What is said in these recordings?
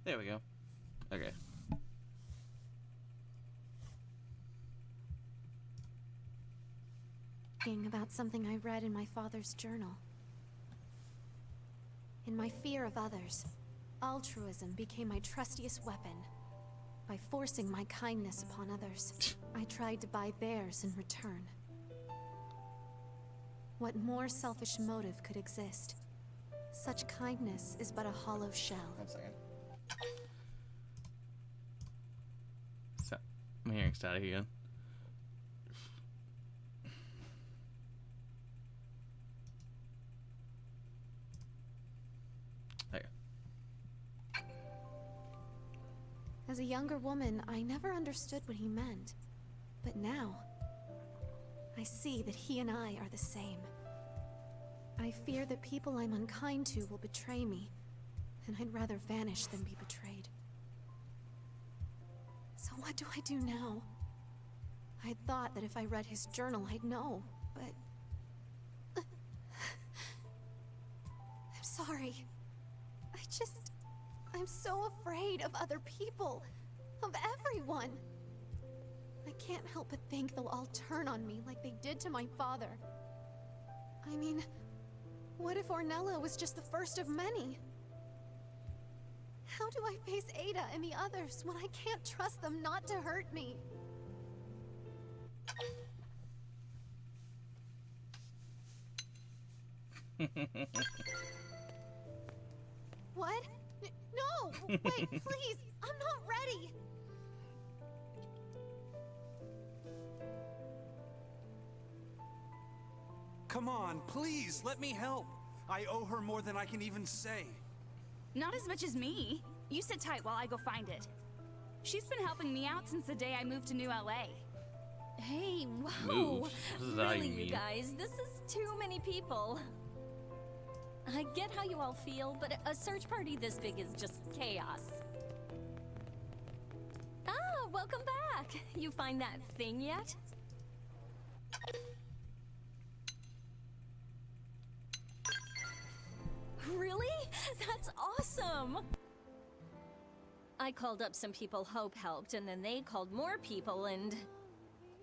There we go. Okay. About something I read in my father's journal. In my fear of others, altruism became my trustiest weapon. By forcing my kindness upon others, I tried to buy theirs in return. What more selfish motive could exist? Such kindness is but a hollow shell. 1 second. So, I'm hearing static again. Okay. As a younger woman, I never understood what he meant. But now, I see that he and I are the same. I fear that people I'm unkind to will betray me, and I'd rather vanish than be betrayed. So what do I do now? I'd thought that if I read his journal, I'd know, but... I'm sorry. I'm so afraid of other people, of everyone. I can't help but think they'll all turn on me like they did to my father. I mean, what if Ornella was just the first of many? How do I face Ada and the others when I can't trust them not to hurt me? What? No! Wait, please! I'm not ready! Come on, please, let me help. I owe her more than I can even say. Not as much as me. You sit tight while I go find it. She's been helping me out since the day I moved to New LA. Hey, whoa! Move. This is how you Really, mean. you guys, this is too many people. I get how you all feel, but a search party this big is just chaos. Ah, welcome back! You find that thing yet? Really? That's awesome! I called up some people Hope helped, and then they called more people, and...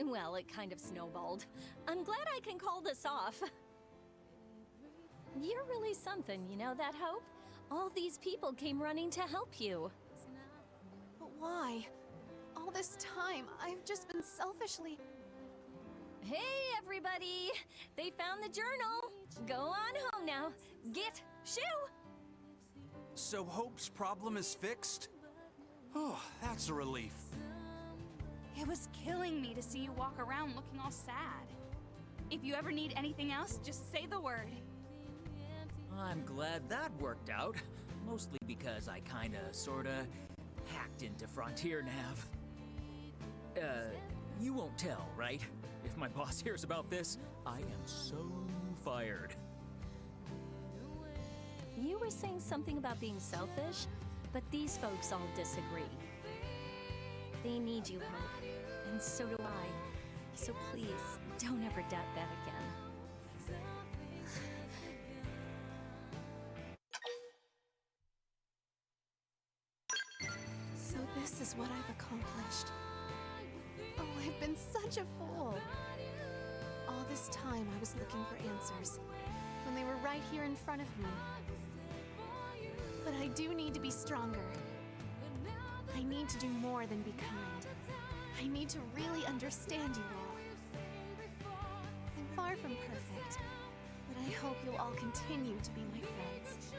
well, it kind of snowballed. I'm glad I can call this off. You're really something, you know that, Hope? All these people came running to help you. But why? All this time, I've just been selfishly... Hey, everybody! They found the journal! Go on home now. Get, shoo! So Hope's problem is fixed? Oh, that's a relief. It was killing me to see you walk around looking all sad. If you ever need anything else, just say the word. I'm glad that worked out. Mostly because I kinda, sorta, hacked into Frontier Nav. You won't tell, right? If my boss hears about this, I am so fired. You were saying something about being selfish, but these folks all disagree. They need you, Hope, and so do I. So please, don't ever doubt that again. So this is what I've accomplished. Oh, I've been such a fool. All this time I was looking for answers, when they were right here in front of me. But I do need to be stronger. I need to do more than be kind. I need to really understand you all. I'm far from perfect, but I hope you'll all continue to be my friends.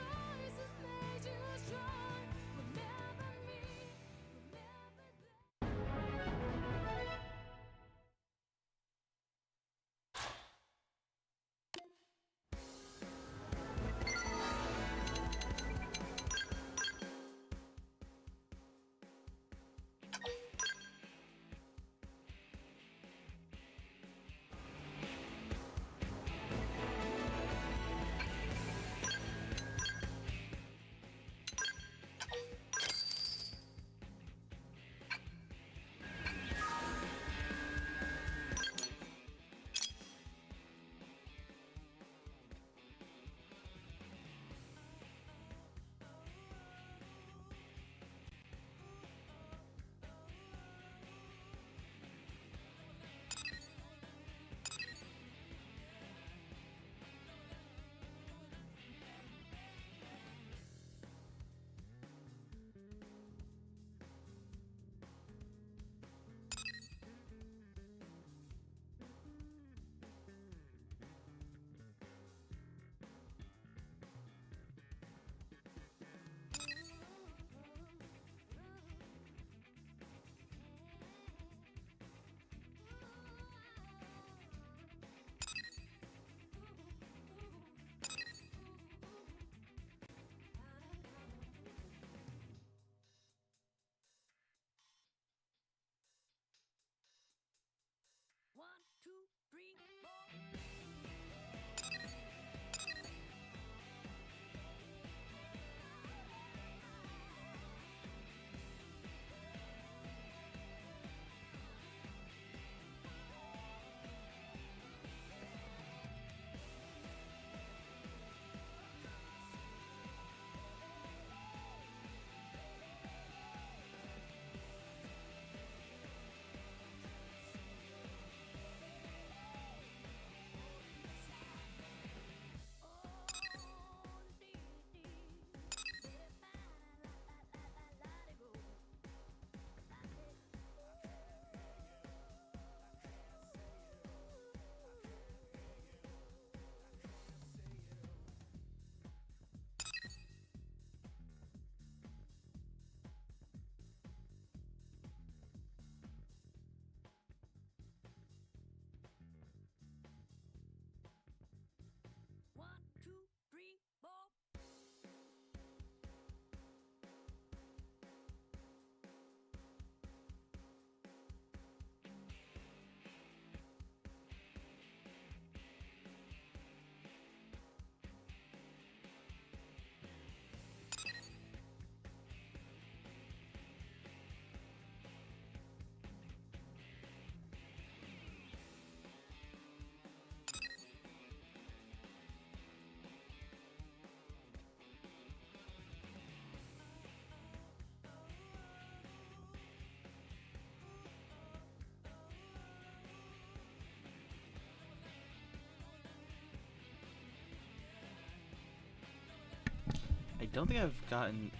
don't think I've gotten.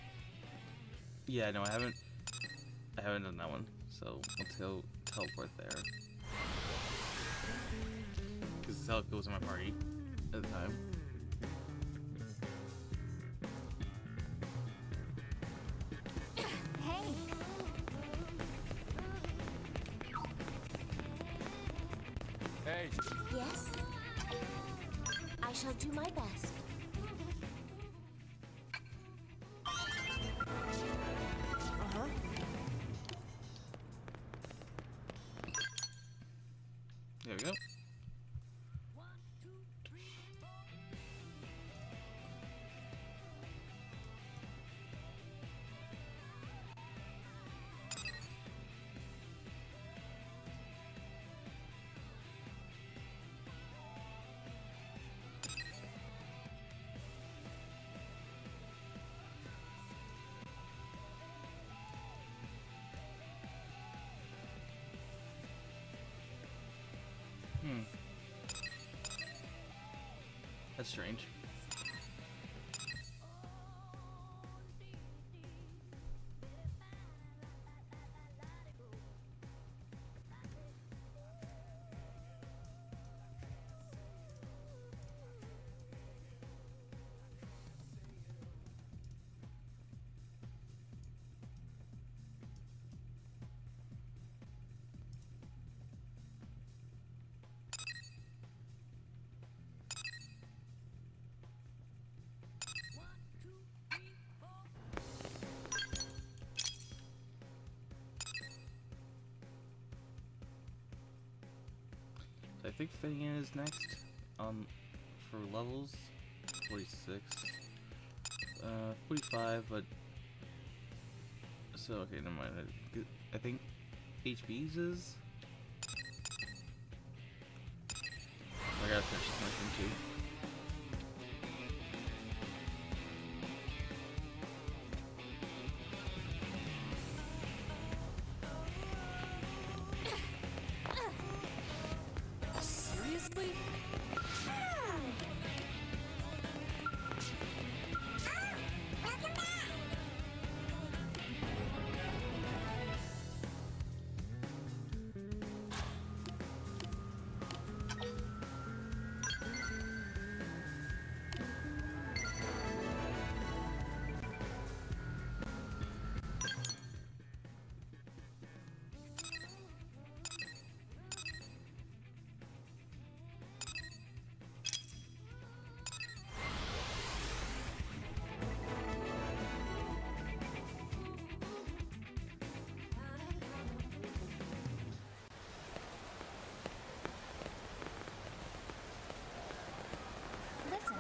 Yeah, no, I haven't. I haven't done that one. So let's go teleport there. Because Celica was in my party at the time. Hey. Hey. Yes? I shall do my best. Uh-huh. There we go. That's strange. So I think fitting in is next. For levels, 46, 45, but so okay, never mind. I think HB's is. I gotta finish this mushroom too. Seriously? Listen.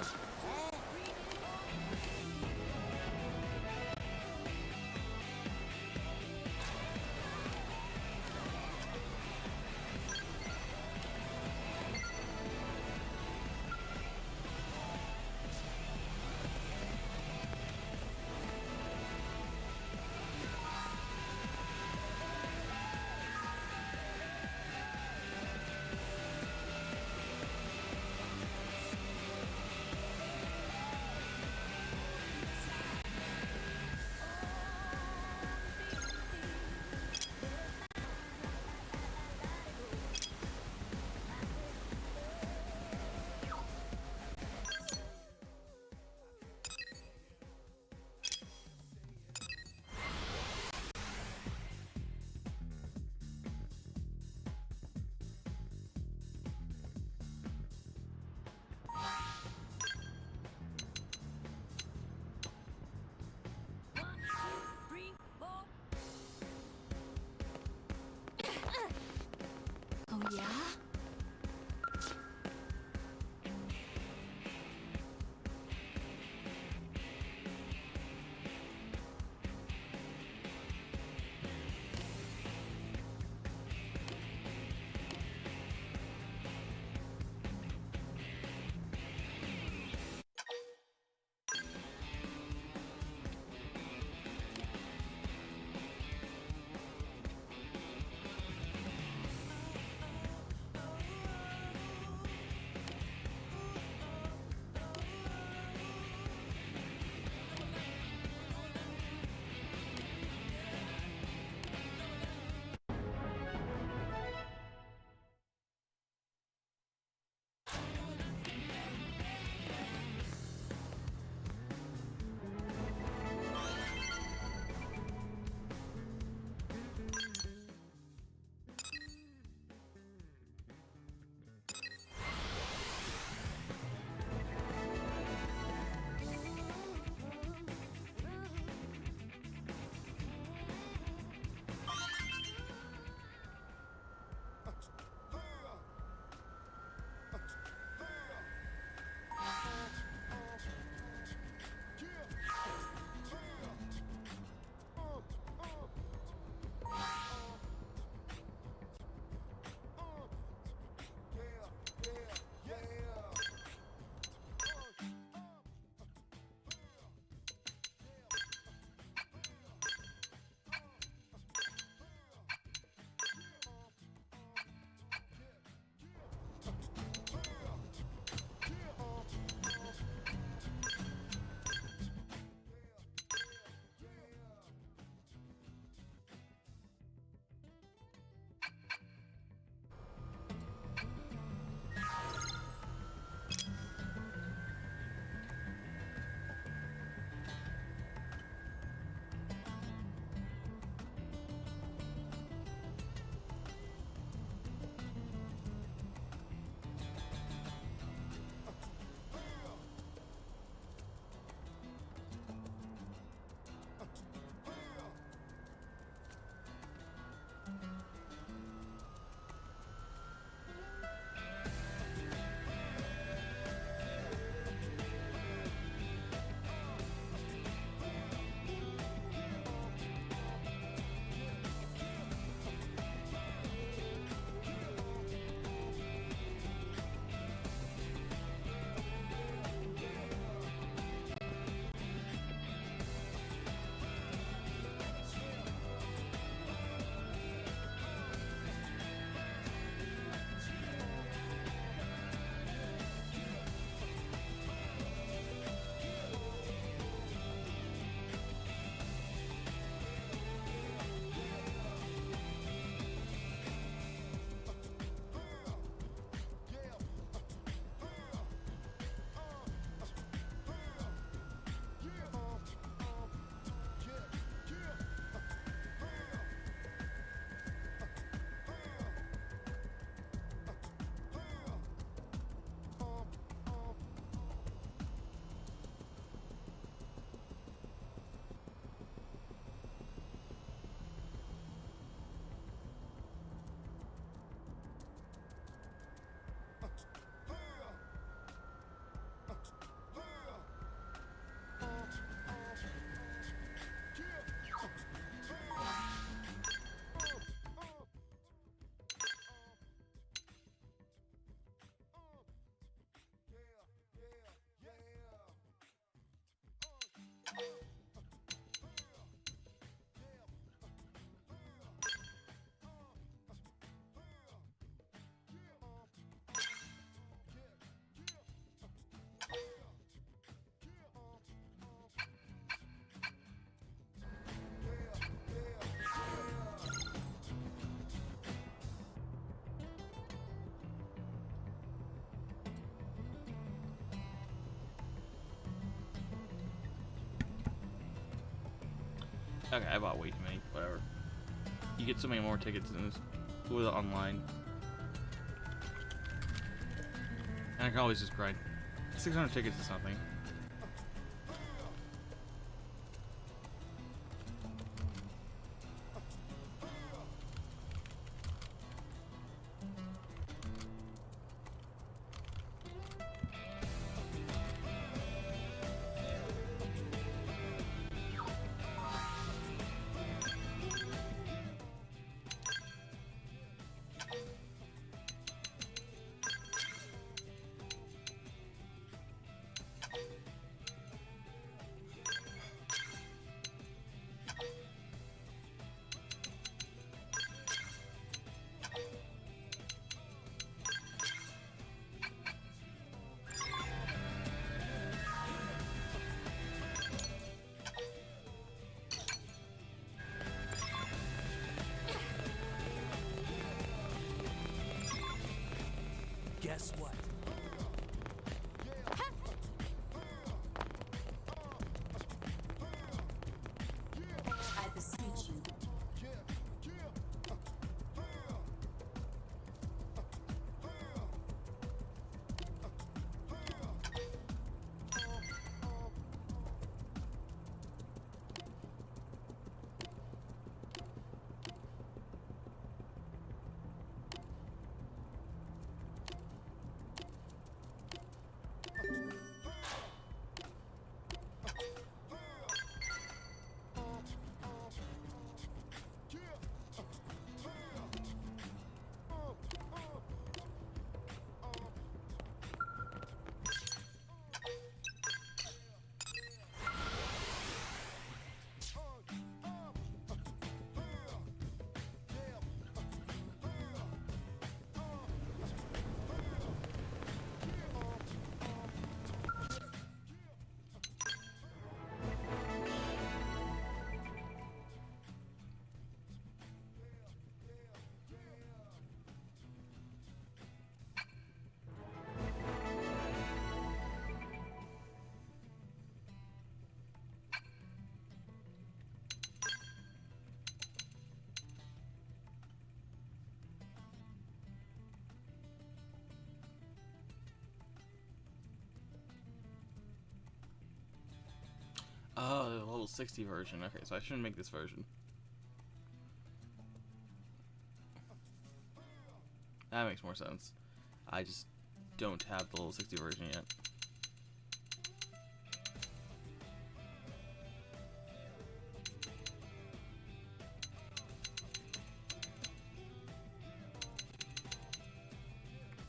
Oh yeah? Okay, I bought way too many. Whatever. You get so many more tickets in this with it online. And I can always just grind. 600 tickets is nothing. Guess what? I beseech you. Oh, the level 60 version. Okay, so I shouldn't make this version. That makes more sense. I just don't have the level 60 version yet.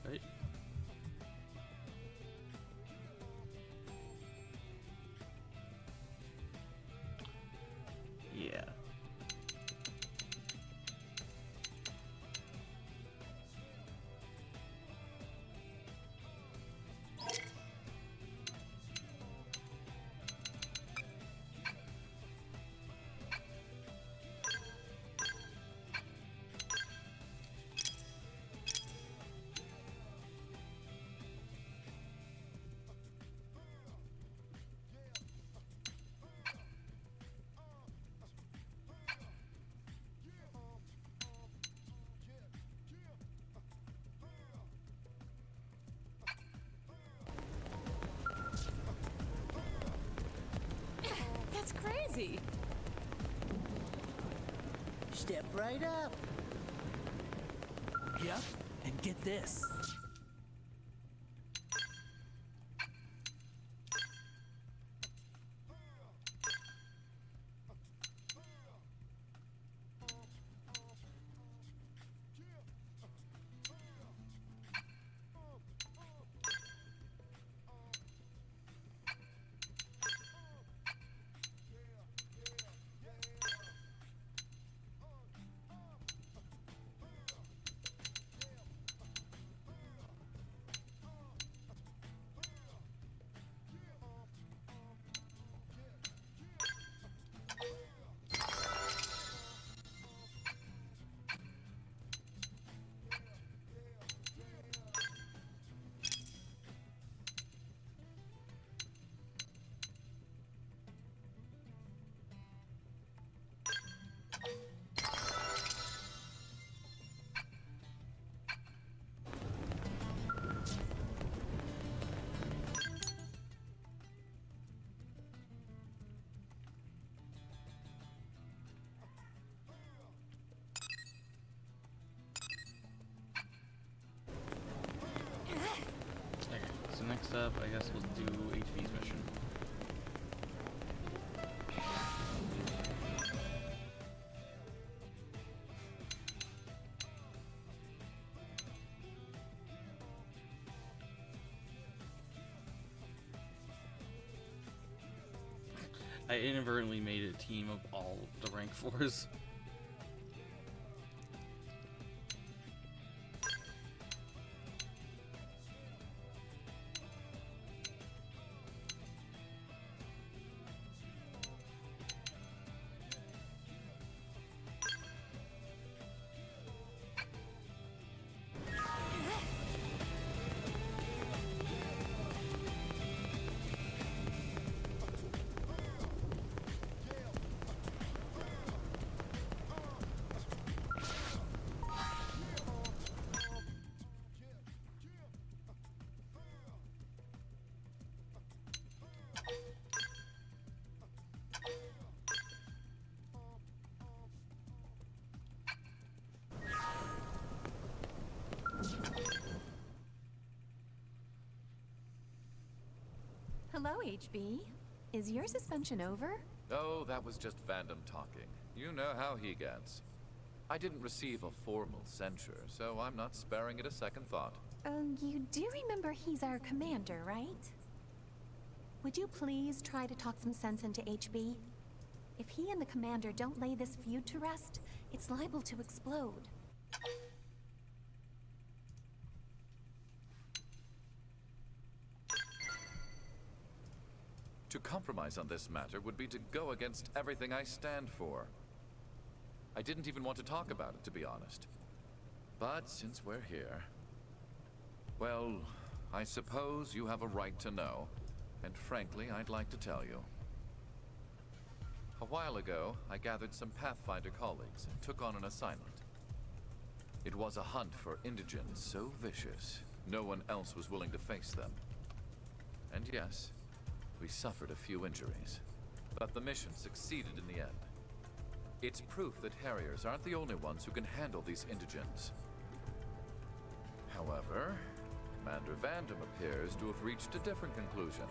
Right? Yeah. That's crazy. Step right up. Yep, and get this. I inadvertently made a team of all the rank 4s. Hello, HB. Is your suspension over? Oh, that was just Vandam talking. You know how he gets. I didn't receive a formal censure, so I'm not sparing it a second thought. You do remember he's our commander, right? Would you please try to talk some sense into HB? If he and the commander don't lay this feud to rest, it's liable to explode. To compromise on this matter would be to go against everything I stand for. I didn't even want to talk about it, to be honest. But since we're here... well, I suppose you have a right to know. And frankly, I'd like to tell you. A while ago, I gathered some Pathfinder colleagues and took on an assignment. It was a hunt for indigents so vicious, no one else was willing to face them. And yes, we suffered a few injuries, but the mission succeeded in the end. It's proof that Harriers aren't the only ones who can handle these indigents. However, Commander Vandam appears to have reached a different conclusion,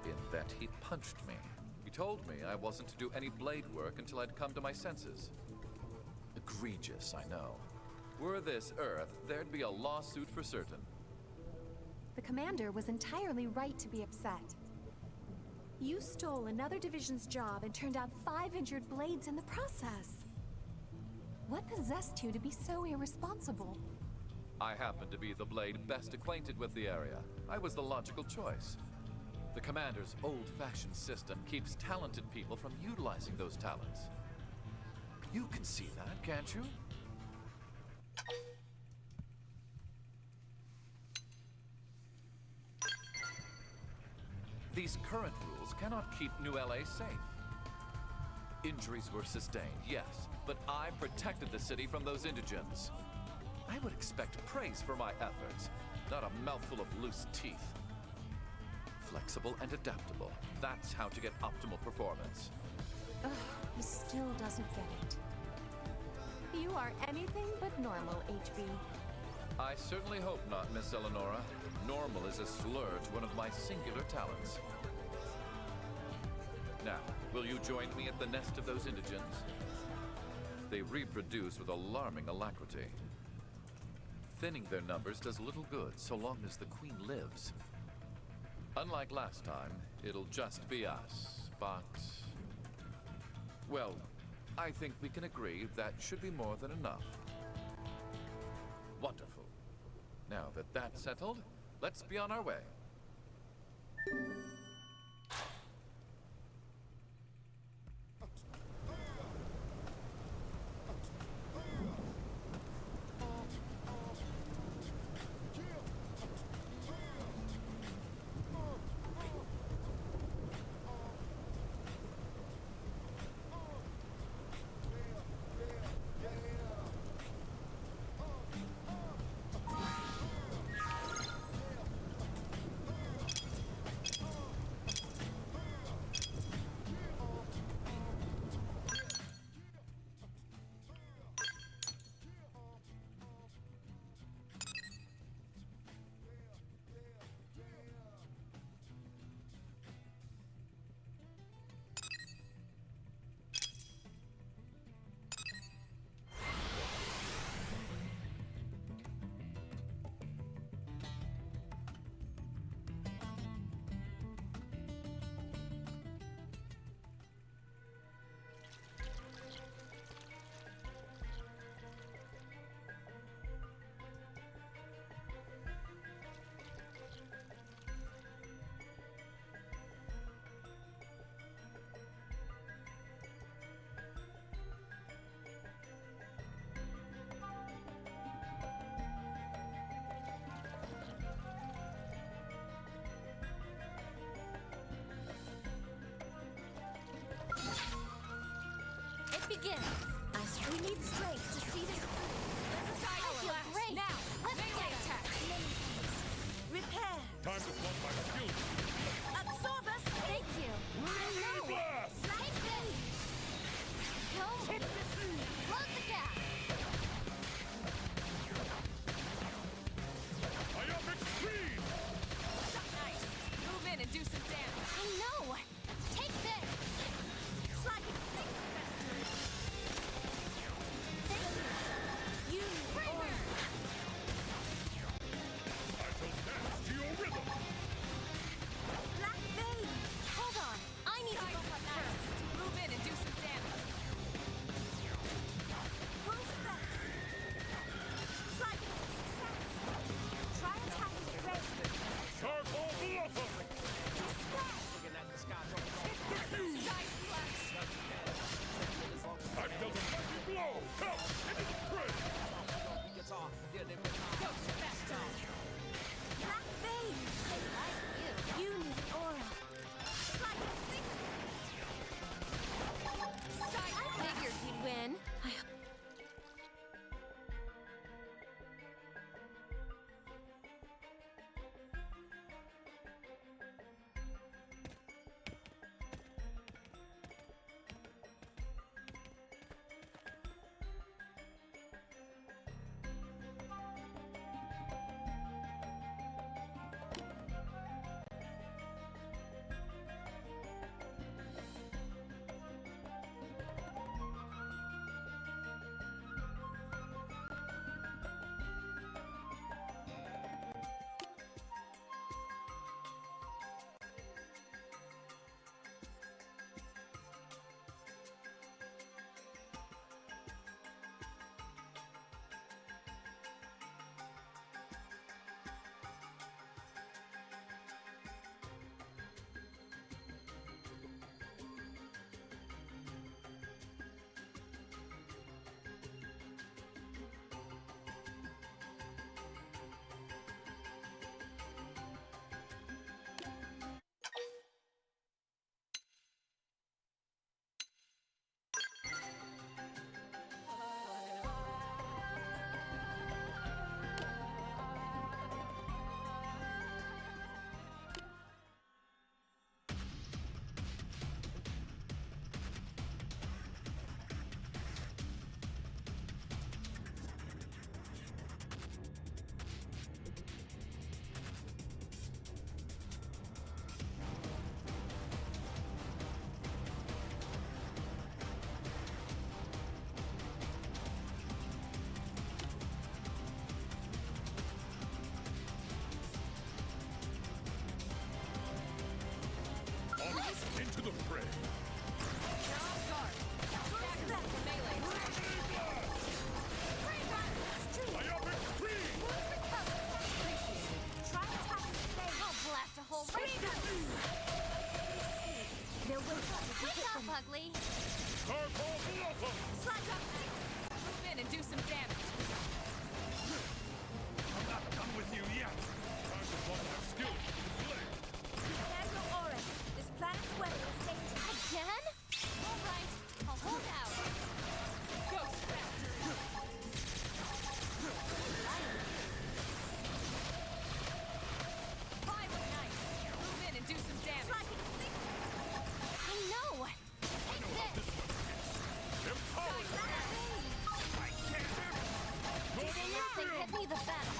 in that he punched me. He told me I wasn't to do any blade work until I'd come to my senses. Egregious, I know. Were this Earth, there'd be a lawsuit for certain. The commander was entirely right to be upset. You stole another division's job and turned out 5 injured blades in the process. What possessed you to be so irresponsible? I happen to be the blade best acquainted with the area. I was the logical choice. The commander's old-fashioned system keeps talented people from utilizing those talents. You can see that, can't you? These current rules cannot keep New LA safe. Injuries were sustained, yes, but I protected the city from those indigents. I would expect praise for my efforts, not a mouthful of loose teeth. Flexible and adaptable, that's how to get optimal performance. Ugh, he still doesn't get it. You are anything but normal, HB. I certainly hope not, Miss Eleonora. Normal is a slur to one of my singular talents. Now, will you join me at the nest of those indigents? They reproduce with alarming alacrity. Thinning their numbers does little good so long as the queen lives. Unlike last time, it'll just be us, but... well, I think we can agree that should be more than enough. Wonderful. Now that that's settled, let's be on our way. begins. We need strength to see this through. Power. Great. Now, let's get attack. Repair. Time to plug my skill. Absorb us. Thank you. Grenade blast! Take this. Go. Close the gap. Myopic speed! Nice. Move in and do some damage. I know. Take this. Sliding thick faster. Thank you. You Bring her. I shall dance to your rhythm! Black Vein. Hold on. I need to go up first. Move in and do some damage. Full step. Sliding success. Try attacking the red. Charcoal blossom! Dispatch. Side flash. I've dealt a mighty blow! Come, into the fray! Ghost faster. Black Vein. I like you. You need aura. Sliding thick. I figured you'd win. Into the fray! You're off guard. Stagger with melee. Myopic speed! Try attacking the red. I'll blast a hole right through. They'll wake up if you Wake hit up, them. ugly. Charcoal blossom! Slide up. Move in and do some damage. I'm not done with you yet! Time to plug my skill. Blade! Prepare your aura. This planet's weather is dangerous. Again? All right. I'll hold out. Ghost faster. Fire nice. Move in and do some damage. Sliding thick. I know. Take this. Empowered! I can't! Go They hit me the best.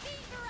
Delirium!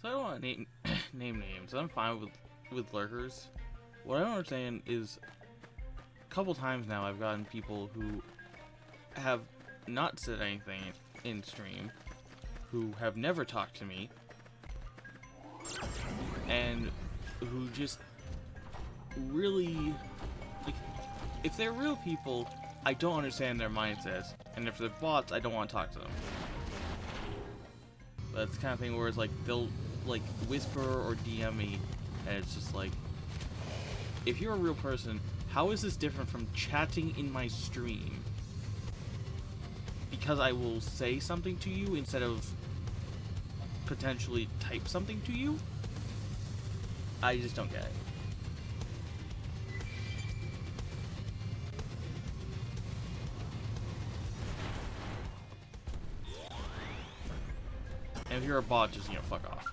So I don't want to name name names. I'm fine with lurkers. What I don't understand is, a couple times now I've gotten people who have not said anything in stream, who have never talked to me, and who just really, like, if they're real people, I don't understand their mindsets, and if they're bots, I don't want to talk to them. But it's the kind of thing where it's like, they'll, like, whisper or DM me, and it's just like, if you're a real person, how is this different from chatting in my stream? Because I will say something to you instead of potentially type something to you? I just don't get it. And if you're a bot, just, fuck off.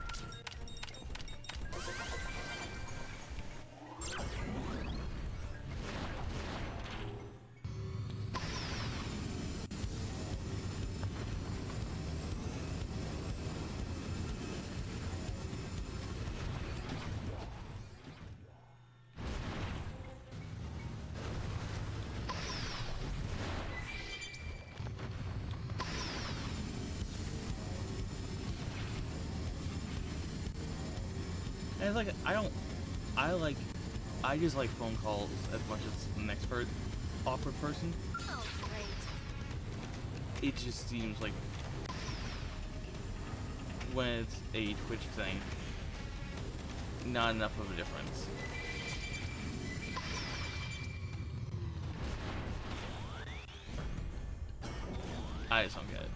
And it's like, I just like phone calls as much as the next awkward person. Oh, great. It just seems like when it's a Twitch thing, not enough of a difference. I just don't get it.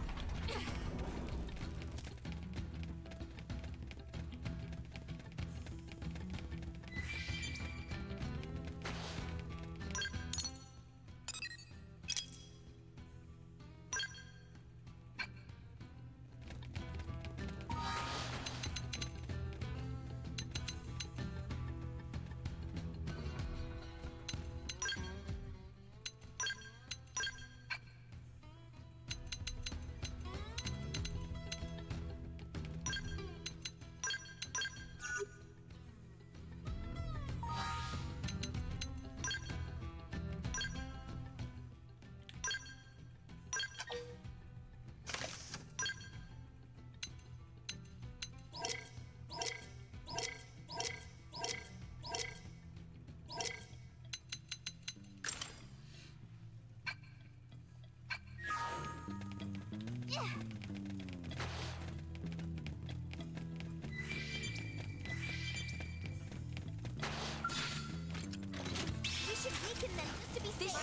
We should weaken them just to be safe.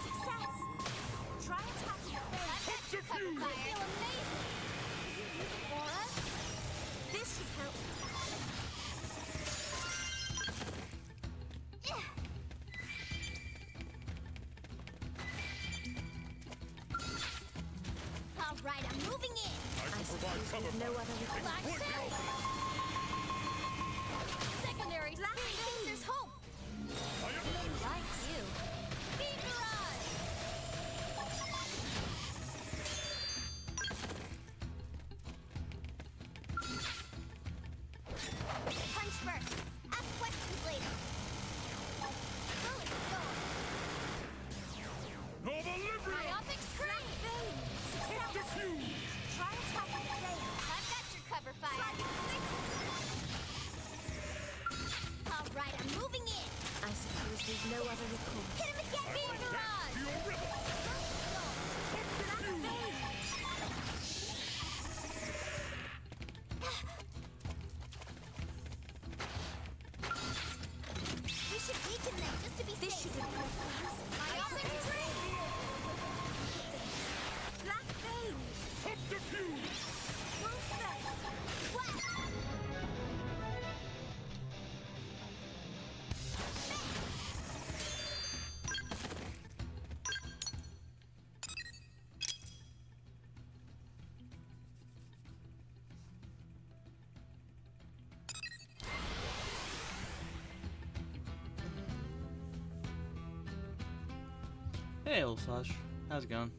Success. Try attacking the face. I feel amazing. Use it for us. This should help. All right, I'm moving in. I shall provide cover. No other Point the opening. secondary. Black speed. There's hope. I am one. Likes you. Speed barrage. Punch first. Ask questions later. Bullet go. Nova Libria! Myopic screen. Success. Diffuse! Try attacking the veil. I've got your cover fire. All right, I'm moving in. I suppose there's no other recourse. Hit him again, beam barrage. To your rhythm! We should weaken them just to be safe. This should be Myopic screen. Black vein. Subterfuge! Wolf spell. What? Hey, old Slash. How's it going?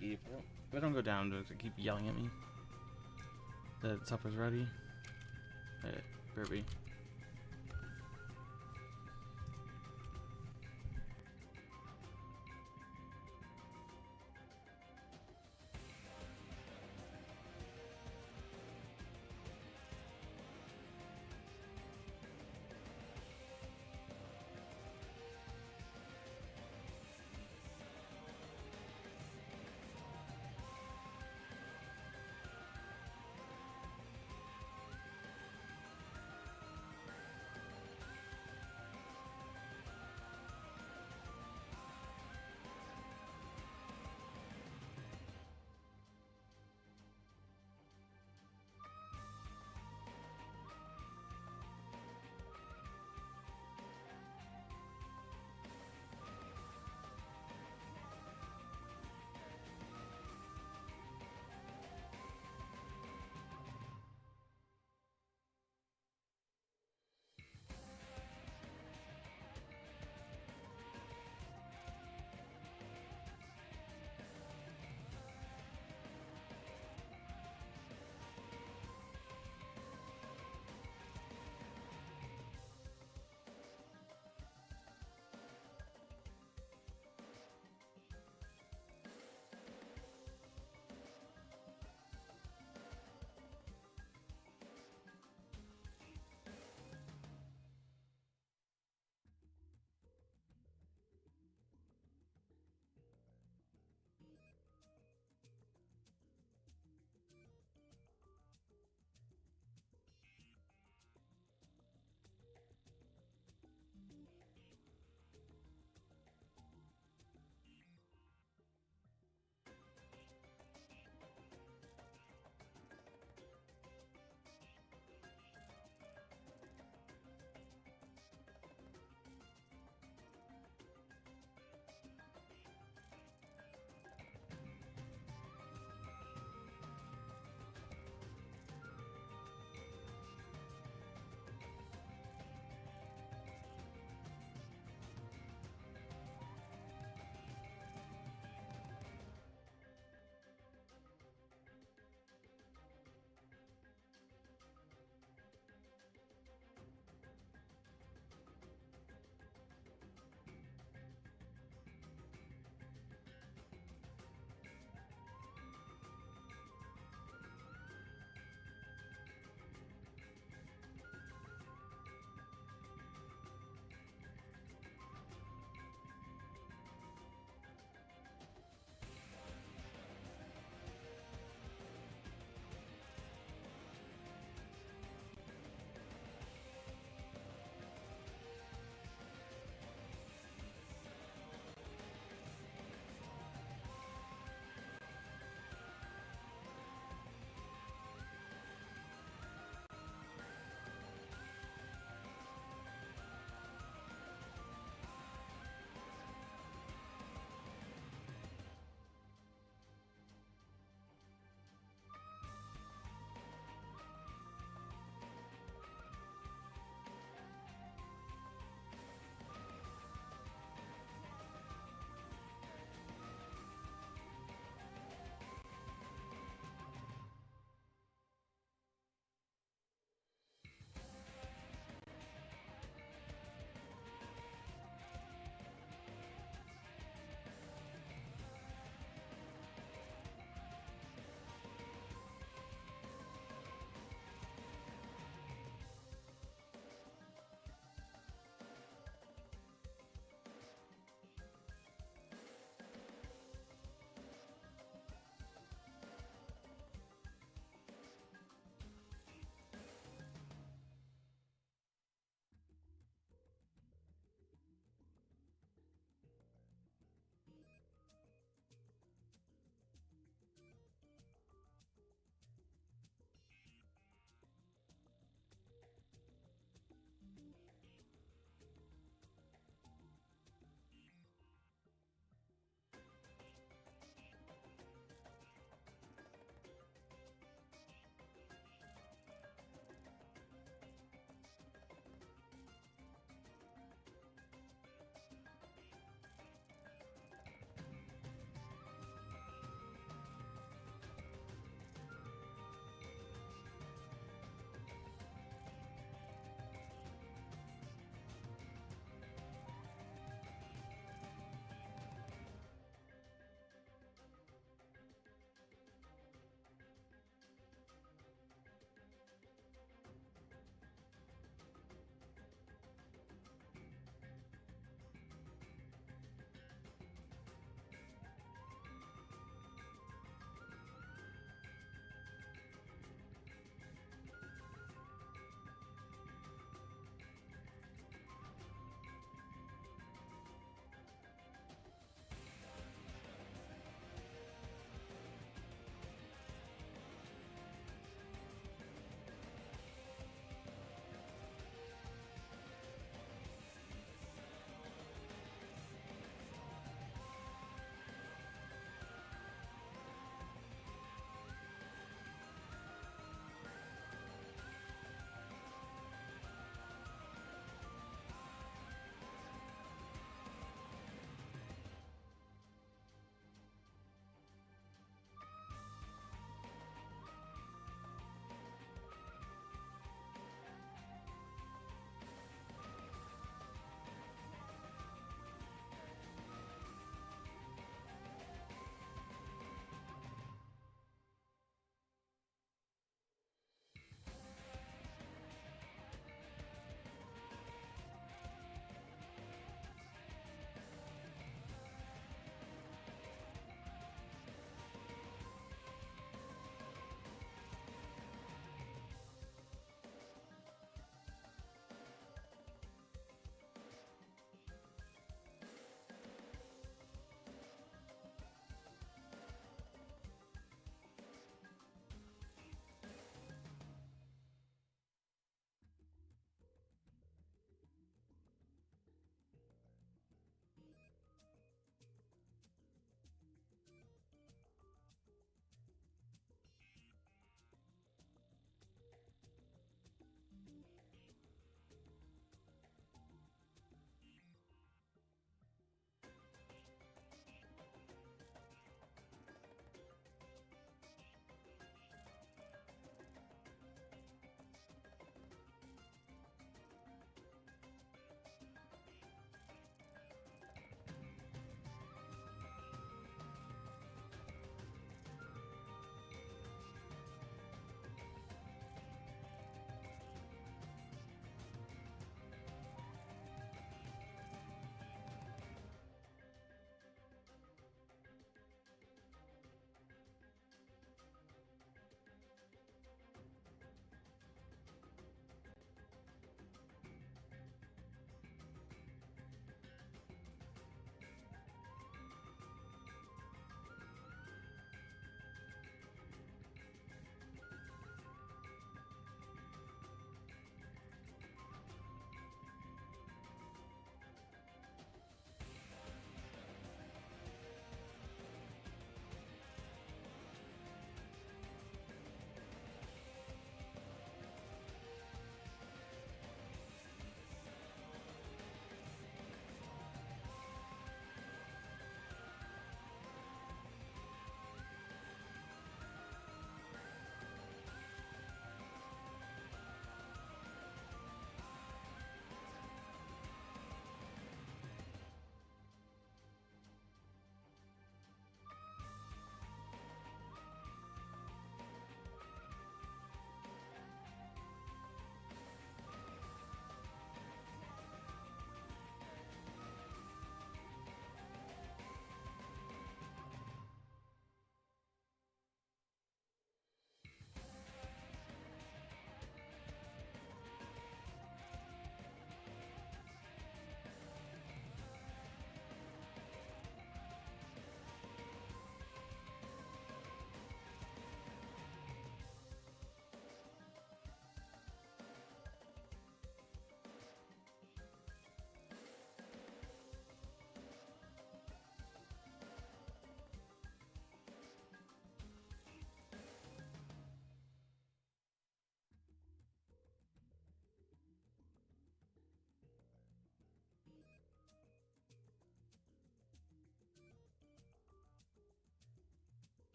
If I don't go down, does it keep yelling at me that supper's ready? Kirby.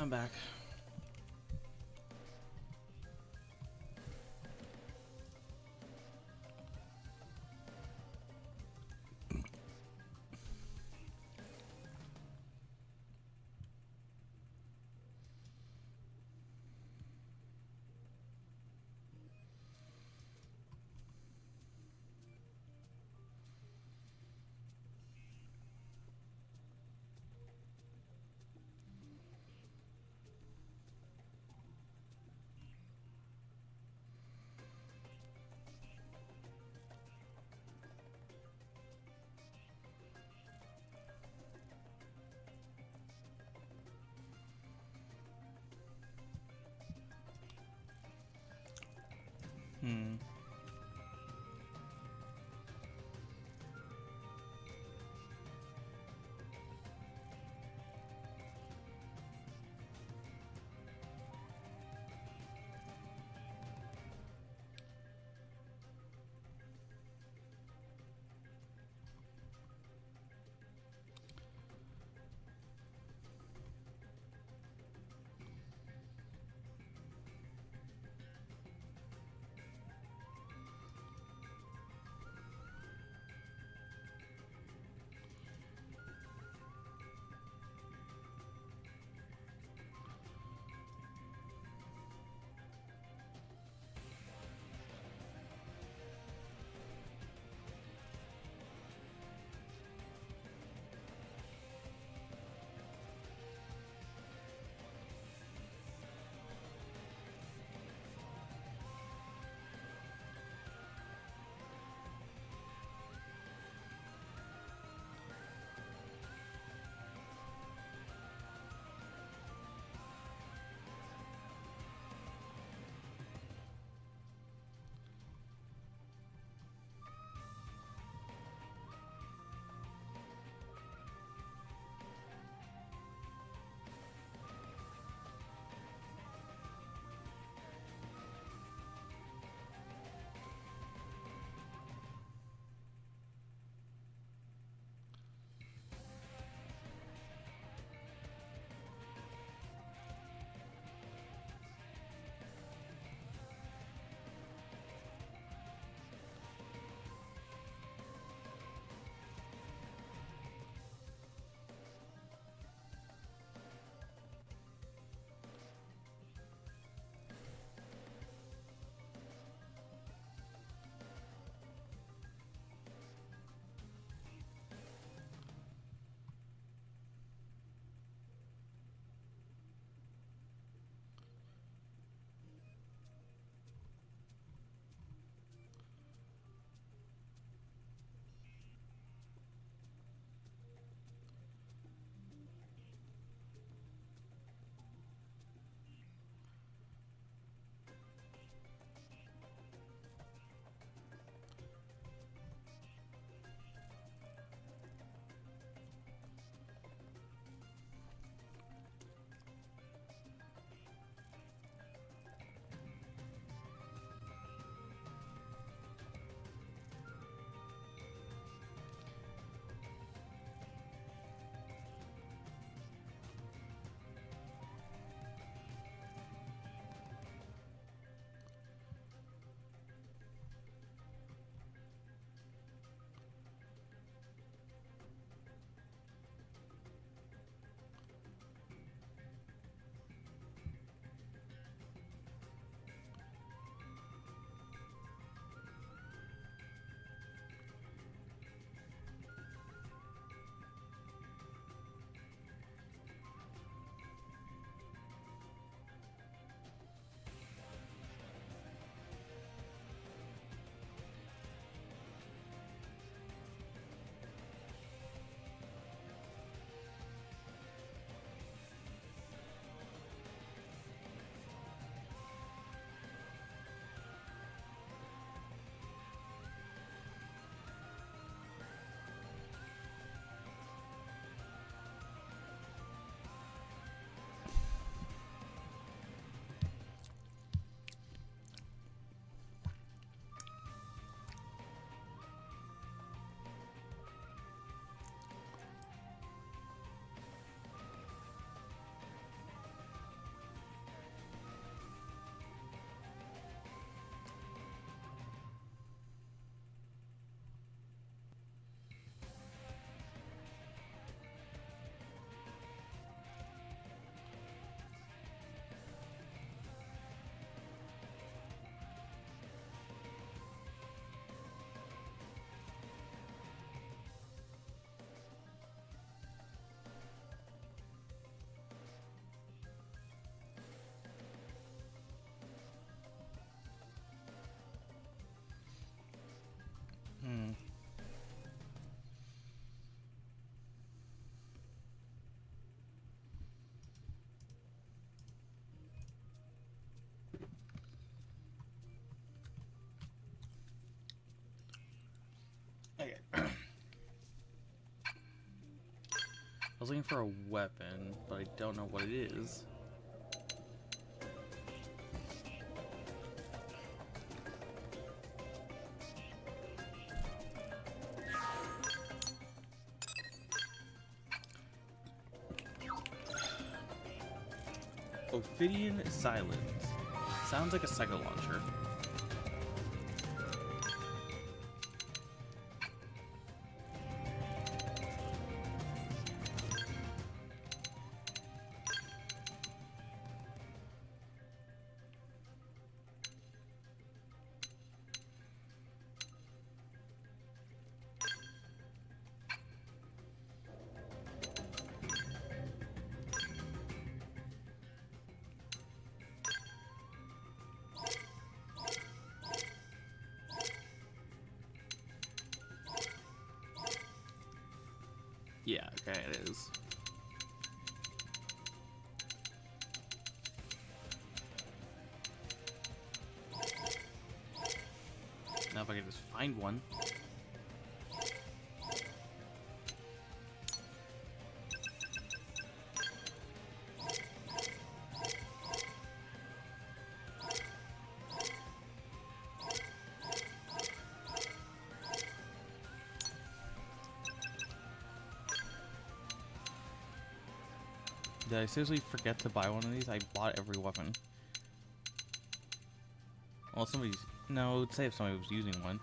I'm back. was looking for a weapon, but I don't know what it is. Ophidian Silence. Sounds like a cycle launcher. Yeah, okay, it is. Now if I can just find one. Did I seriously forget to buy one of these? I bought every weapon. Well, somebody's... No, let's say if somebody was using one.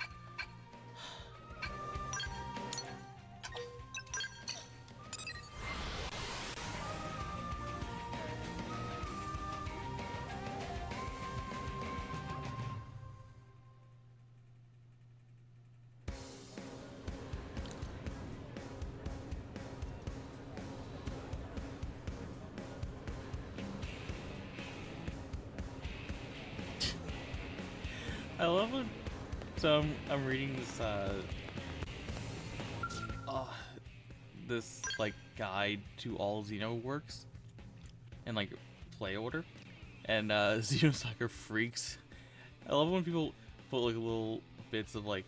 I love it. So I'm reading this this like guide to all Xeno works and like play order, and Xenosaga freaks. I love when people put like little bits of like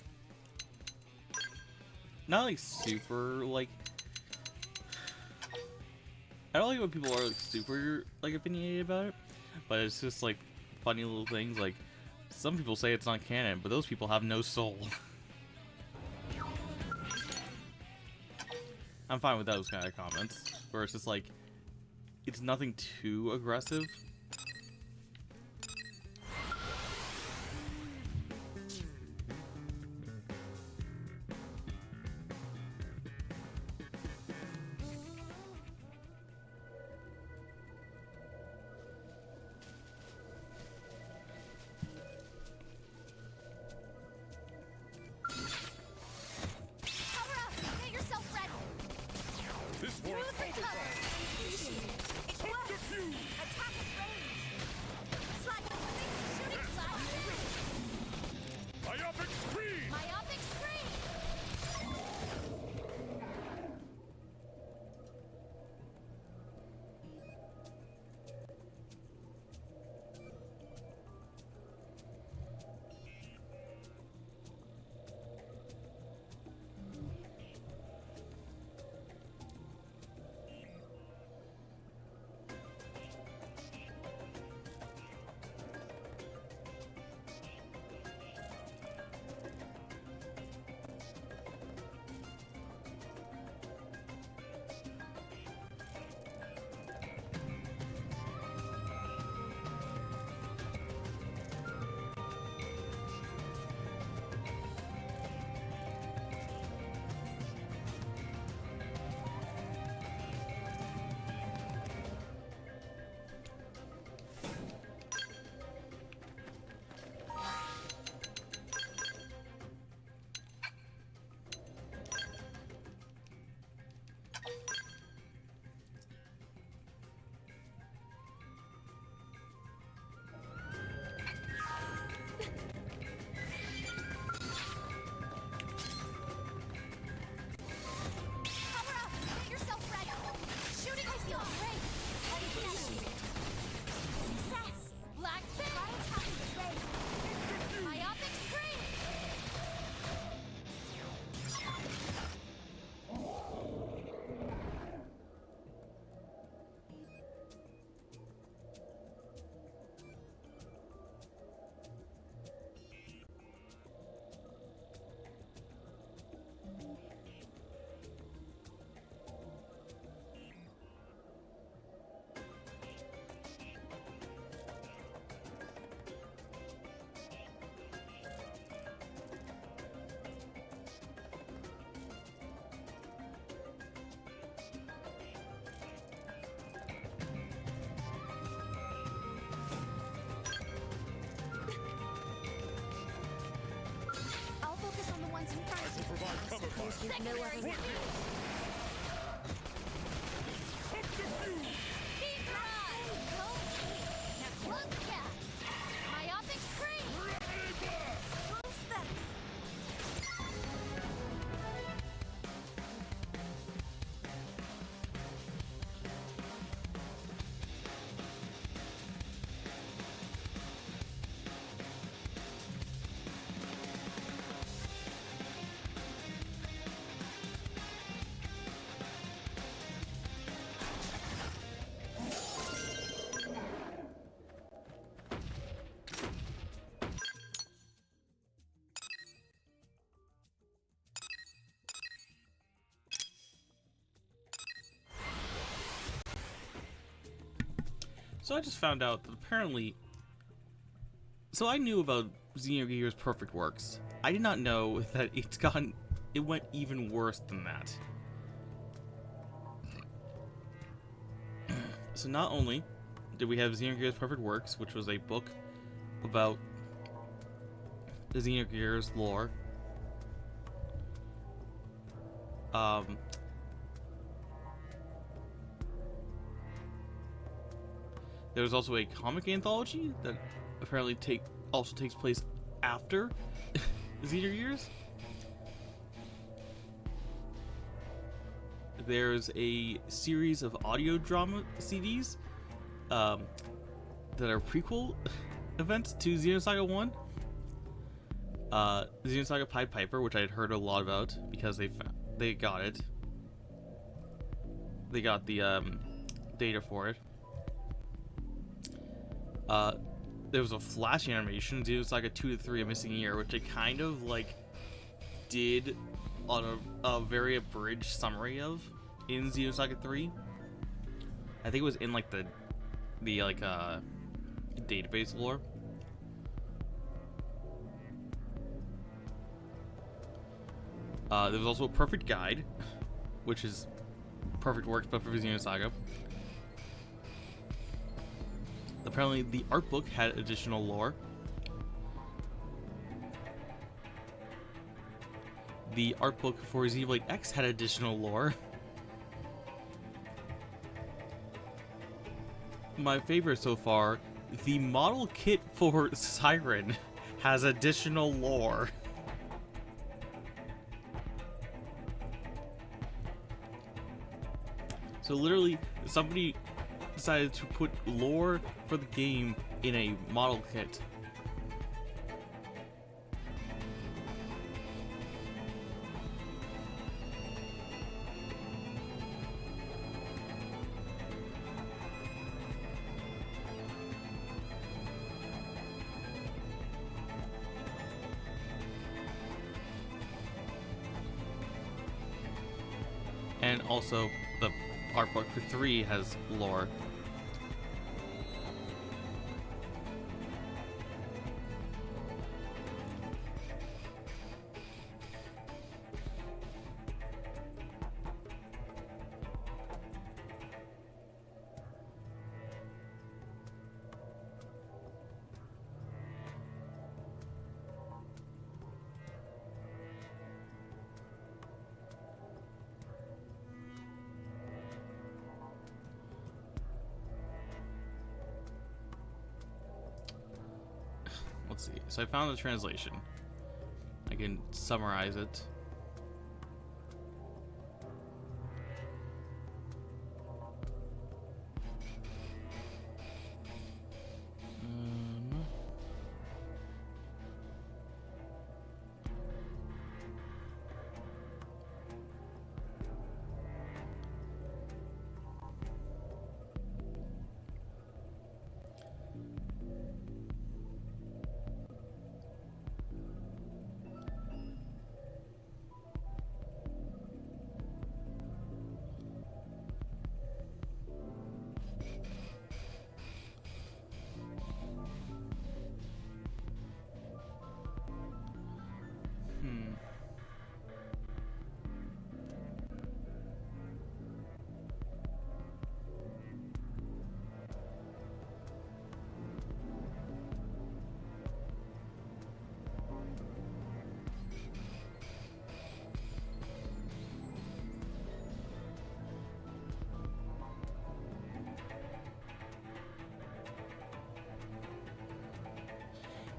not like super like I don't like when people are like super like opinionated about it, but it's just like funny little things like. Some people say it's not canon, but those people have no soul. I'm fine with those kind of comments, where it's just like, it's nothing too aggressive. This war is over. Subterfuge! No other way. Look out! Myopic screen! So I just found out that apparently... So I knew about Xenogears Perfect Works. I did not know that it went even worse than that. So not only did we have Xenogears Perfect Works, which was a book about the Xenogears lore. There was also a comic anthology that apparently also takes place after Xenogears. There's a series of audio drama CDs that are prequel events to Xenosaga 1. Xenosaga Pied Piper, which I had heard a lot about because they got it. They got the data for it. There was a flash animation, Xenosaga 2 to 3, A Missing Year, which I kind of like did on a very abridged summary of in Xenosaga 3. I think it was in like the database lore. There was also a perfect guide, which is Perfect Works but for Xenosaga. Apparently, the art book had additional lore. The art book for Xenoblade X had additional lore. My favorite so far, the model kit for Siren has additional lore. So literally, somebody decided to put lore for the game in a model kit. And also, the art book for 3 has lore. Let's see. So I found the translation. I can summarize it.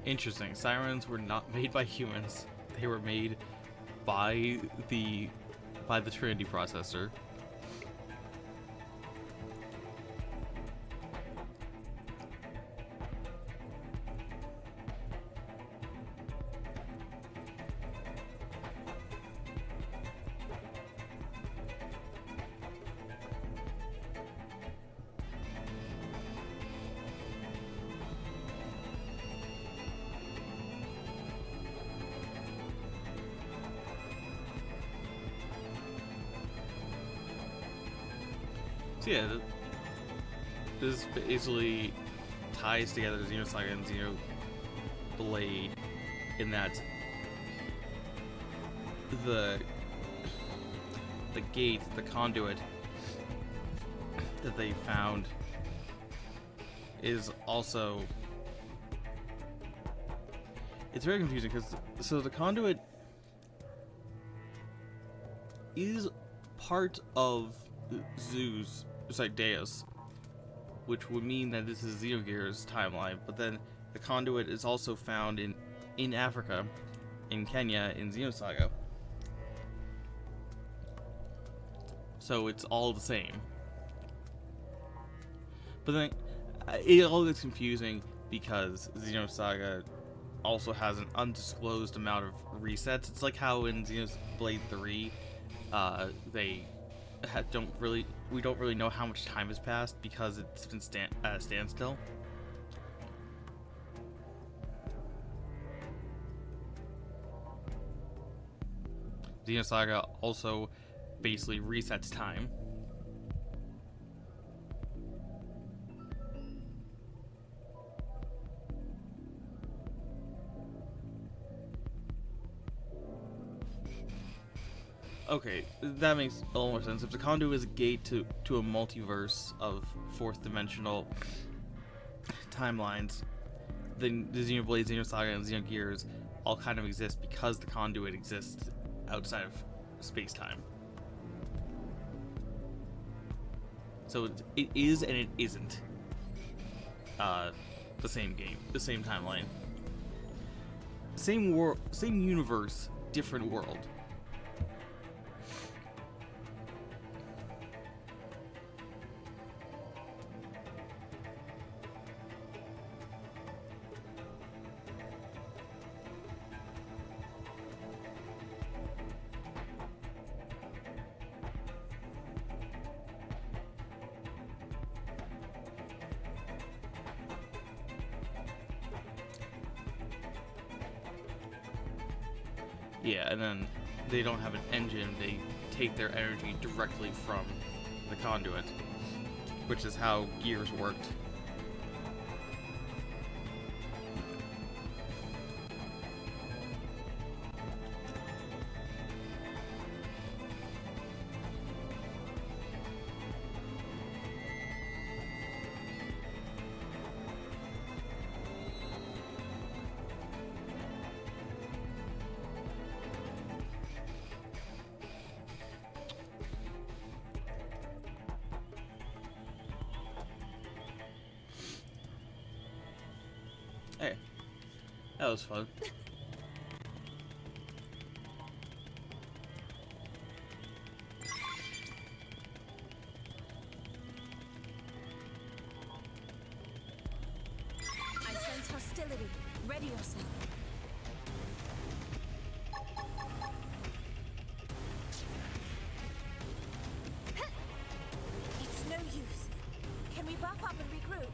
Interesting. Sirens were not made by humans. They were made by the Trinity processor. So yeah, this basically ties together Xenosaga and Xenoblade in that the gate, the conduit that they found is also, it's very confusing because so the conduit is part of Zeus, it's like Deus, which would mean that this is Xenogears timeline, but then the conduit is also found in Africa, in Kenya, in Xenosaga. So it's all the same. But then it all gets confusing because Xenosaga also has an undisclosed amount of resets. It's like how in Xenoblade 3, we don't really know how much time has passed because it's been standstill. Xenosaga also basically resets time. Okay, that makes a little more sense. If the conduit is a gate to a multiverse of fourth dimensional timelines, then the Xenoblade, Xenosaga, and Xenogears all kind of exist because the conduit exists outside of space-time. So it is and it isn't the same game, the same timeline. Same world, same universe, different world. Yeah, and then they don't have an engine, they take their energy directly from the conduit, which is how Gears worked. Hey, that was fun. I sense hostility. Ready yourself. It's no use. Can we buff up and regroup?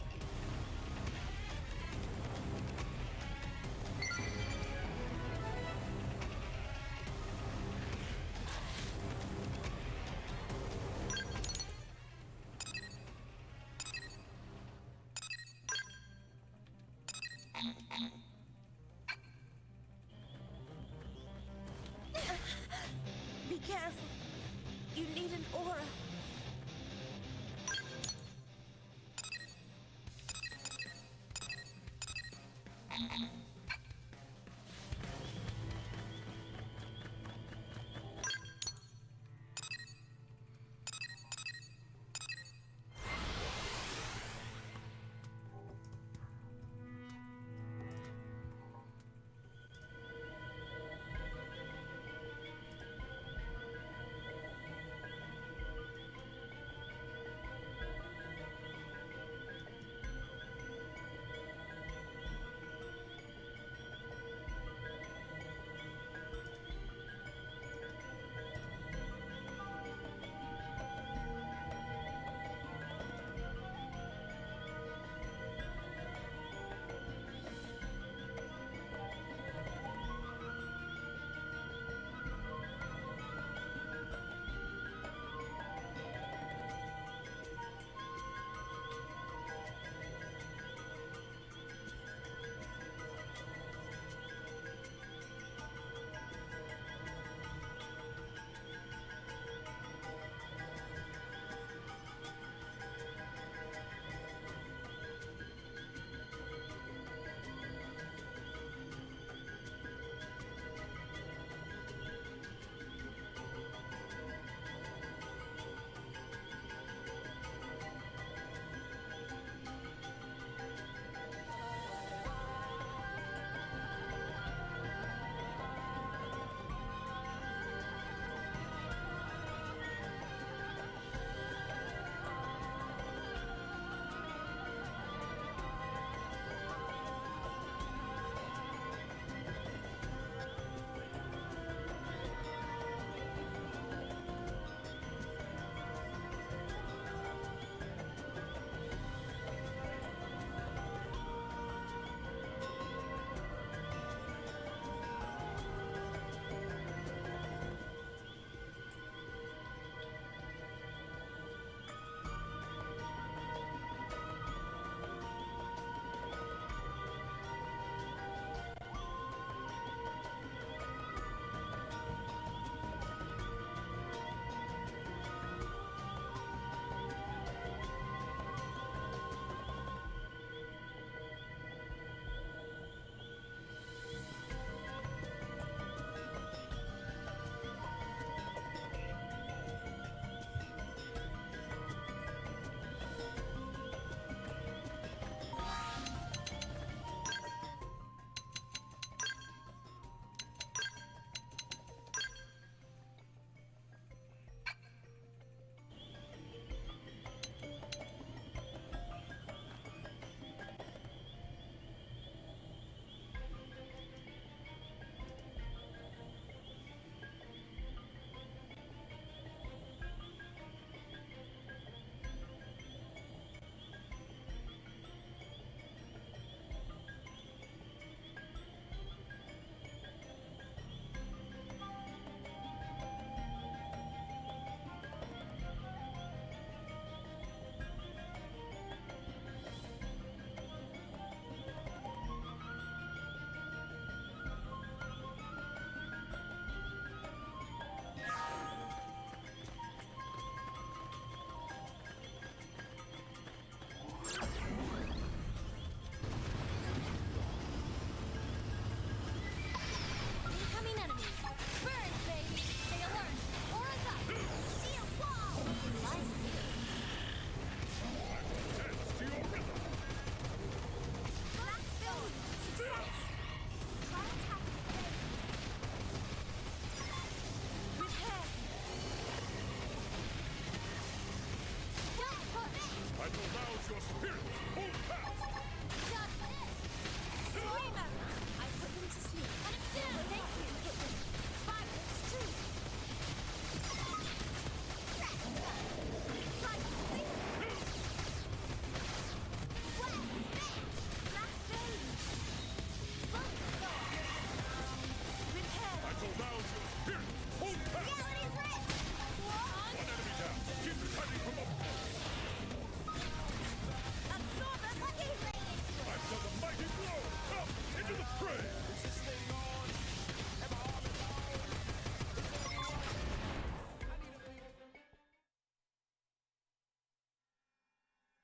your spirit! Hold fast! Got this! Screamer! I put them to sleep. Put him down! They can't hit me. Violence too! Try to sleep! Flat smash! Black Berry! Focus on! Repair! I call down your spirit! Hold fast! Reality's lit! One enemy down! Keep cutting from up! Absorber lucky! I felt a mighty blow! Up! Into the fray!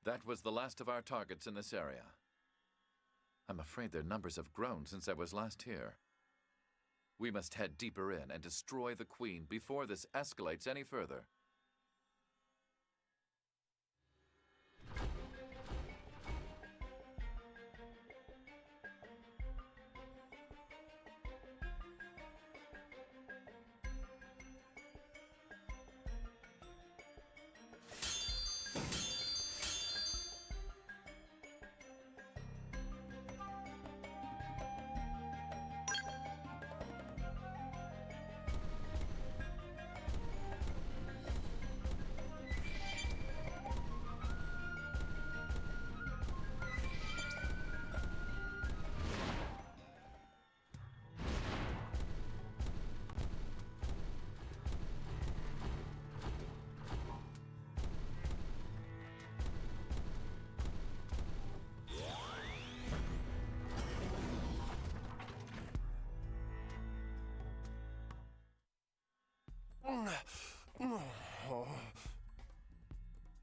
That was the last of our targets in this area. I'm afraid their numbers have grown since I was last here. We must head deeper in and destroy the Queen before this escalates any further.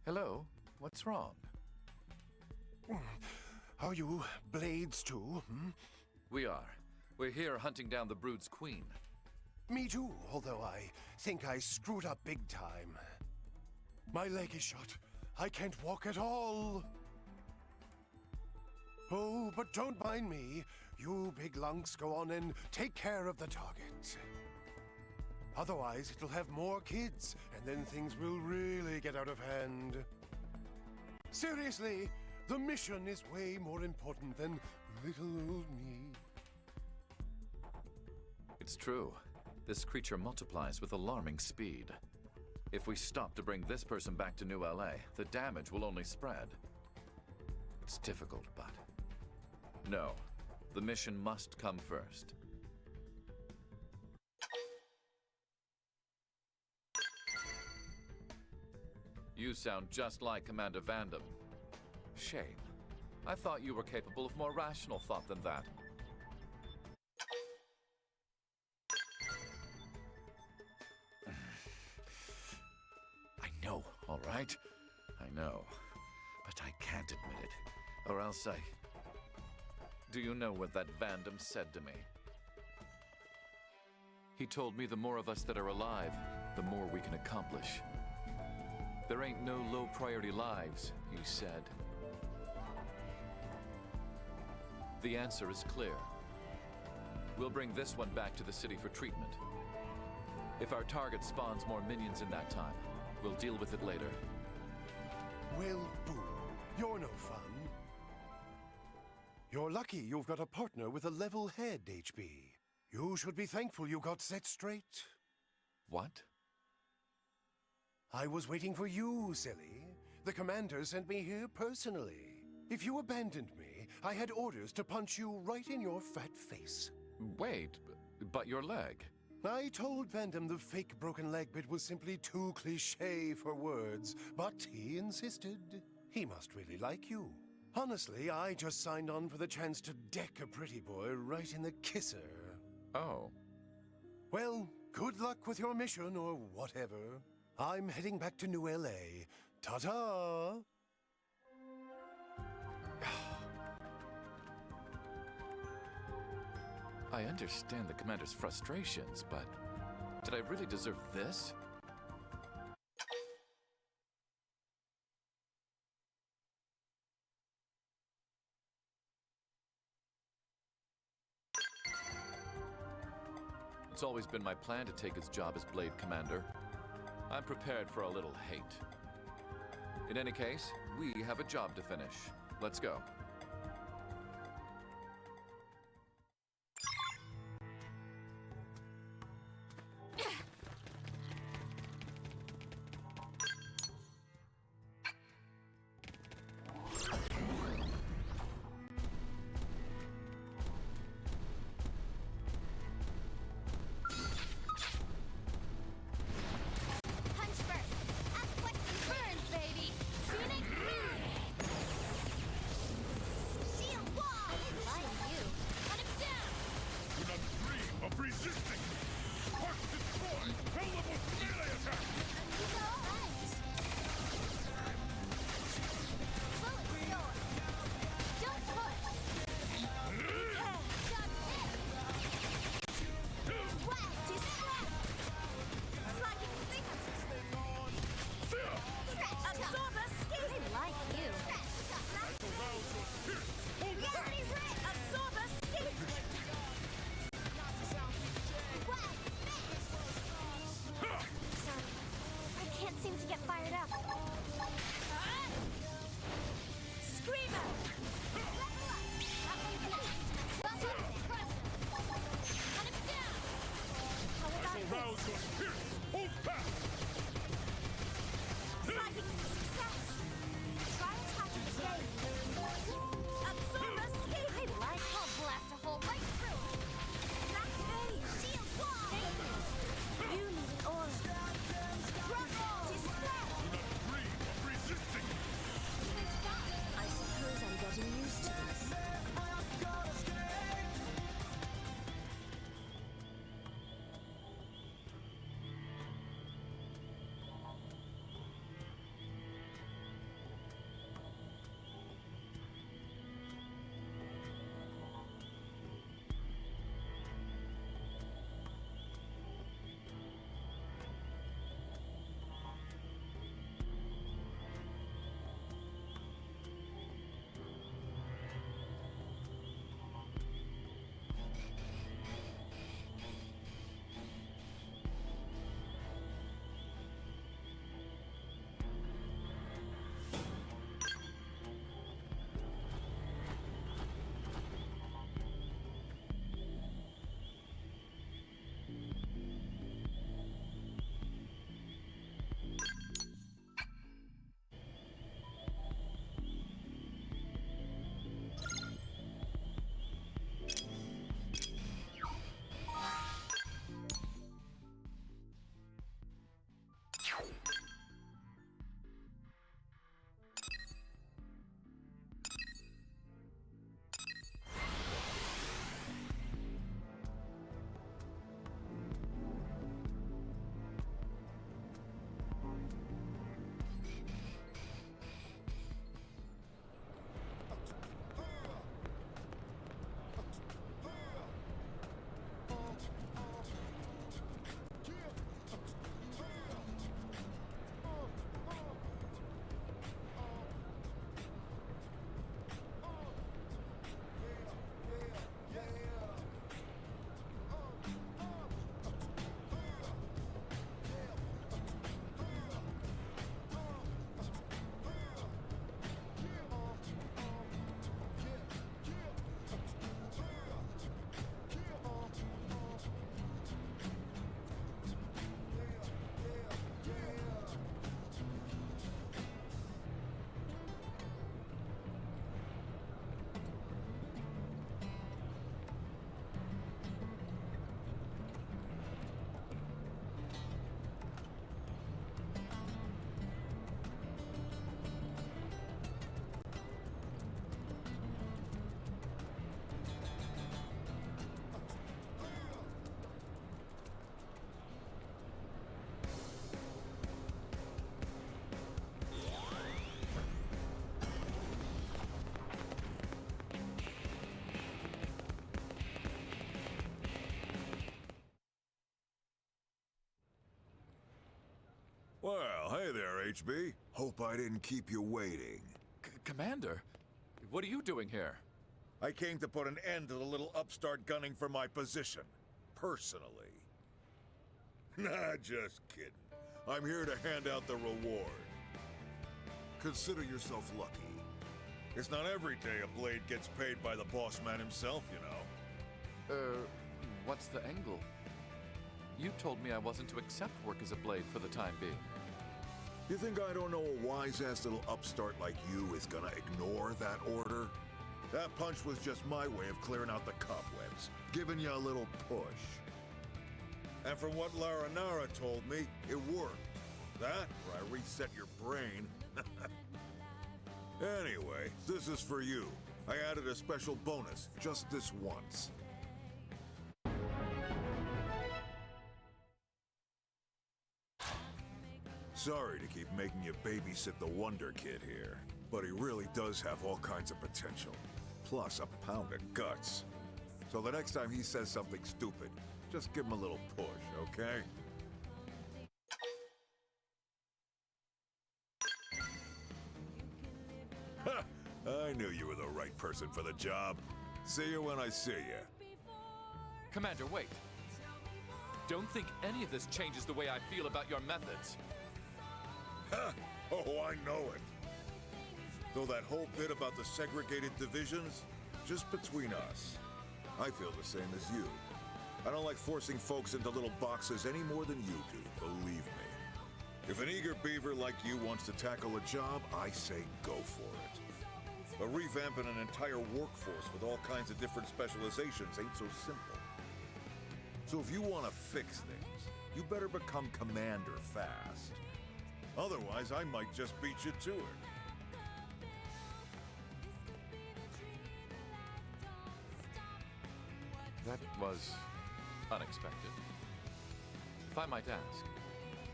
Hello? What's wrong? Are you Blades too? We are. We're here hunting down the Brood's Queen. Me too, although I think I screwed up big time. My leg is shot. I can't walk at all. Oh, but don't mind me. You big lunks go on and take care of the target. Otherwise, it'll have more kids, and then things will really get out of hand. Seriously, the mission is way more important than little old me. It's true. This creature multiplies with alarming speed. If we stop to bring this person back to New LA, the damage will only spread. It's difficult, but... No. The mission must come first. You sound just like Commander Vandam. Shame. I thought you were capable of more rational thought than that. I know, all right? I know. But I can't admit it. Or else I... Do you know what that Vandam said to me? He told me the more of us that are alive, the more we can accomplish. There ain't no low-priority lives, he said. The answer is clear. We'll bring this one back to the city for treatment. If our target spawns more minions in that time, we'll deal with it later. Well, boo, you're no fun. You're lucky you've got a partner with a level head, HB. You should be thankful you got set straight. What? I was waiting for you, silly. The commander sent me here personally. If you abandoned me, I had orders to punch you right in your fat face. Wait, but your leg? I told Vandam the fake broken leg bit was simply too cliché for words, but he insisted. He must really like you. Honestly, I just signed on for the chance to deck a pretty boy right in the kisser. Oh. Well, good luck with your mission or whatever. I'm heading back to New LA. Ta-ta! I understand the commander's frustrations, but did I really deserve this? It's always been my plan to take his job as Blade Commander. I'm prepared for a little hate. In any case, we have a job to finish. Let's go. Punch first. Apoplexy burns, baby. Phoenix move. Shield wall. Like you. Cut him down. Do not dream of resisting! Spark destroy! Hell level melee attack! He's all right. Bullet storm. Don't push. Dodge this. Whack. Distract. Sliding signal. Absorber escape. I like you. Arouse your spirit! Hold Reality ring. Absorber escape. Whack. Sorry. I can't seem to get fired up. Screamer. Level up. That one's next. Well done. Crush. Cut him down. How about Arouse this? your spirit! Hold fast! Sliding success. Try attacking escape. Absorber escape. I like how blast a hole right through. Black phase. Shield wall. You need an aura. Crumble. Distract. Do not dream of resisting! I suppose I'm getting used to this. Well, hey there, HB. Hope I didn't keep you waiting. Commander, what are you doing here? I came to put an end to the little upstart gunning for my position. Personally. Nah, just kidding. I'm here to hand out the reward. Consider yourself lucky. It's not every day a blade gets paid by the boss man himself, you know. What's the angle? You told me I wasn't to accept work as a blade for the time being. You think I don't know a wise-ass little upstart like you is gonna ignore that order? That punch was just my way of clearing out the cobwebs, giving you a little push. And from what Laranara told me, it worked. That, or I reset your brain. Anyway, this is for you. I added a special bonus, just this once. Sorry to keep making you babysit the Wonder Kid here, but he really does have all kinds of potential. Plus a pound of guts. So the next time he says something stupid, just give him a little push, okay? Ha! I knew you were the right person for the job. See you when I see you. Commander, wait. Don't think any of this changes the way I feel about your methods. Ha! Oh, I know it. Though that whole bit about the segregated divisions, just between us, I feel the same as you. I don't like forcing folks into little boxes any more than you do, believe me. If an eager beaver like you wants to tackle a job, I say go for it. But revamping an entire workforce with all kinds of different specializations ain't so simple. So if you want to fix things, you better become commander fast. Otherwise, I might just beat you to it. That was unexpected. If I might ask,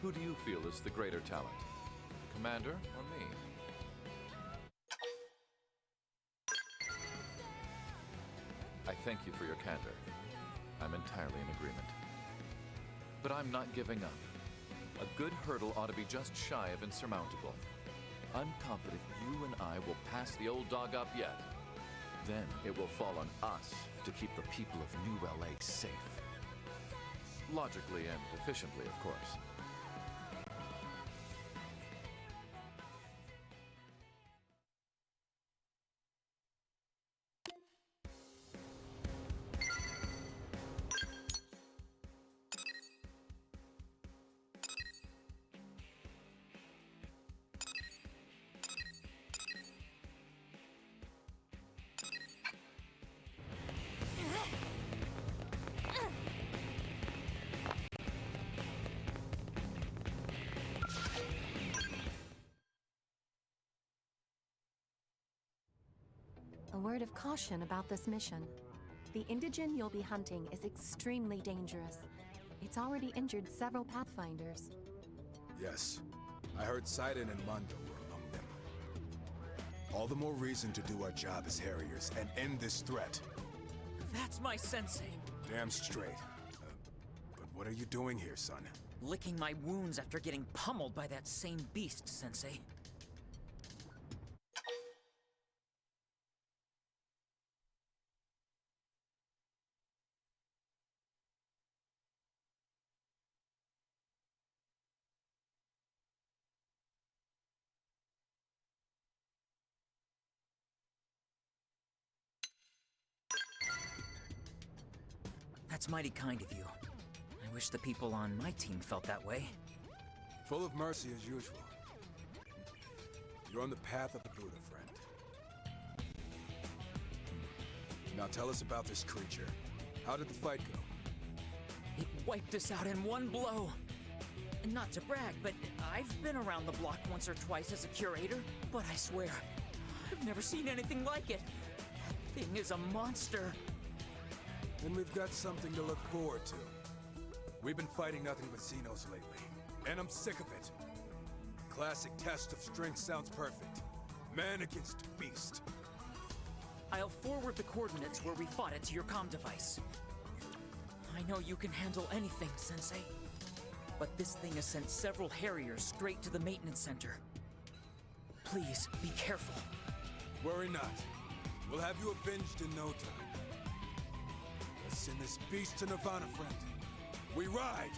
who do you feel is the greater talent? Commander or me? I thank you for your candor. I'm entirely in agreement. But I'm not giving up. A good hurdle ought to be just shy of insurmountable. I'm confident you and I will pass the old dog up yet. Then it will fall on us to keep the people of New LA safe. Logically and efficiently, of course. A word of caution about this mission. The indigen you'll be hunting is extremely dangerous. It's already injured several Pathfinders. Yes. I heard Sidon and Mondo were among them. All the more reason to do our job as Harriers and end this threat. That's my sensei. Damn straight. But what are you doing here, son? Licking my wounds after getting pummeled by that same beast, Sensei. That's mighty kind of you. I wish the people on my team felt that way. Full of mercy as usual. You're on the path of the Buddha, friend. Now tell us about this creature. How did the fight go? It wiped us out in one blow. And not to brag, but I've been around the block once or twice as a curator, but I swear, I've never seen anything like it. That thing is a monster. Then we've got something to look forward to. We've been fighting nothing but Xenos lately, and I'm sick of it. Classic test of strength sounds perfect. Man against beast. I'll forward the coordinates where we fought it to your comm device. I know you can handle anything, Sensei. But this thing has sent several Harriers straight to the maintenance center. Please, be careful. Worry not. We'll have you avenged in no time. Let's send this beast to Nirvana, friend. We ride!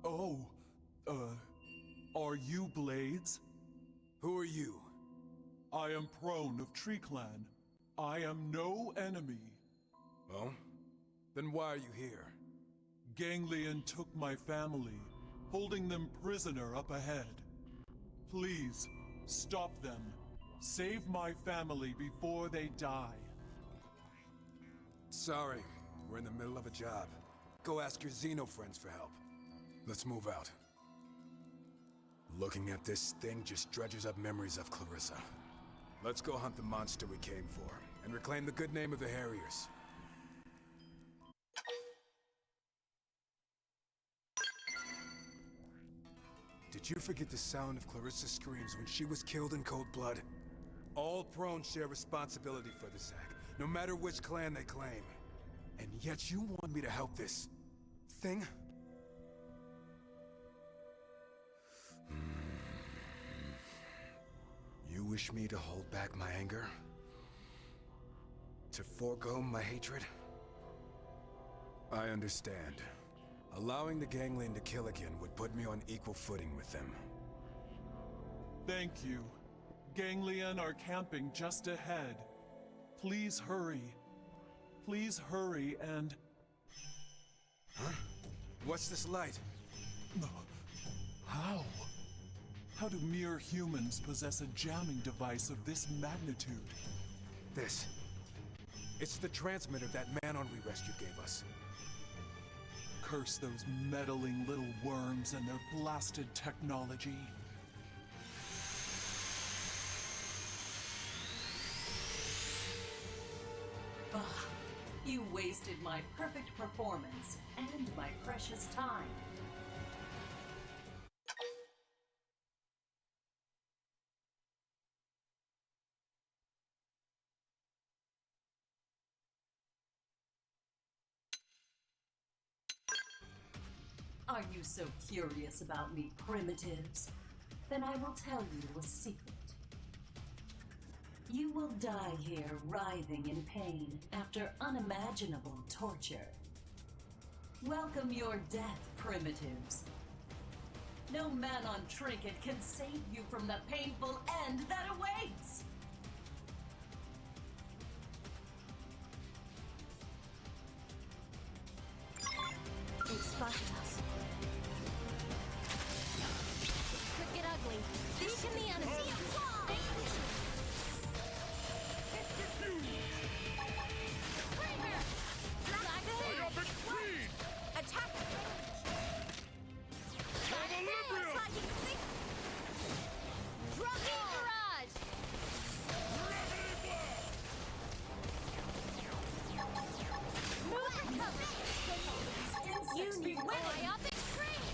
Oh, are you Blades? Who are you? I am Prone of Tree Clan. I am no enemy. Oh? Then why are you here? Ganglion took my family, holding them prisoner up ahead. Please, stop them. Save my family before they die. Sorry, we're in the middle of a job. Go ask your Xeno friends for help. Let's move out. Looking at this thing just dredges up memories of Clarissa. Let's go hunt the monster we came for, and reclaim the good name of the Harriers. Did you forget the sound of Clarissa's screams when she was killed in cold blood? All Prone share responsibility for this act, no matter which clan they claim. And yet you want me to help this thing? You wish me to hold back my anger? To forego my hatred? I understand. Allowing the Ganglion to kill again would put me on equal footing with them. Thank you. Ganglion are camping just ahead. Please hurry. Please hurry and... Huh? What's this light? How? How do mere humans possess a jamming device of this magnitude? This. It's the transmitter that man-on we rescued gave us. Curse those meddling little worms and their blasted technology. Bah, you wasted my perfect performance and my precious time. Are you so curious about me, primitives? Then I will tell you a secret. You will die here writhing in pain after unimaginable torture. Welcome your death, primitives. No man-on trinket can save you from the painful end that awaits! They've spotted us. Could get ugly. Beacon the enemy. Attack! Dropping barrage! You need myopic screen!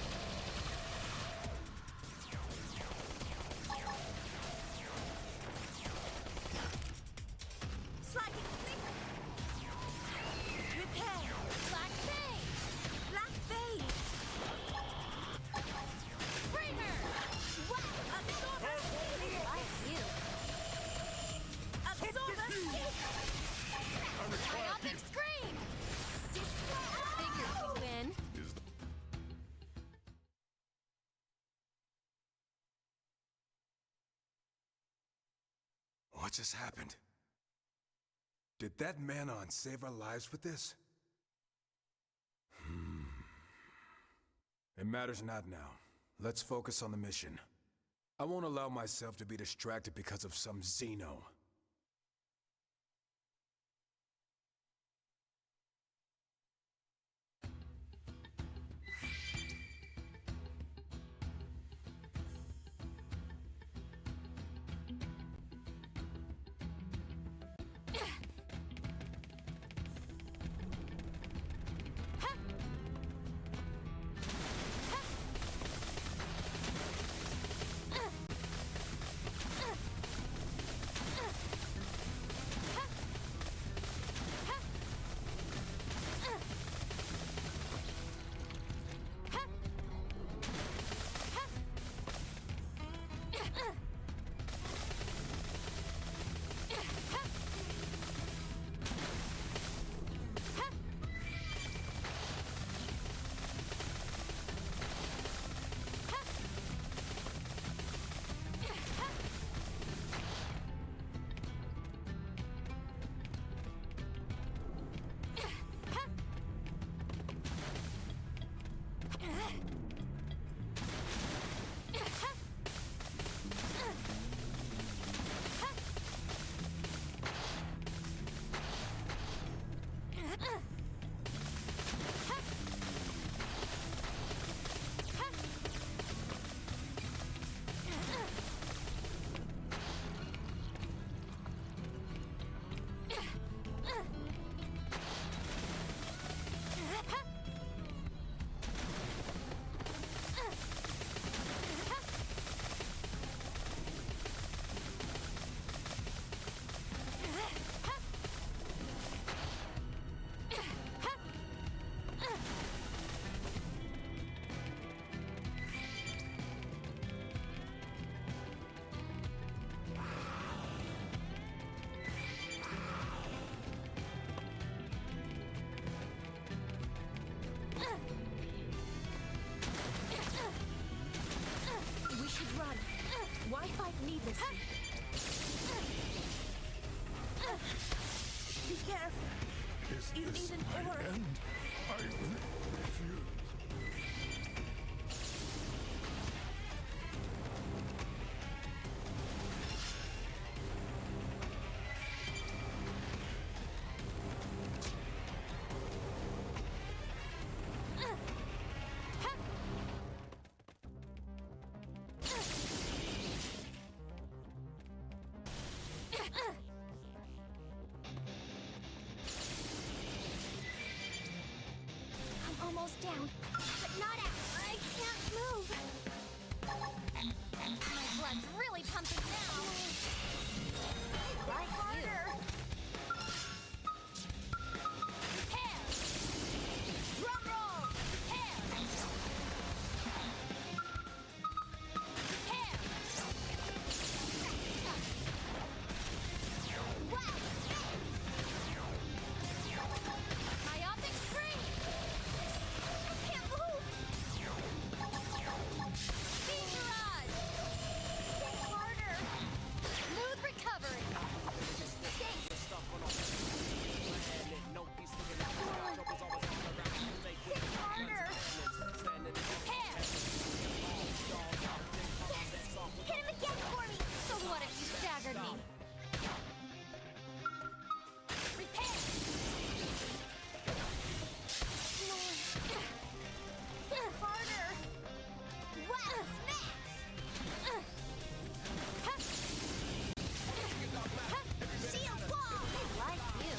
Sliding finger! Repair! Black Fang! Black Fade! Screamer! What? Absorber! Like you. Absorber! Myopic screen! Figure we win. What just happened? Did that man-on save our lives with this? It matters not now. Let's focus on the mission. I won't allow myself to be distracted because of some Xeno. care. Is You this need an my orb. end? I refuse. I'm almost down, but not out. I can't move. My blood's really pumping now. Like harder. Prepare. Drum roll. Prepare. Prepare. Wow. Myopic screen. Can't move. Beam barrage. Hit harder. Smooth recovery. Hit harder. Prepare. Yes. Hit him again for me. So what if you staggered me? Repair. Harder. Wow. Smash. Shield wall. I like you.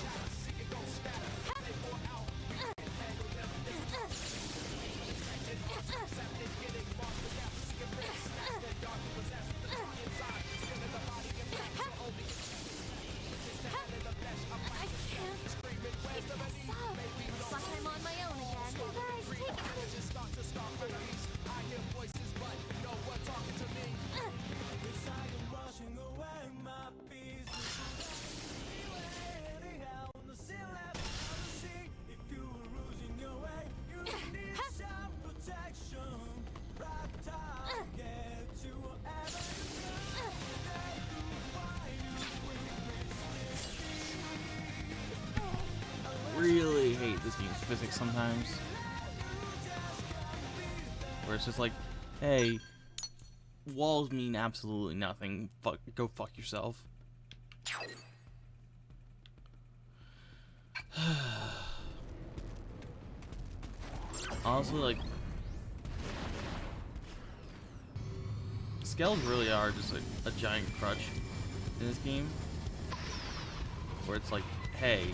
I can't keep this up. Looks like I'm on my own again. You guys, take it easy. Really hate this game's physics sometimes. Where it's just like, hey, walls mean absolutely nothing. Go fuck yourself. Honestly, like, scales really are just a giant crutch in this game. Where it's like, hey,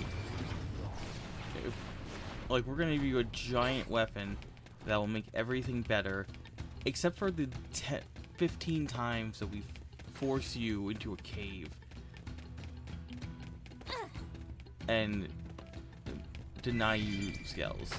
like, we're gonna give you a giant weapon that will make everything better, except for the 15 times that we force you into a cave and deny you skills.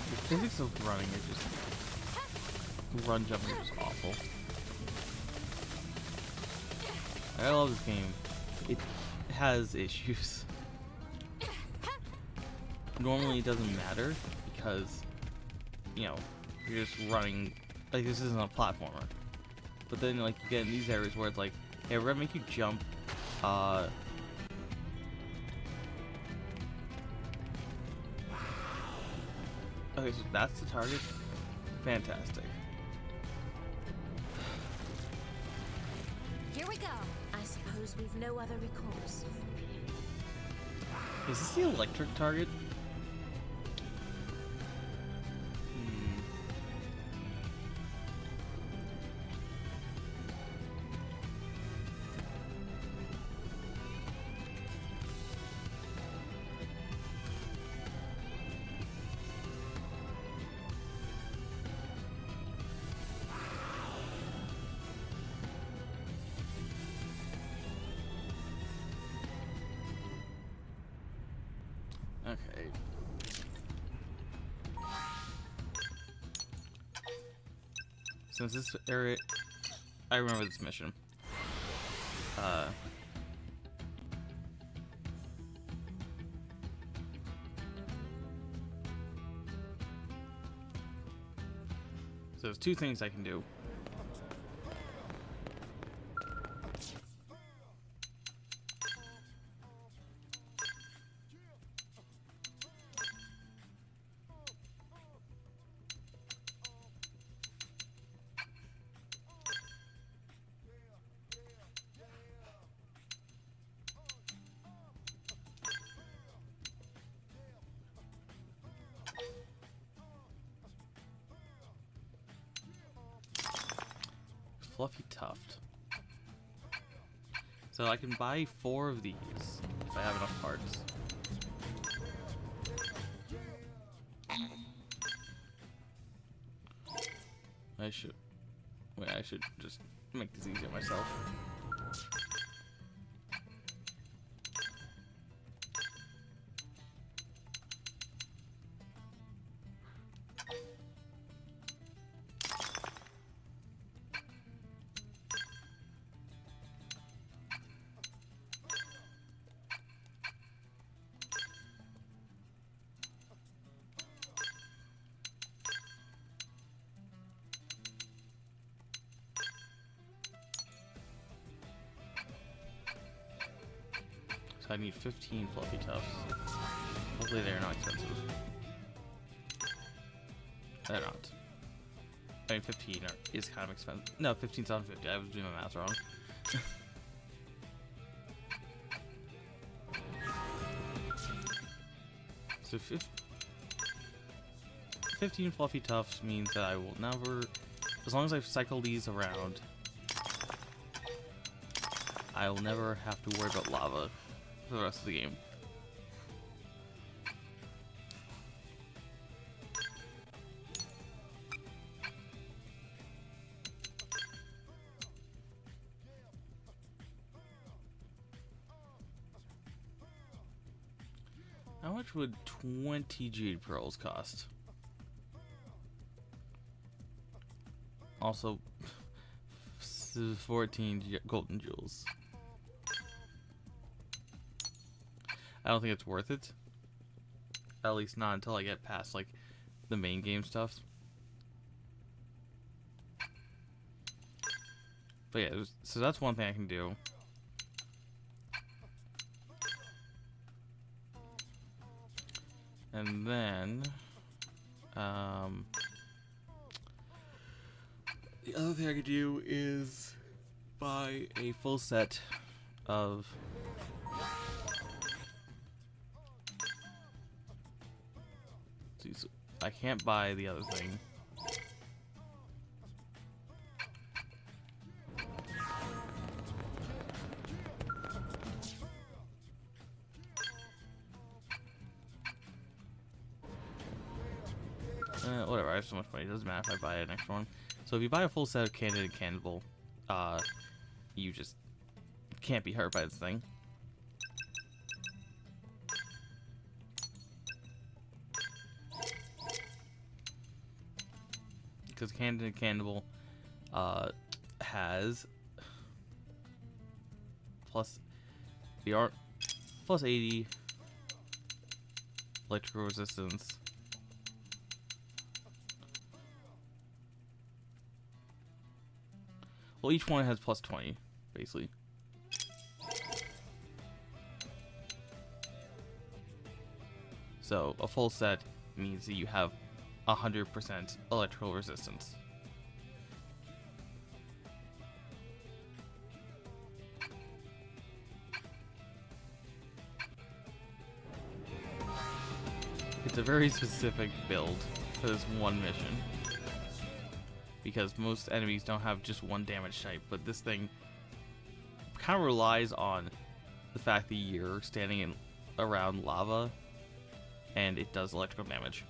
The physics of running are just... run jumping is just awful. I love this game. It has issues. Normally it doesn't matter because, you know, you're just running, like, this isn't a platformer. But then, like, you get in these areas where it's like, hey, we're gonna make you jump, okay, so that's the target. Fantastic. Here we go. I suppose we've no other recourse. Is this the electric target? Okay. Since this area, I remember this mission. So there's two things I can do. Fluffy Tuft. So I can buy 4 of these if I have enough parts. I should just make this easier myself. I need 15 Fluffy Tufts. Hopefully they're not expensive. They're not. I mean, 15 is kind of expensive. No, 15's on 50. I was doing my math wrong. So 15 Fluffy Tufts means that I will never, as long as I cycle these around, I will never have to worry about lava for the rest of the game. How much would 20 jade pearls cost? Also, 14 golden jewels. I don't think it's worth it. At least not until I get past like the main game stuff. But yeah, so that's one thing I can do. And then the other thing I could do is buy a full set of I can't buy the other thing. Whatever, I have so much money, it doesn't matter if I buy an extra one. So if you buy a full set of Candid and Cannibal, you just can't be hurt by this thing. Because Candid and Cannibal has plus 80 electrical resistance. Well, each one has plus 20, basically. So a full set means that you have 100% electrical resistance. It's a very specific build for this one mission. Because most enemies don't have just one damage type, but this thing kind of relies on the fact that you're standing around lava and it does electrical damage.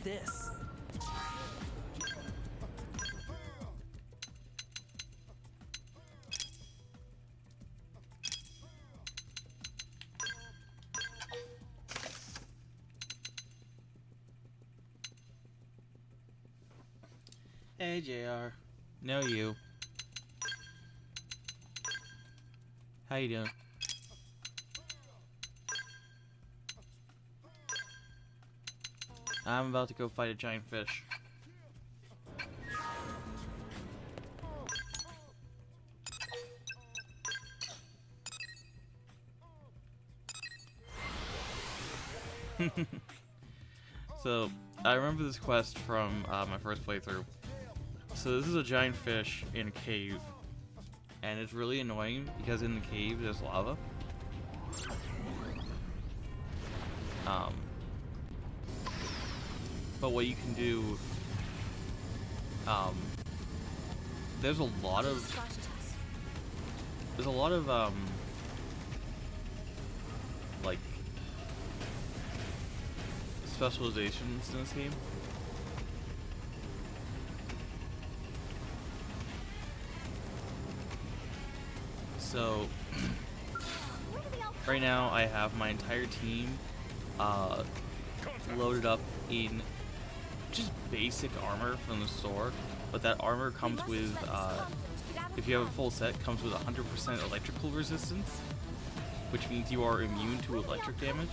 this? Hey, JR. No, you. How you doing? I'm about to go fight a giant fish. So, I remember this quest from my first playthrough. So this is a giant fish in a cave, and it's really annoying because in the cave there's lava. But what you can do, there's a lot of like specializations in this game. So right now I have my entire team loaded up in just basic armor from the store, but that armor comes with if you have a full set, comes with 100% electrical resistance, which means you are immune to electric damage.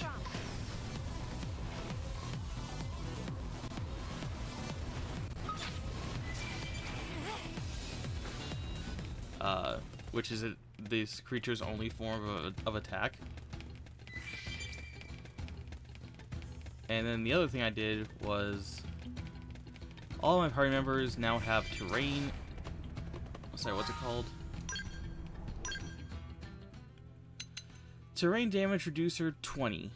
Which is this creature's only form of attack. And then the other thing I did was all my party members now have terrain. Sorry, what's it called? Terrain damage reducer 20.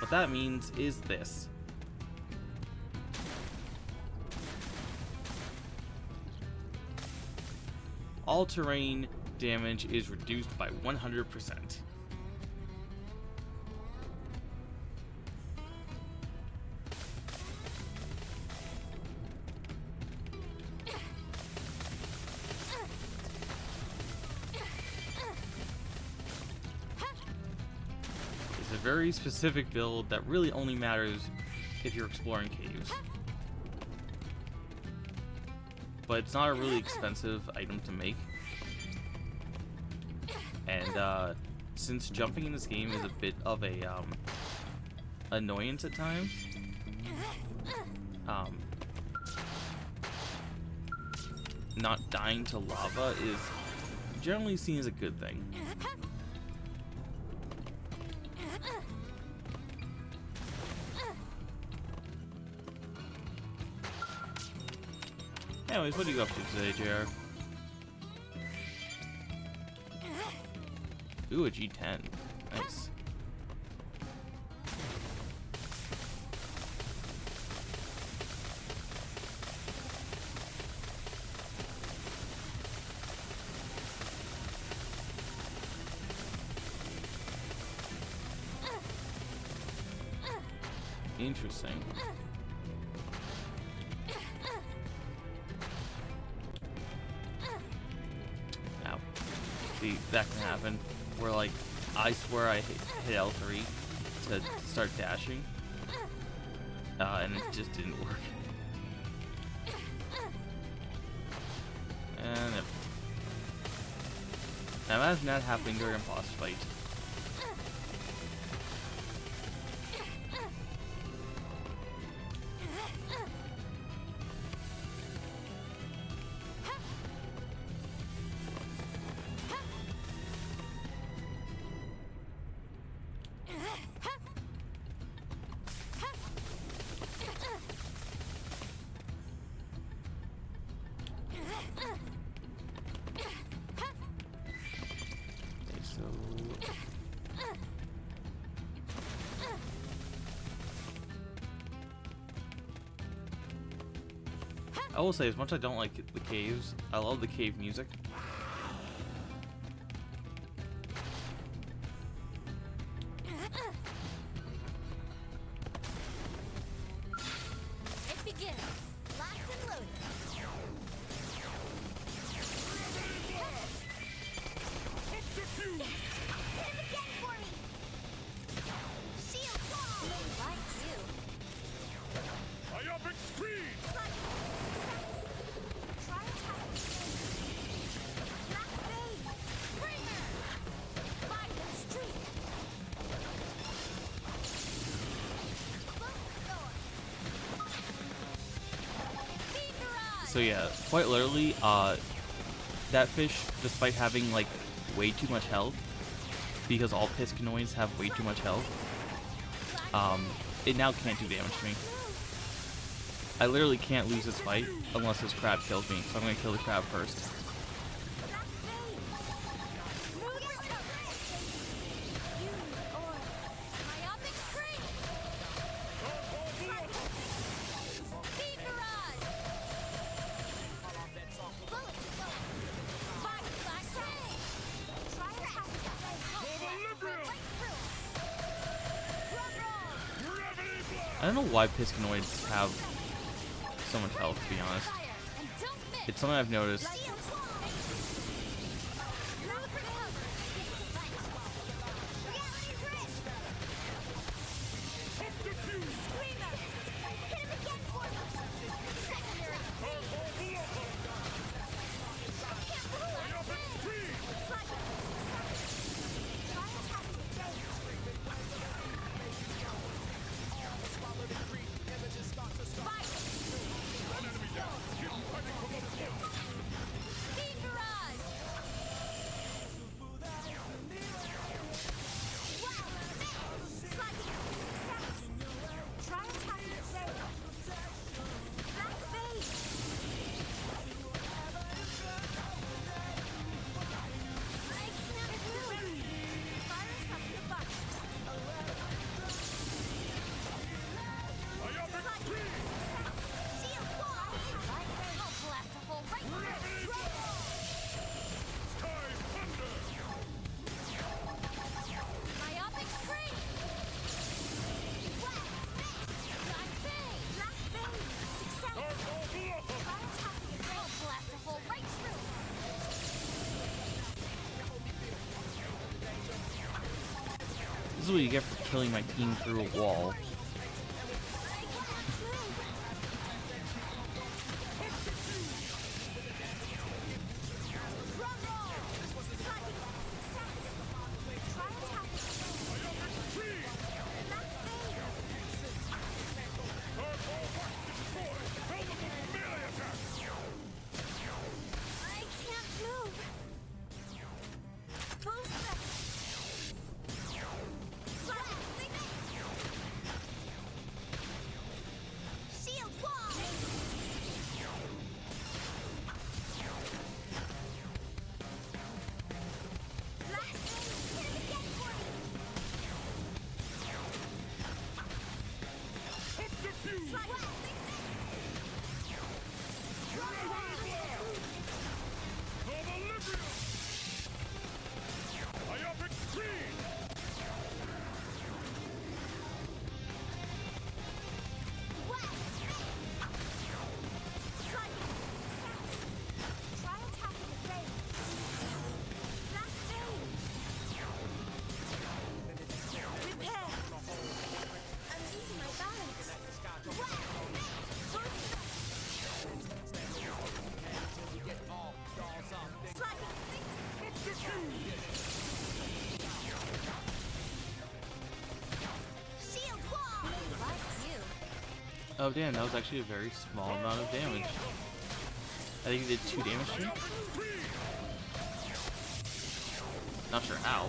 What that means is this. All terrain damage is reduced by 100%. It's a very specific build that really only matters if you're exploring caves. But it's not a really expensive item to make. And since jumping in this game is a bit of a annoyance at times, not dying to lava is generally seen as a good thing. Anyways, what are you up to today, JR? Ooh, a G10. Nice. Interesting. Now, see, that can happen. Where, like, I swear I hit L3 to start dashing, and it just didn't work. And now imagine that happening during a boss fight. I will say, as much as I don't like the caves, I love the cave music. So yeah, quite literally, that fish, despite having like way too much health, because all Piscinoids have way too much health, it now can't do damage to me. I literally can't lose this fight unless this crab kills me, so I'm gonna kill the crab first. I don't know why Piscinoids have so much health, to be honest. It's something I've noticed. This is what you get for killing my team through a wall. Oh damn, that was actually a very small amount of damage. I think it did 2 damage to me. Not sure how.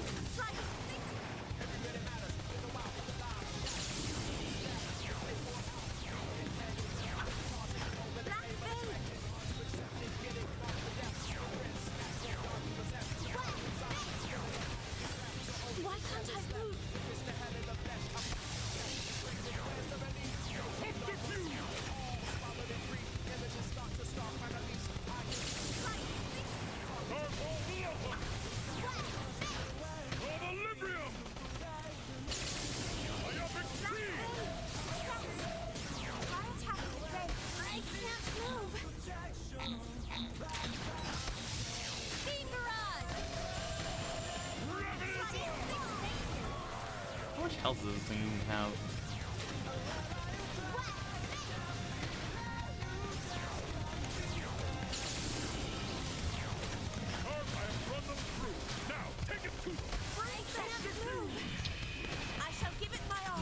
How much health does this thing even have? I shall give it my all.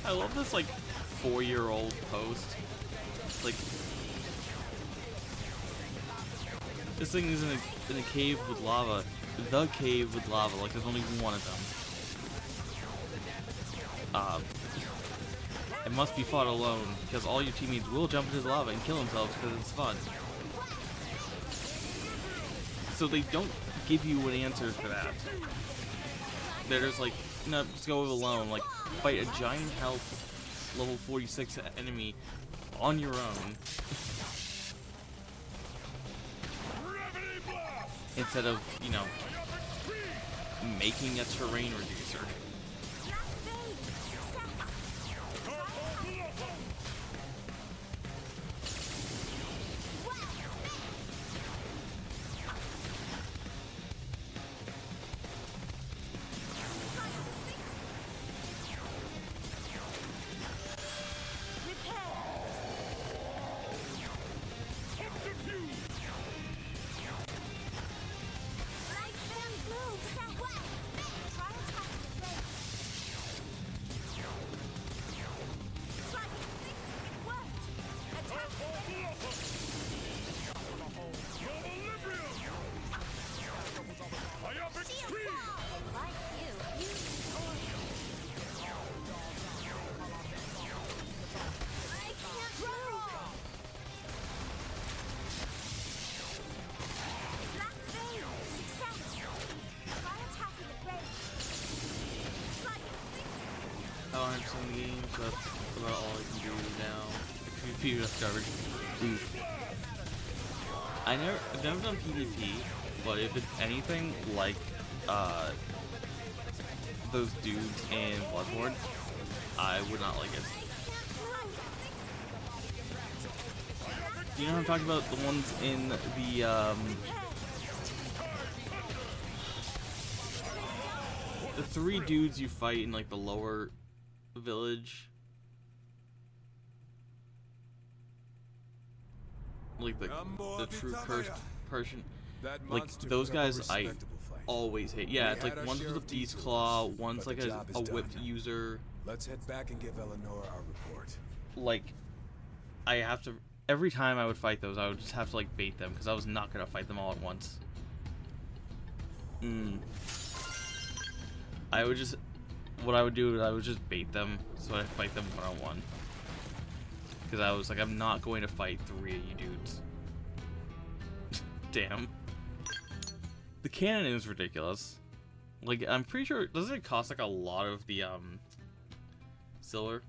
I love this like 4-year-old post. Like this thing is in a cave with lava. The cave with lava. Like there's only one of them. It must be fought alone because all your teammates will jump into the lava and kill themselves because it's fun. So they don't give you an answer for that. They're just like, no, just go alone. Like, fight a giant health level 46 enemy on your own. Instead of, you know, making a terrain reducer. Oh, I'm in the game, so that's about all I can do now. PvP discovered. Oof. I've never done PvP, but if it's anything like those dudes in Bloodborne, I would not like it. Do you know what I'm talking about? The ones in the 3 dudes you fight in like the lower village, like the true cursed person, like those guys I always hate. Yeah, it's like one's with a beast claw, one's like a whip user. Let's head back and give Eleanor our report. Like, I have to, every time I would fight those, I would just have to like bait them because I was not gonna fight them all at once. I would just, what I would do is I would just bait them so I'd fight them one-on-one. Because I was like, I'm not going to fight 3 of you dudes. Damn. The cannon is ridiculous. Like, I'm pretty sure, doesn't it cost like a lot of the silver?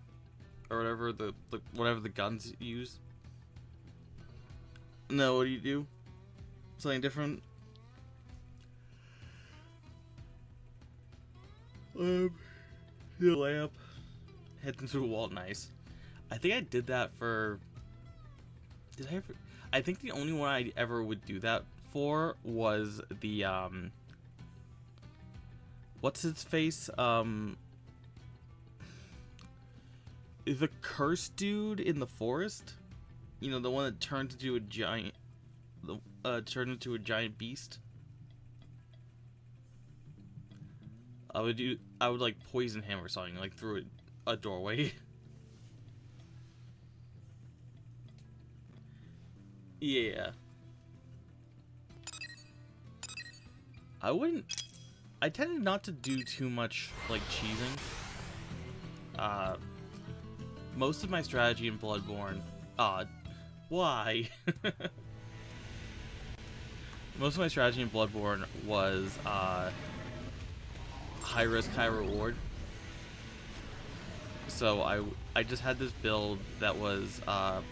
Or whatever the guns use? No, what do you do? Something different? The lamp. Hit them through a wall. Nice. I think I did that for... Did I ever... I think the only one I ever would do that for was the, what's his face? The cursed dude in the forest? You know, the one that turns into a giant... turned into a giant beast? I would like poison him or something, like through a doorway. Yeah. I tended not to do too much like cheesing. Most of my strategy in Bloodborne, why? Most of my strategy in Bloodborne was, high risk, high reward. So I just had this build that was God,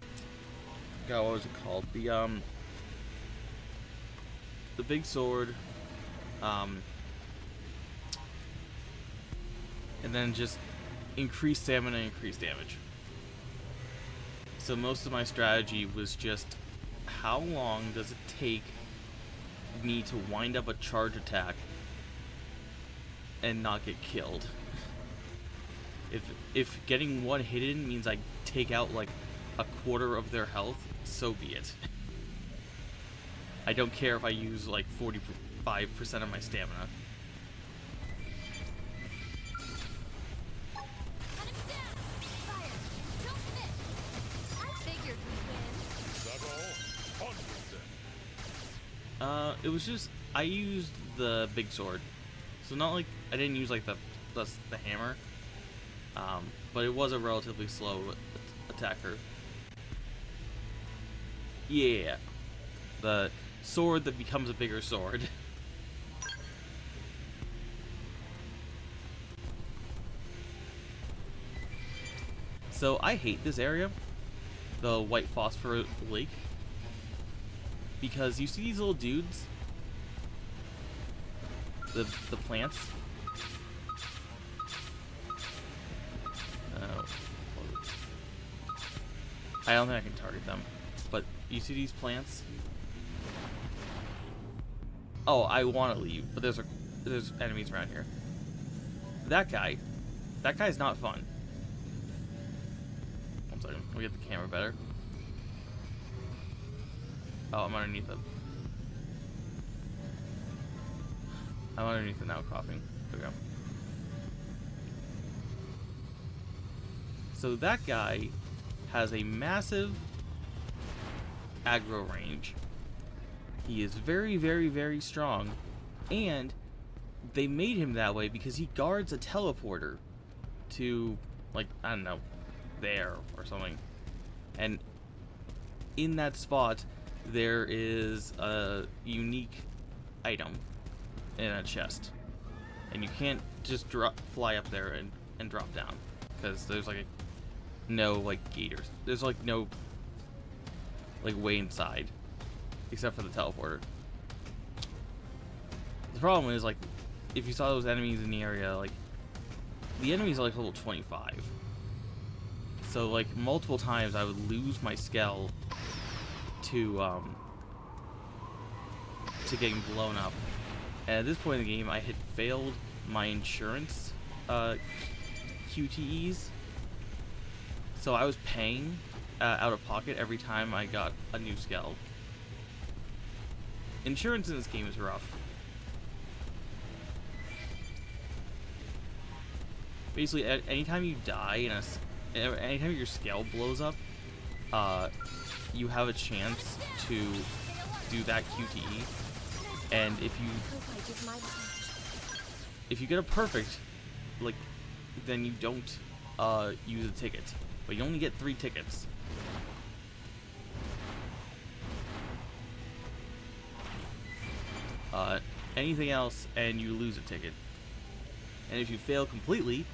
what was it called? The big sword, and then just increase stamina, increase damage. So most of my strategy was just how long does it take me to wind up a charge attack and not get killed. If getting one hit in means I take out like a quarter of their health, so be it. I don't care if I use like 45% of my stamina. It was just I used the big sword, so not like I didn't use like the hammer. But it was a relatively slow attacker. Yeah, the sword that becomes a bigger sword. So I hate this area, the white phosphor lake, because you see these little dudes, the plants. I don't think I can target them, but you see these plants? Oh, I want to leave, but there's enemies around here. That guy's not fun. One second, let me get the camera better. Oh, I'm underneath it. I'm underneath it now, coughing. There we go. So that guy has a massive aggro range. He is very, very, very strong, and they made him that way because he guards a teleporter to, like, I don't know, there or something. And in that spot, there is a unique item in a chest, and you can't just fly up there and drop down because there's like no like gators. There's like no like way inside except for the teleporter. The problem is, like, if you saw those enemies in the area, like the enemies are like level 25. So like multiple times I would lose my Skell to getting blown up. And at this point in the game, I had failed my insurance QTEs, so I was paying out of pocket every time I got a new Skell. Insurance in this game is rough. Basically, anytime you die anytime your Skell blows up, you have a chance to do that QTE, and if you get a perfect, like, then you don't use a ticket, but you only get 3 tickets. Anything else and you lose a ticket, and if you fail completely,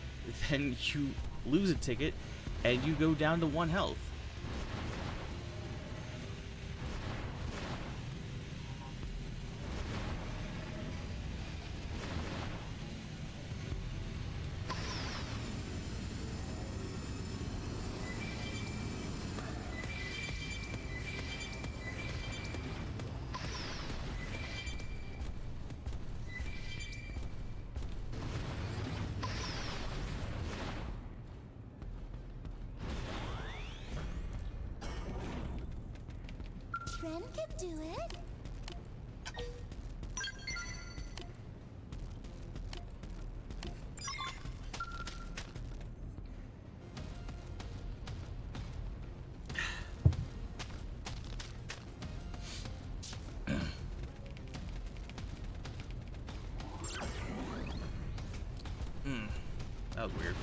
then you lose a ticket and you go down to 1 health. Ren can do it. That was weird.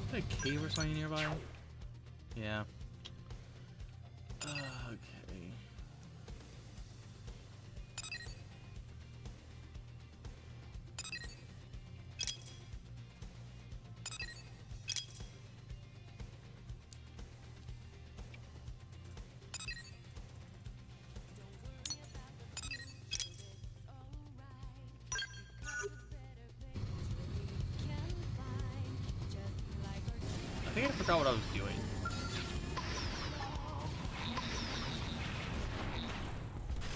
Is there a cave or something nearby? Yeah. Okay. I think I forgot what I was doing.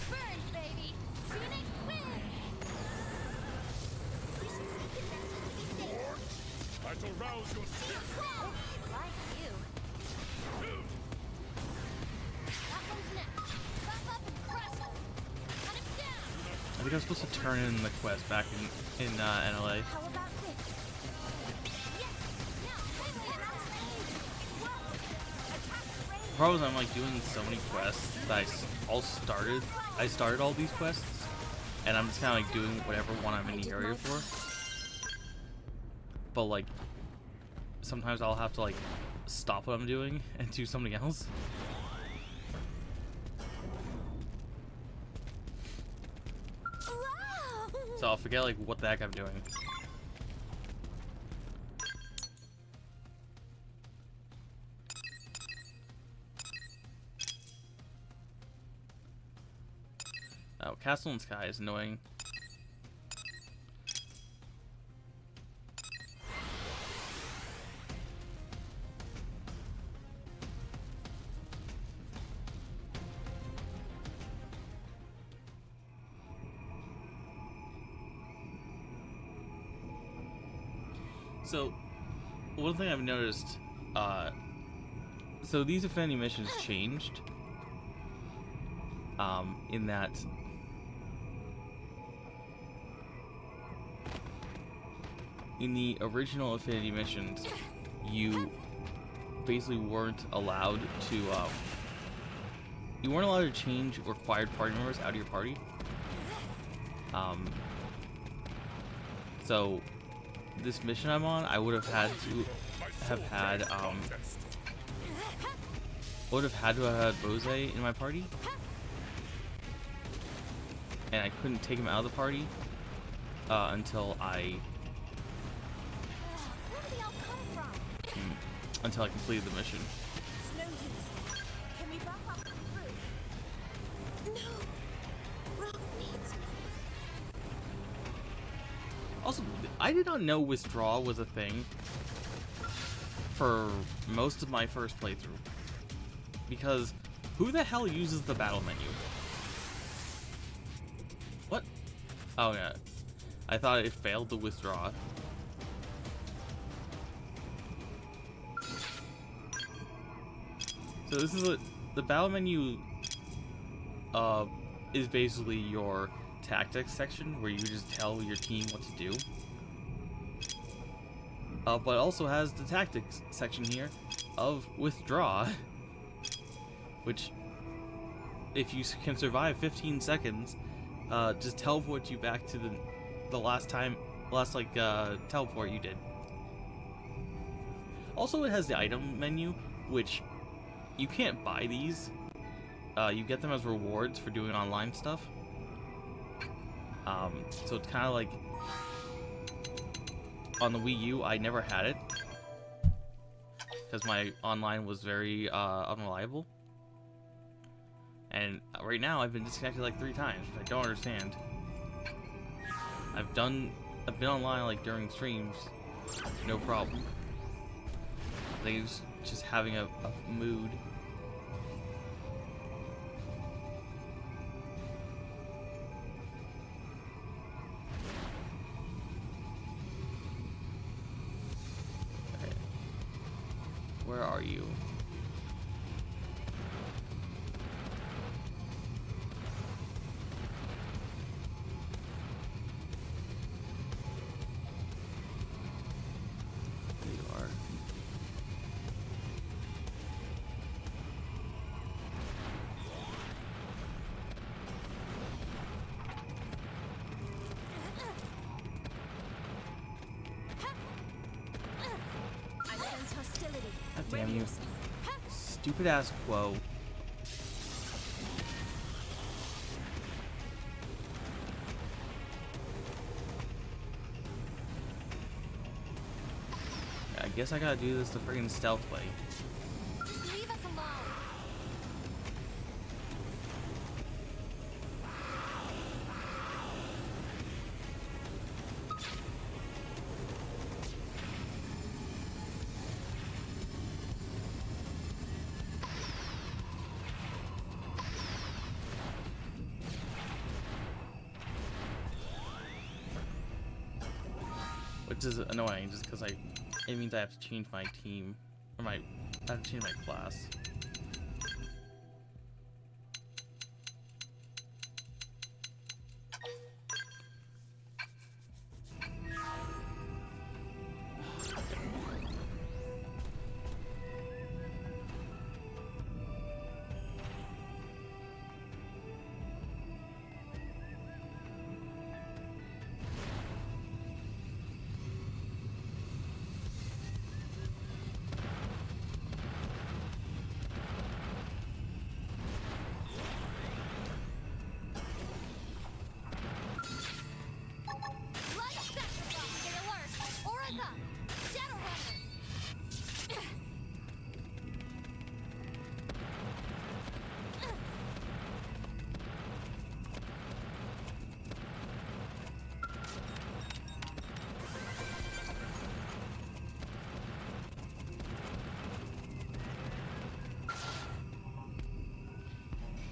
Burn, baby. Phoenix win. You should take advantage to be safe. I shall rouse your spirit. Like you. That one's next. Buff up and crush him. Cut him down. I think I was supposed to turn in the quest back in NLA. How about this? The problem is I'm like doing so many quests that I started all these quests, and I'm just kind of like doing whatever one I'm in the area for. But like, sometimes I'll have to like stop what I'm doing and do something else. So I'll forget like what the heck I'm doing. Oh, Castle in Sky is annoying. So, one thing I've noticed, so these Affinity missions changed, in that in the original Affinity missions, you basically weren't allowed to, you weren't allowed to change required party members out of your party. So this mission I'm on, I would have had to have had, Bose in my party, and I couldn't take him out of the party until I completed the mission. It's no use. Can we back up through? No. Rock needs me. Also, I did not know withdraw was a thing for most of my first playthrough, because who the hell uses the battle menu? What? Oh yeah, I thought it failed to withdraw. So this is the battle menu is basically your tactics section where you just tell your team what to do. But also has the tactics section here of withdraw, which if you can survive 15 seconds, just teleport you back to the last teleport you did. Also, it has the item menu, which you can't buy these. You get them as rewards for doing online stuff. So it's kind of like on the Wii U, I never had it because my online was very unreliable. And right now, I've been disconnected like 3 times, which I don't understand. I've been online like during streams, no problem. I think it's just having a mood. Okay. Where are you? There you are. I sense hostility. God damn you. Stupid ass Quo. I guess I gotta do this the friggin' stealth way. Just leave us alone. Which is annoying, just because it means I have to change my team, or I have to change my class.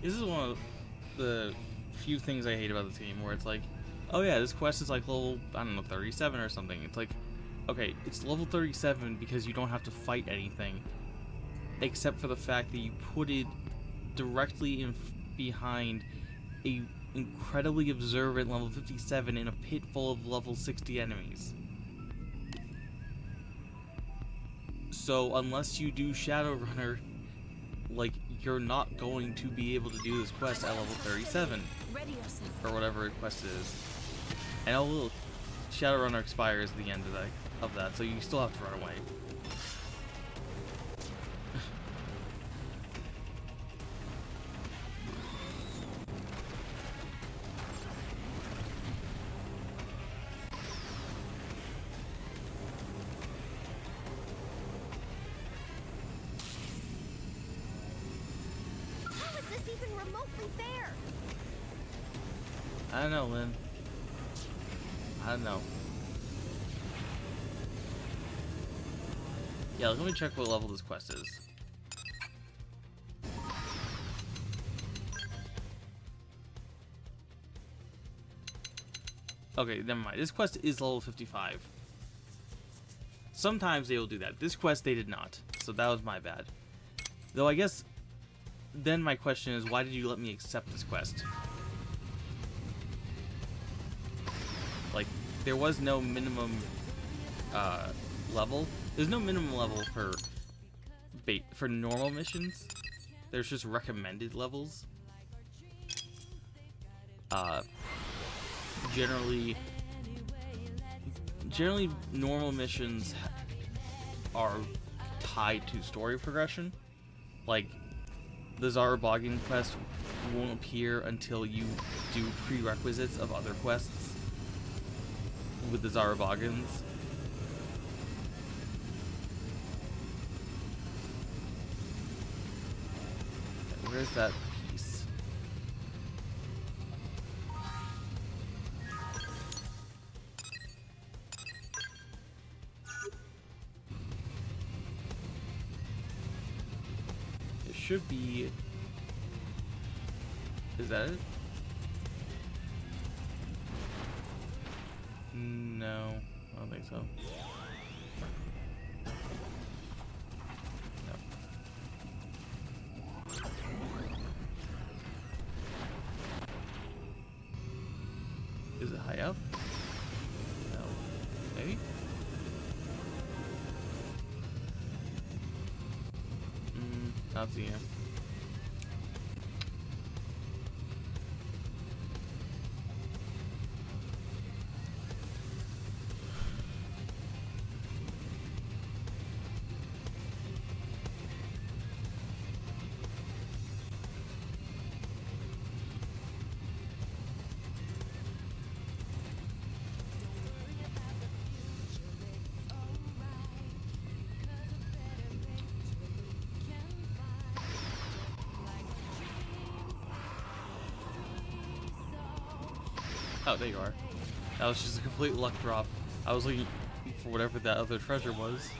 This is one of the few things I hate about this game, where it's like, oh yeah, this quest is like level, I don't know, 37 or something. It's like, okay, it's level 37 because you don't have to fight anything, except for the fact that you put it directly behind a incredibly observant level 57 in a pit full of level 60 enemies. So unless you do Shadowrunner, like, you're not going to be able to do this quest at level 37. Ready yourself. Or whatever quest is. And a little Shadowrunner expires at the end of that, so you still have to run away. How is this even remotely fair? I don't know, Lynn. I don't know. Yeah, let me check what level this quest is. Okay, never mind. This quest is level 55. Sometimes they will do that. This quest they did not. So that was my bad. Though I guess then my question is, why did you let me accept this quest? Like, there was no minimum level. There's no minimum level for normal missions. There's just recommended levels. Generally normal missions are tied to story progression. Like, the Zaraboggin quest won't appear until you do prerequisites of other quests with the Zaraboggins. Where's that piece? It should be... Is that it? No, I don't think so. No. Is it high up? No. Maybe? Not seeing him. Oh, there you are. That was just a complete luck drop. I was looking for whatever that other treasure was.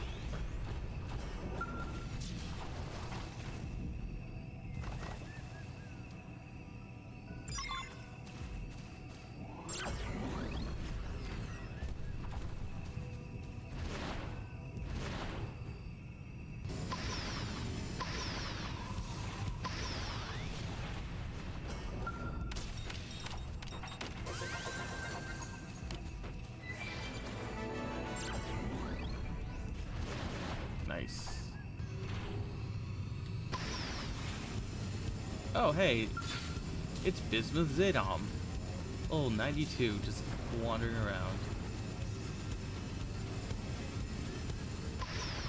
Nice. Oh, hey. It's Bismuth Zedom. Oh, 92, just wandering around.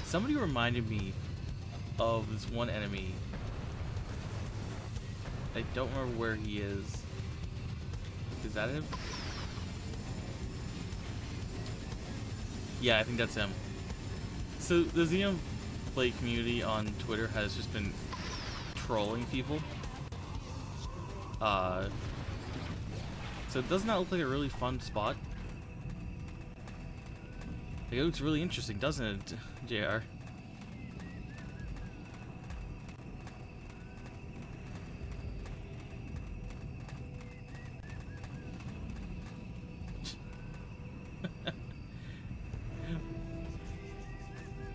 Somebody reminded me of this one enemy. I don't remember where he is. Is that him? Yeah, I think that's him. So the Xenoblade community on Twitter has just been trolling people. So doesn't that look like a really fun spot? Like, it looks really interesting, doesn't it, JR?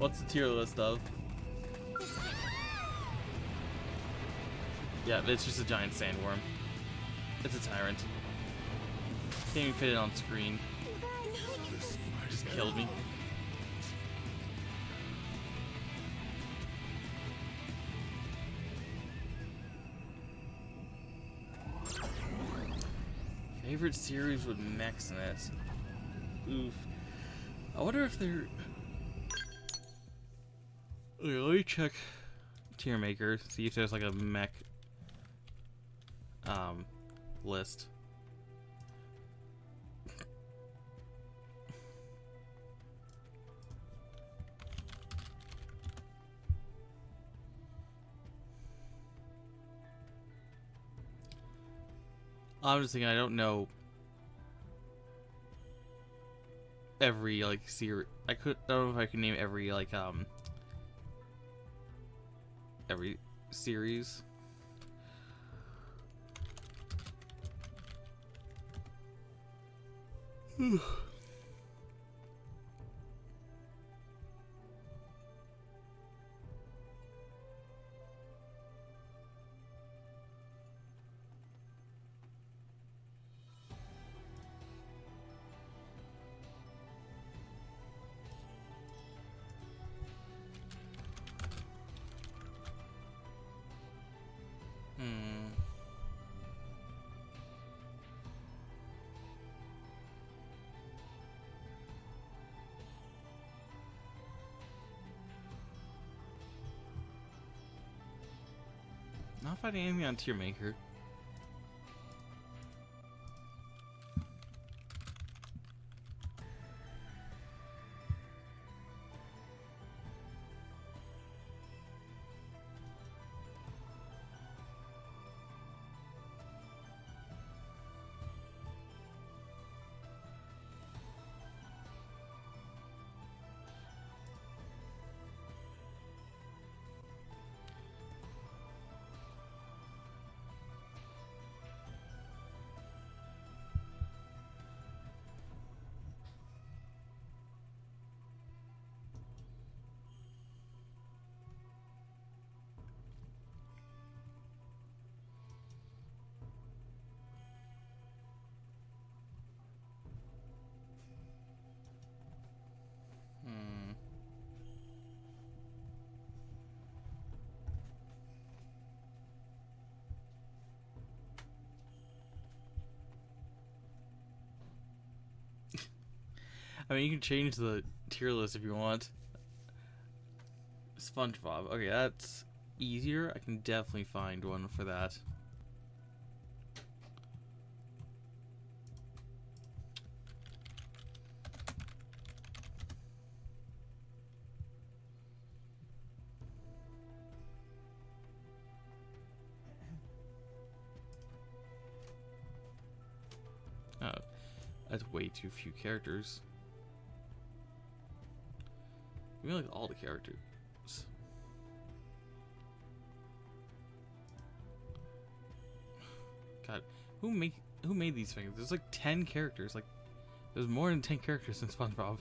What's the tier list of? Yeah, it's just a giant sandworm. It's a tyrant. Can't even fit it on screen. Just killed me. Favorite series with mechs in it? Oof. I wonder if they're... Okay, let me check tier maker, see if there's like a mech list. I'm just thinking, I don't know every like series. I don't know if I can name every like every series. Not finding anything on tier maker. I mean, you can change the tier list if you want. SpongeBob. Okay, that's easier. I can definitely find one for that. Oh, that's way too few characters. We like all the characters. God, who made these things? There's like 10 characters. Like, there's more than 10 characters in SpongeBob.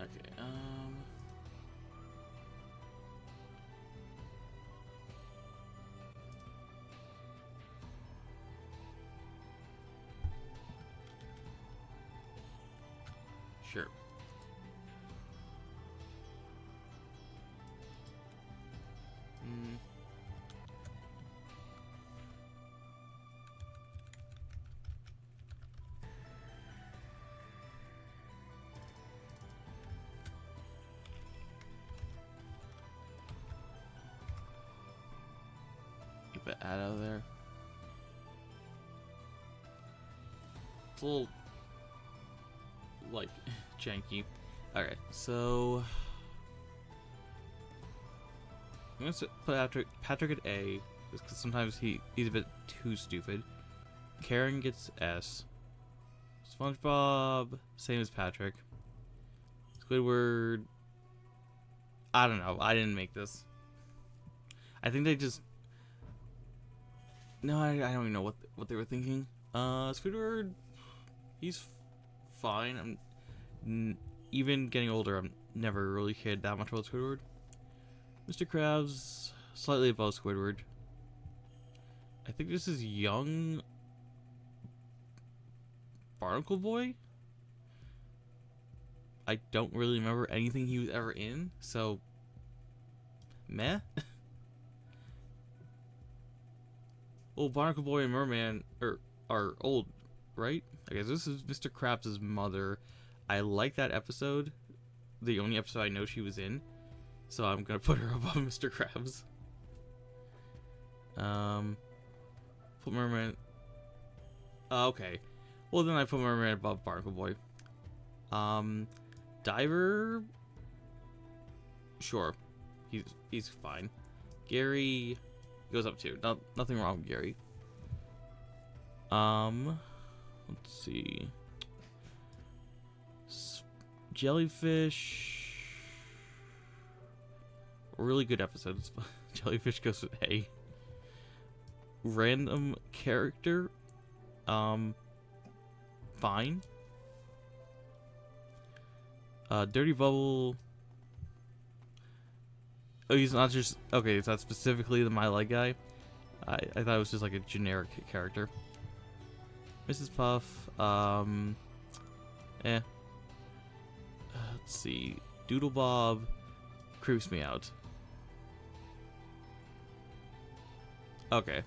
Okay, sure. Get that ad out of there. It's a little, like, janky. Okay, so... I'm gonna put Patrick at A, because sometimes he's a bit too stupid. Karen gets S. SpongeBob, same as Patrick. Squidward, I don't know. I didn't make this. I think they just... No, I don't even know what they were thinking. Squidward, he's fine. Even getting older, I'm never really cared that much about Squidward. Mr. Krabs, slightly above Squidward. I think this is young Barnacle Boy. I don't really remember anything he was ever in, so meh. Well, Barnacle Boy and Merman are old, right? I guess this is Mr. Krabs' mother. I like that episode. The only episode I know she was in. So I'm gonna put her above Mr. Krabs. Put Merman. Okay. Well, then I put Merman above Barnacle Boy. Diver. Sure, he's fine. Gary goes up too. Nothing wrong with Gary. Let's see. Jellyfish. Really good episodes. Jellyfish goes with A. Random character. Fine. Dirty Bubble. Oh, he's not just... Okay, is that specifically the My Leg guy? I thought it was just like a generic character. Mrs. Puff. Let's see. Doodle Bob creeps me out. Okay.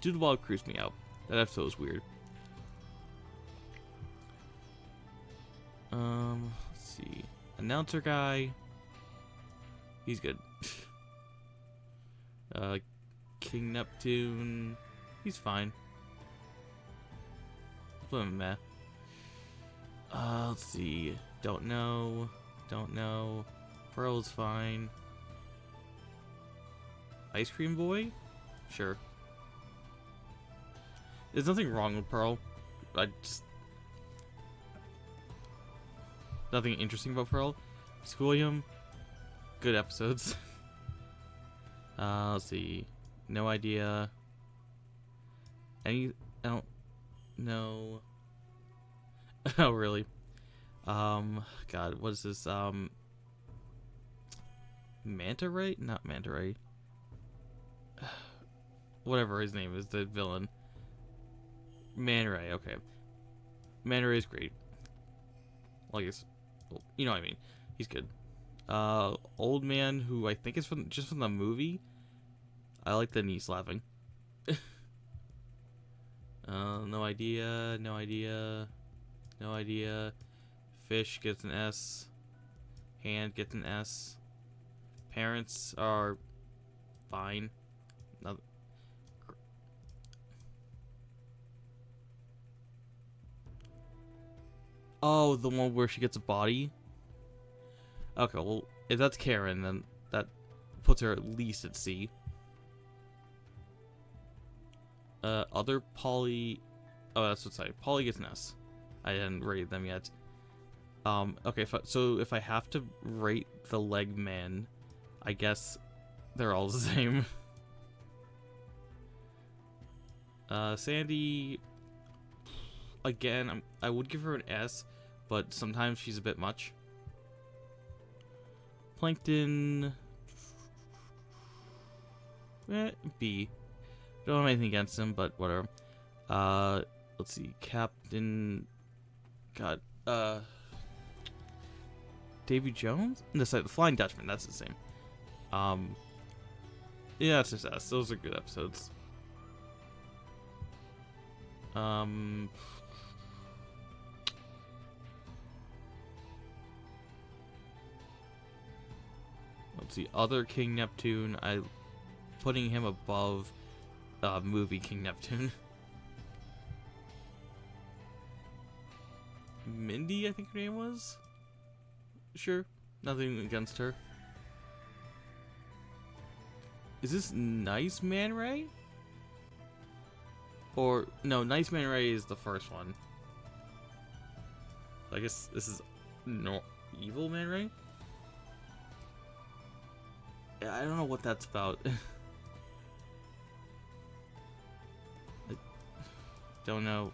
Doodle Bob creeps me out. That episode was weird. Let's see. Announcer guy. He's good. King Neptune. He's fine. Meh. Let's see. Don't know. Pearl's fine. Ice Cream Boy? Sure. There's nothing wrong with Pearl. Nothing interesting about Pearl. Schoolium. Good episodes. Let's see. No idea. I don't know. Oh, really? God, what is this? Manta Ray? Not Manta Ray. Whatever his name is, the villain. Man Ray, okay. Man Ray is great. Well, I guess, well, you know what I mean. He's good. Old man who I think is just from the movie. I like the knee slapping. No idea. Fish gets an S. Hand gets an S. Parents are fine. Oh, the one where she gets a body? Okay, well, if that's Karen, then that puts her at least at C. Other Polly... Oh, that's what's right. Polly gets an S. I didn't rate them yet. Okay, so if I have to rate the leg men, I guess they're all the same. Sandy... Again, I would give her an S, but sometimes she's a bit much. Plankton... B. Don't have anything against him, but whatever. Let's see. Captain... God. Davy Jones? The Flying Dutchman, that's his name. Yeah, that's just S. Those are good episodes. Let's see, other King Neptune. Putting him above movie King Neptune. Mindy, I think her name was. Sure, nothing against her. Is this Nice Man Ray? Or no, Nice Man Ray is the first one. I guess this is Evil Man Ray? I don't know what that's about. I don't know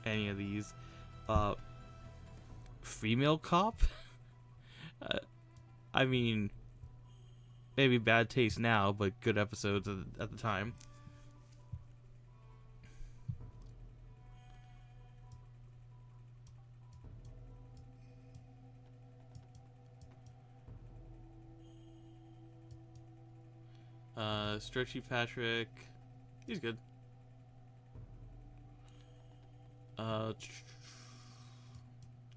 any of these. Female cop? I mean, maybe bad taste now, but good episodes at the time. Stretchy Patrick, he's good. No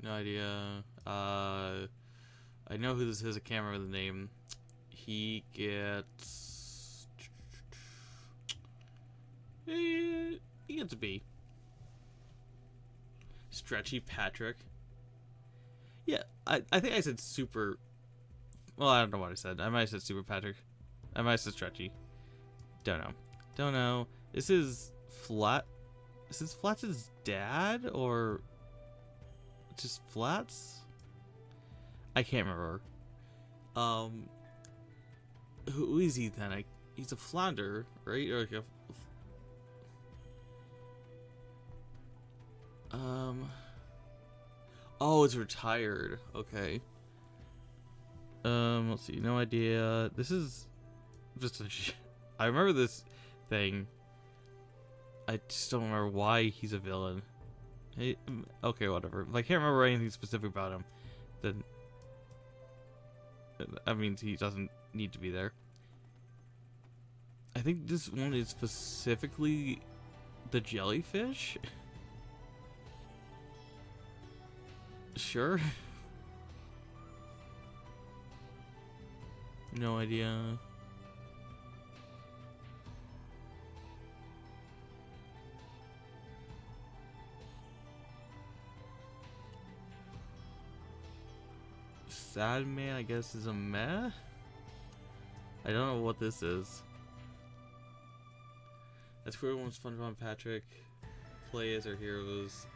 idea. I know who this is. I can't remember the name. He gets he gets a B. Stretchy Patrick. Yeah, I think I said super. Well, I don't know what I said. I might have said Super Patrick. I might have said Stretchy. Don't know. This is Flat. Is this Flats' dad or just Flats? I can't remember. Who is he then? He's a Flounder, right? Or like oh, it's retired. Okay. Let's see. No idea. This is just a. I remember this thing. I just don't remember why he's a villain. Hey, okay, whatever. If I can't remember anything specific about him, then that means he doesn't need to be there. I think this one is specifically the jellyfish. Sure. No idea. Sad Man, I guess, is a meh? I don't know what this is. That's where everyone's SpongeBob and Patrick play as our heroes.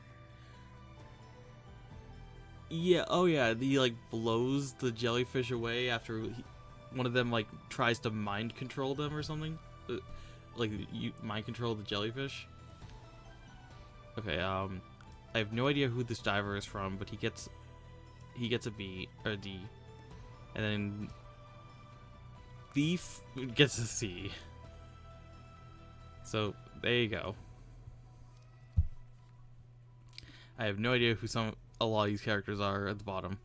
Yeah, oh yeah, he like blows the jellyfish away after one of them like tries to mind control them or something. Like you mind control the jellyfish. Okay, I have no idea who this diver is from, but he gets a B or a D, and then Thief gets a C. So there you go. I have no idea who a lot of these characters are at the bottom.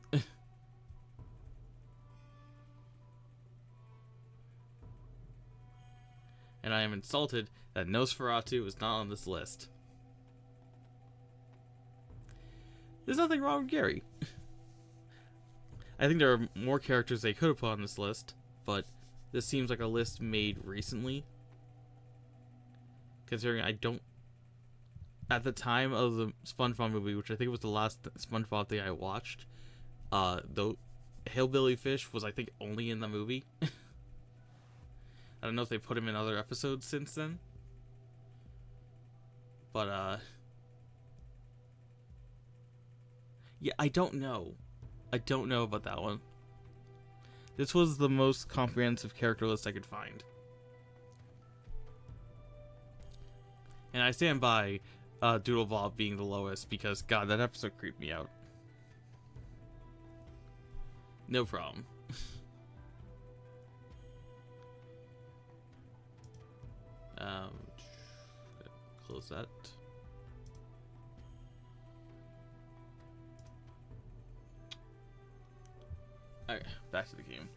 And I am insulted that Nosferatu is not on this list. There's nothing wrong with Gary. I think there are more characters they could have put on this list, but this seems like a list made recently. Considering I don't... At the time of the SpongeBob movie, which I think was the last SpongeBob thing I watched, the Hillbilly Fish was, I think, only in the movie. I don't know if they put him in other episodes since then. But, yeah, I don't know. I don't know about that one. This was the most comprehensive character list I could find. And I stand by Doodle Bob being the lowest because, God, that episode creeped me out. No problem. Close that. Okay, back to the game.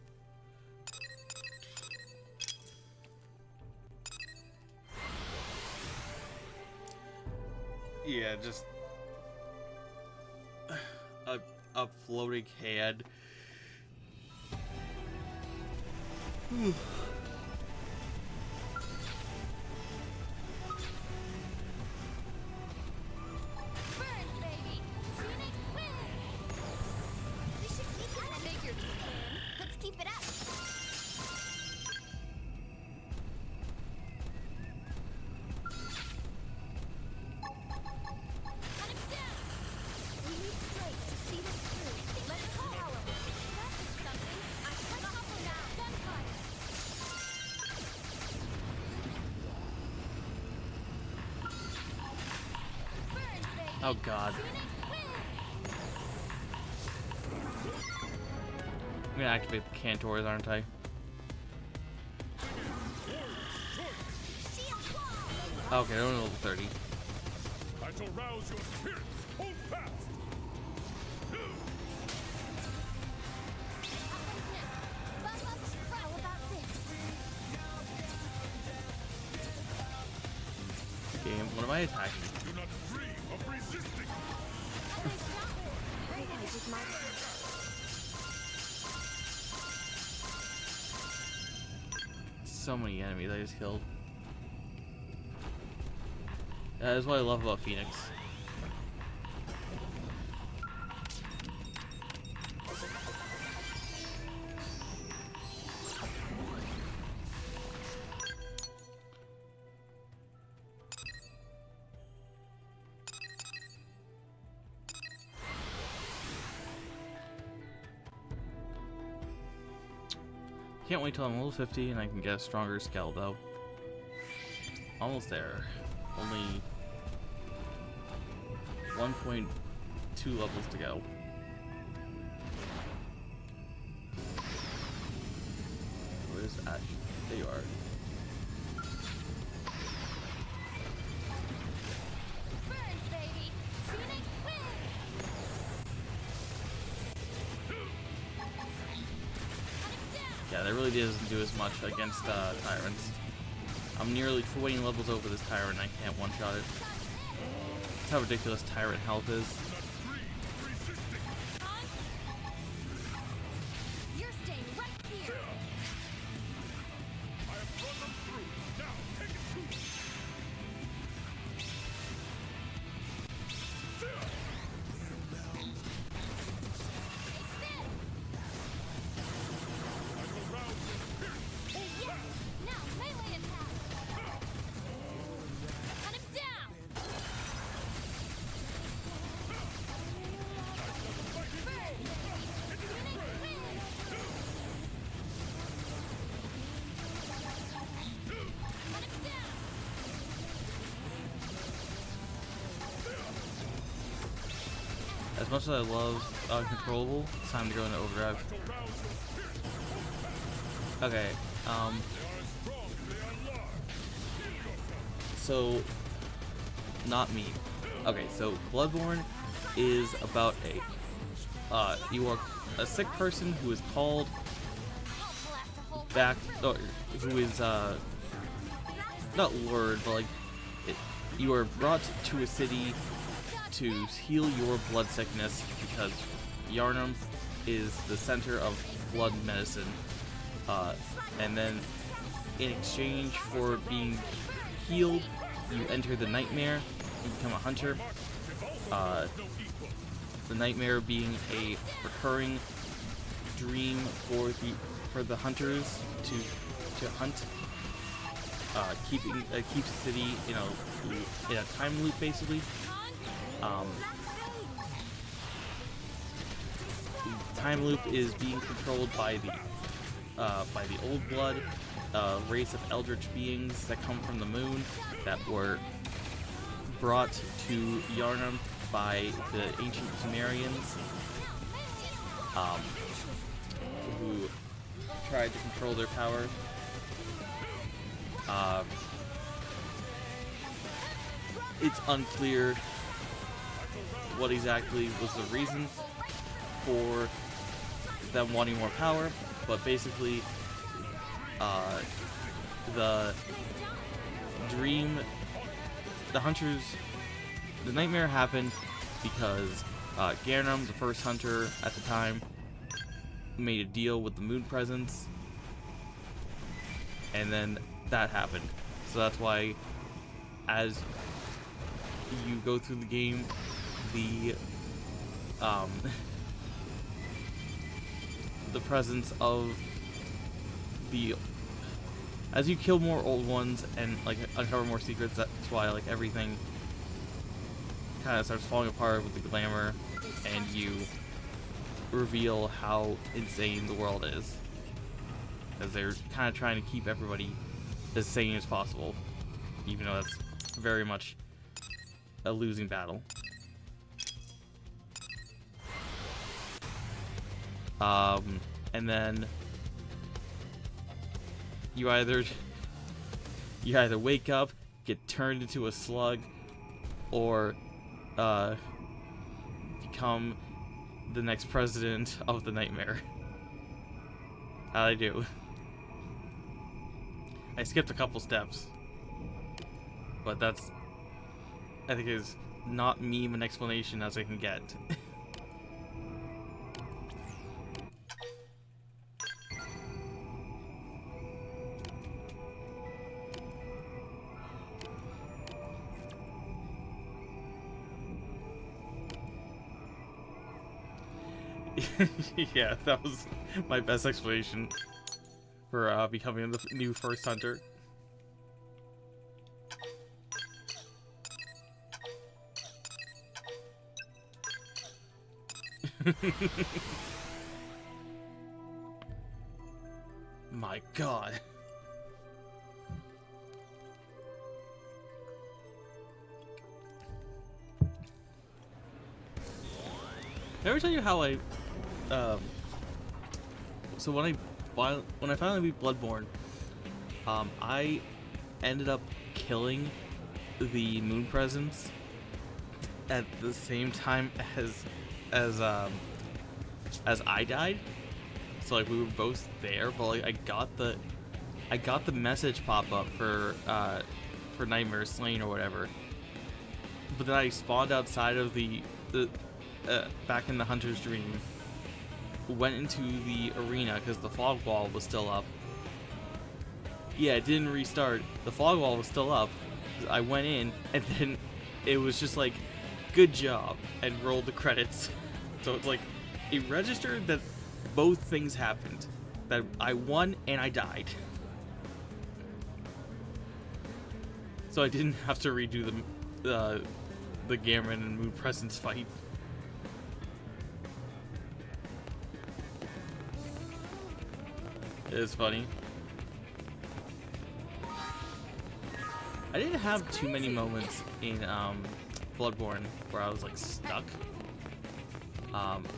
Yeah, just a floating head. Let's keep it up. Oh god. I'm gonna activate the Cantors, aren't I? Okay, they're only level 30. I shall rouse your spirits. Hold fast. Game, what am I attacking? Do not dream of resisting. So many enemies I just killed. That's what I love about Phoenix. Can't wait till I'm level 50 and I can get a stronger skill though. Almost there. Only 1.2 levels to go. Where's Ash? There you are. Yeah, that really doesn't do as much against tyrants. I'm nearly 20 levels over this tyrant and I can't one-shot it. That's how ridiculous tyrant health is. You're staying right here. I have run them through. Now take it to me. I shall rouse your spirits. Hold fast. Now melee attack. Cut him down. As much as I love Uncontrollable, it's time to go into Overdrive. Okay, so, not me. Okay, so Bloodborne is about you are a sick person who is called back, who is, not lured, but like, you are brought to a city to heal your blood sickness because Yharnam is the center of blood medicine. And then in exchange for being healed, you enter the nightmare and become a hunter. The nightmare being a recurring dream for the hunters to hunt, keeps the city in a time loop basically. The time loop is being controlled by the Old Blood, race of eldritch beings that come from the moon that were brought to Yharnam by the ancient Sumerians, who tried to control their power. It's unclear what exactly was the reason for them wanting more power, but basically, the nightmare happened because Yharnam, the first hunter at the time, made a deal with the moon presence, and then that happened. So that's why, as you go through the game, the presence of as you kill more old ones and like uncover more secrets, that's why like everything kind of starts falling apart with the glamour, and you reveal how insane the world is, because they're kind of trying to keep everybody as sane as possible, even though that's very much a losing battle. And then you either wake up, get turned into a slug, or become the next president of the nightmare. How'd I do? I skipped a couple steps, but that's, I think, is not meme an explanation as I can get. Yeah, that was my best explanation for becoming the new first hunter. My God. Did I ever tell you how I, so when I finally beat Bloodborne, I ended up killing the moon presence at the same time as I died. So like we were both there, but like I got the message pop up for Nightmare Slain or whatever. But then I spawned outside of the back in the Hunter's Dream, went into the arena because the fog wall was still up. Yeah, it didn't restart. The fog wall was still up. I went in, and then it was just like, good job, and rolled the credits. So it's like, it registered that both things happened. That I won and I died. So I didn't have to redo the Gammon and Moon Presence fight. It is funny. I didn't have too many moments in Bloodborne where I was like stuck.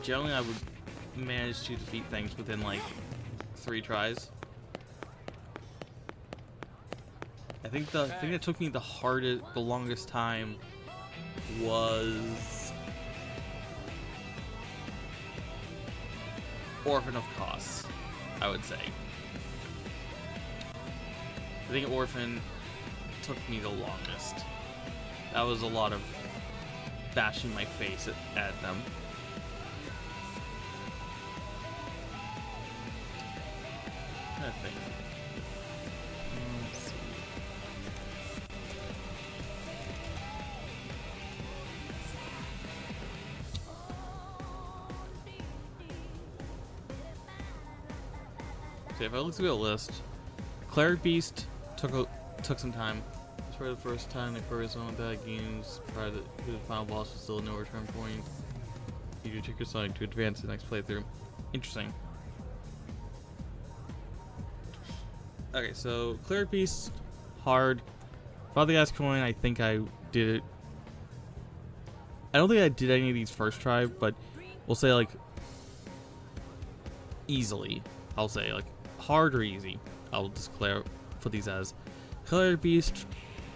Generally I would manage to defeat things within like 3 tries. I think the thing that took me the longest time was Orphan of Kos, I would say. I think Orphan took me the longest. That was a lot of bashing my face at them. I think. Let's see. So if I look through the list, Cleric Beast took some time. It's probably the first time the Aquarius on that games prior to the final boss was still no return point. You do trick your Sonic to advance the next playthrough. Interesting. Okay, so Cleric Beast, hard. Father Gas Coin, I think I did it. I don't think I did any of these first try, but we'll say like easily. I'll say like hard or easy. I'll just put these as Cleric Beast,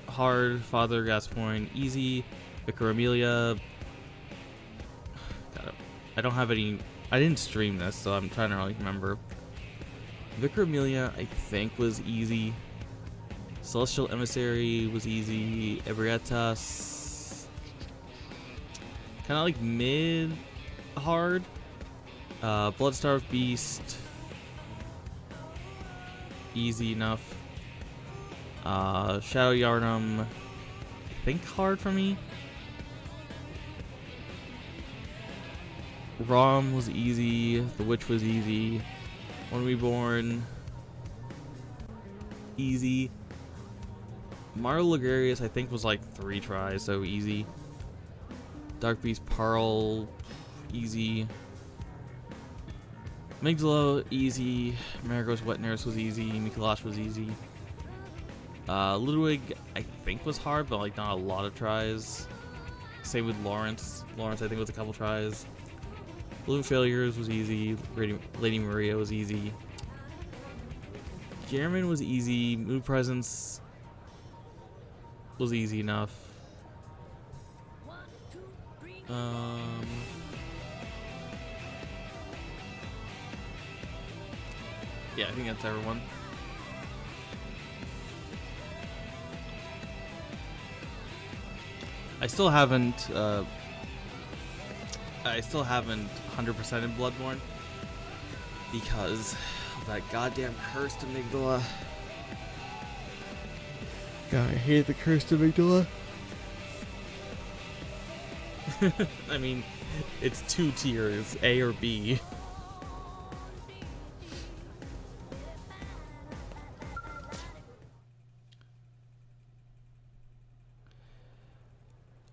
hard. Father Gas Coin, easy. Vicar Amelia. I don't have any. I didn't stream this, so I'm trying to really remember. Vicar Amelia, I think, was easy. Celestial Emissary was easy. Ebrietas, kind of like mid hard. Bloodstarved Beast, easy enough. Shadow Yharnam, I think hard for me. Rom was easy. The Witch was easy. When Reborn, easy. Mario Ligarius, I think, was like 3 tries, so easy. Dark Beast Pearl, easy. Amygdala, easy. Marigo's Wet Nurse was easy. Mikolash was easy. Ludwig, I think, was hard, but like not a lot of tries. Same with Lawrence. Lawrence, I think, was a couple tries. Balloon Failures was easy. Lady Maria was easy. Gehrman was easy. Mood Presence was easy enough. Yeah, I think that's everyone. I still haven't 100% in Bloodborne because of that goddamn cursed amygdala. God, I hate the cursed amygdala. I mean, it's 2 tiers, A or B.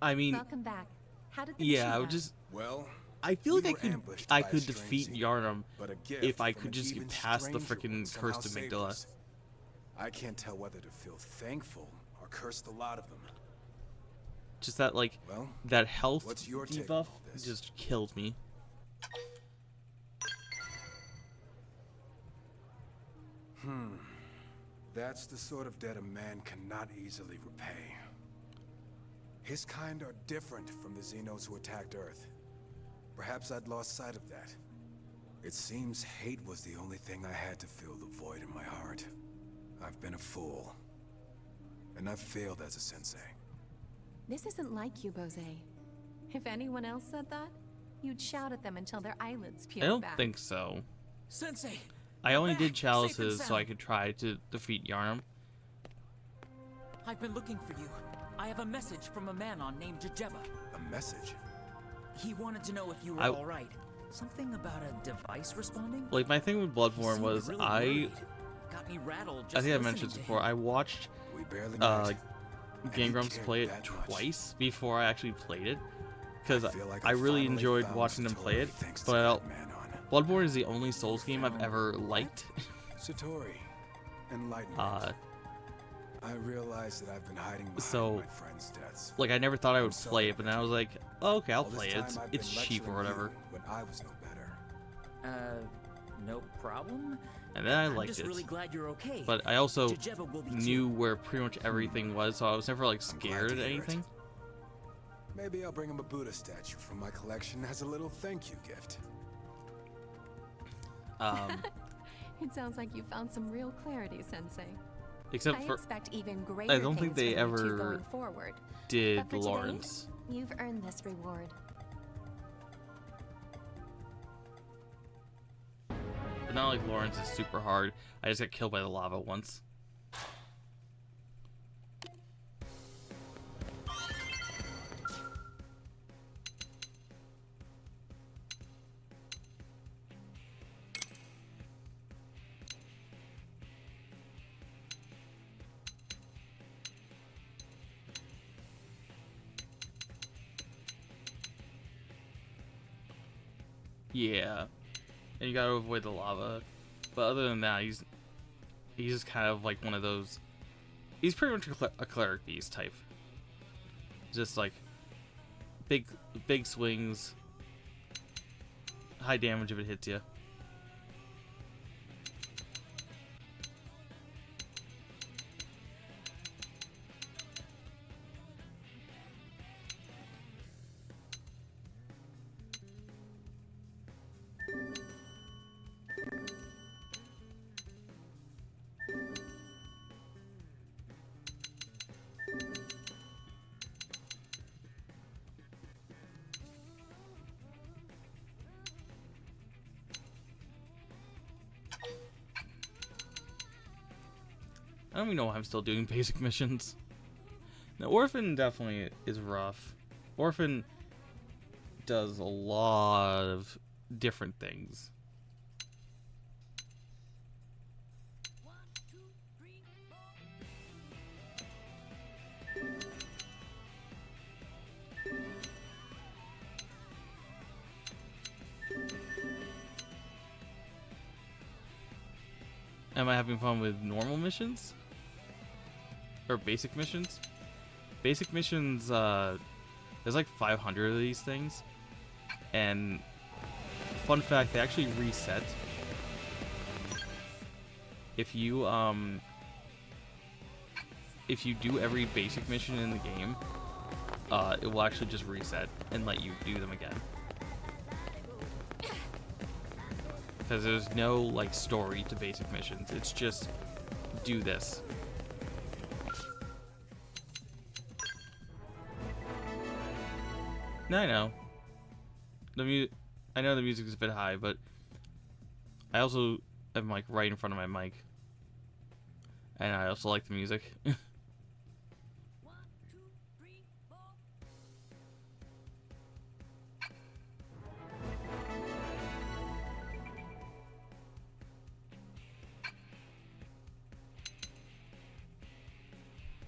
I mean, Welcome back. How did the yeah, mission I would go? just. Well, I feel we like were ambushed I by a could strange defeat Xeno, Yarnum but a gift if I from could an just even get past the stranger one freaking somehow cursed saved amygdala. us. I can't tell whether to feel thankful or curse the lot of them. Just that, like, Well, that health what's your take on debuff all this? just killed me. That's the sort of debt a man cannot easily repay. His kind are different from the Xenos who attacked Earth. Perhaps I'd lost sight of that. It seems hate was the only thing I had to fill the void in my heart. I've been a fool. And I've failed as a sensei. This isn't like you, Bose. If anyone else said that, you'd shout at them until their eyelids peeled I don't back. think so. Sensei! I you're only back, did safe and chalices so I sound. could try to defeat Yarnum. I've been looking for you. I have a message from a man named Jejeba. A message? He wanted to know if you were I- alright. Something about a device responding? Like, my thing with He Bloodborne seemed was really worried. Got me rattled just I think I listening mentioned this to before. him. I watched We barely met. Game he Grumps cared play it that much. twice before I actually played it. Because I feel like I I really finally enjoyed found watching them play Satori it. thanks to But I that don't. man on. Bloodborne is the only Souls game I've ever liked. Satori. Enlightenment. I realize that I've been hiding behind So, my friends' deaths. like, I never thought I would sorry, play it, but then I was like, oh, okay, I'll All this play it. time It's, I've it's been cheap or lecturing whatever. you when I was no better. No problem? And then I I'm liked just it. really glad you're okay. But I also Jejeba will be knew too. where pretty much everything was, so I was never, like, I'm glad scared to at hear it. anything. Maybe I'll bring him a Buddha statue from my collection as a little thank you gift. It sounds like you found some real clarity, Sensei. Except I for expect even greater I don't think things they from you two ever going forward. did But for today, Lawrence. You've earned this reward. But not like Lawrence is super hard. I just got killed by the lava once. Yeah. And you gotta avoid the lava. But other than that, he's just kind of like one of those. He's pretty much a cleric beast type. Just like big swings, high damage if it hits you. I don't even know why I'm still doing basic missions. Now, Orphan definitely is rough. Orphan does a lot of different things. Am I having fun with normal missions? Or basic missions? Basic missions, there's like 500 of these things. And fun fact, they actually reset. If you do every basic mission in the game, it will actually just reset and let you do them again. Because there's no like story to basic missions. It's just do this. No, I know. I know the music is a bit high, but I also am like right in front of my mic, and I also like the music.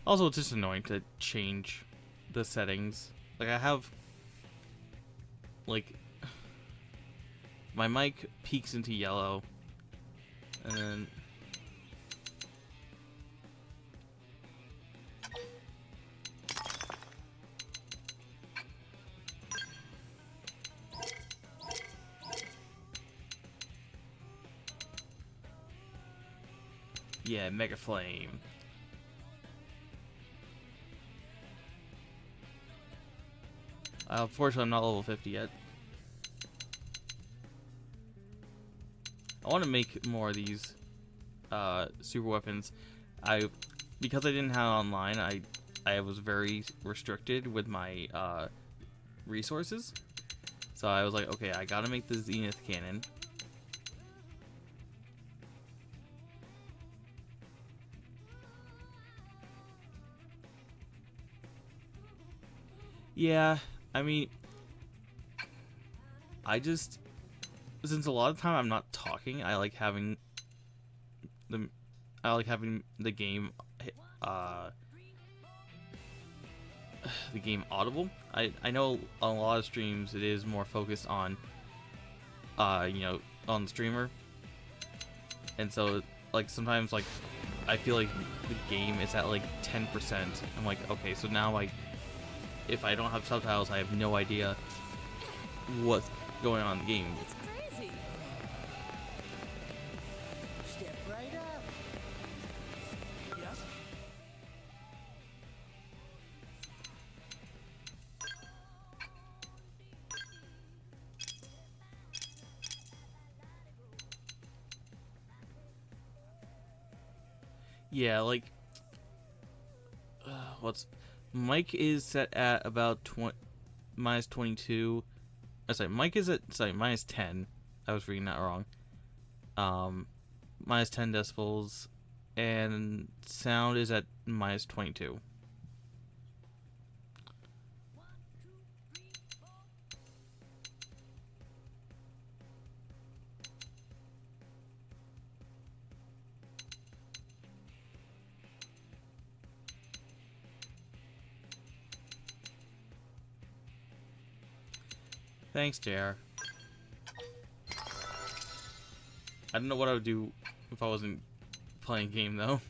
Also, it's just annoying to change the settings. Like, I have, like, my mic peaks into yellow, and then yeah, Mega Flame. Unfortunately, I'm not level 50 yet. I want to make more of these super weapons. Because I didn't have it online, I was very restricted with my resources. So I was like, okay, I gotta make the Zenith cannon. Yeah, I mean, since a lot of time I'm not talking, I like having the game audible. I know on a lot of streams it is more focused on you know, on the streamer, and so like sometimes like I feel like the game is at like 10%. I'm like, okay, so now like if I don't have subtitles, I have no idea what's going on in the game. It's crazy. Step right up. Yes? Yeah, like Mike is set at about minus 22. Sorry, Mike is at minus 10. I was reading that wrong. Minus 10 decibels, and sound is at minus 22. Thanks, JR. I don't know what I would do if I wasn't playing a game, though.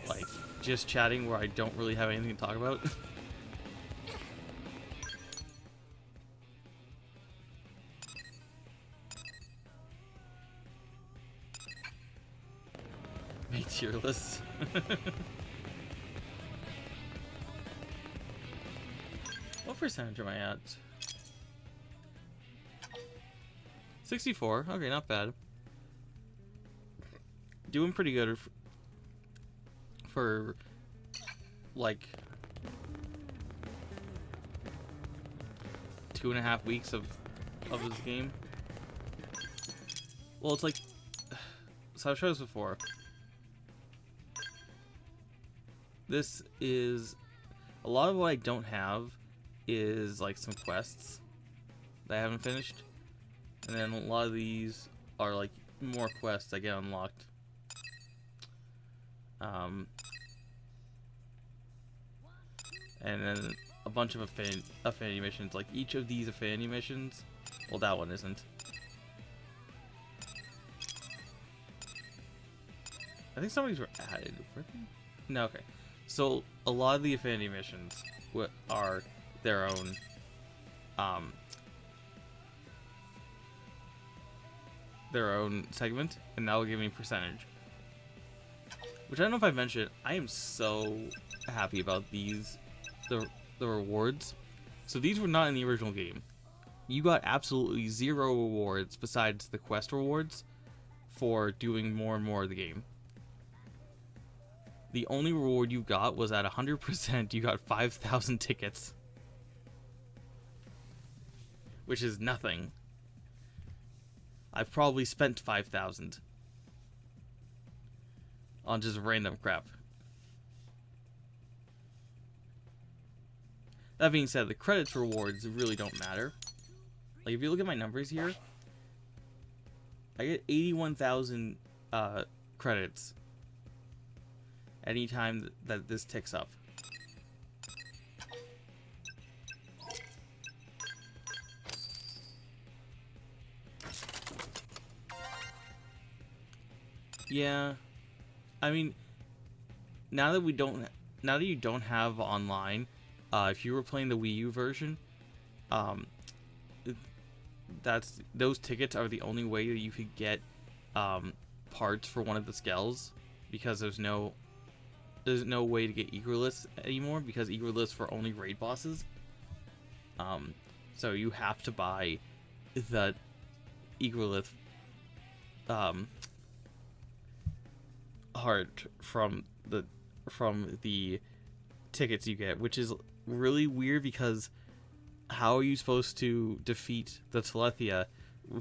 Like, just chatting where I don't really have anything to talk about. Make tier lists. What percentage am I at? 64. Okay, not bad. Doing pretty good for like 2.5 weeks of this game. Well, it's like, so I've shown this before. This is a lot of what I don't have is like some quests that I haven't finished. And then a lot of these are like more quests that get unlocked. And then a bunch of affinity missions. Like each of these affinity missions, well, that one isn't. I think some of these were added. Were they? No, okay. So a lot of the affinity missions are their own their own segment, and that will give me a percentage. Which I don't know if I mentioned. I am so happy about these, the rewards. So these were not in the original game. You got absolutely 0 rewards besides the quest rewards for doing more and more of the game. The only reward you got was at 100%. You got 5,000 tickets, which is nothing. I've probably spent 5,000 on just random crap. That being said, the credits rewards really don't matter. Like, if you look at my numbers here, I get 81,000 credits anytime that this ticks up. Yeah, I mean, now that you don't have online, if you were playing the Wii U version, those tickets are the only way that you could get parts for one of the skells, because there's no way to get Egrelists anymore, because Egrelists for only raid bosses. So you have to buy the Egrelith heart from the tickets you get, which is really weird, because how are you supposed to defeat the Telethia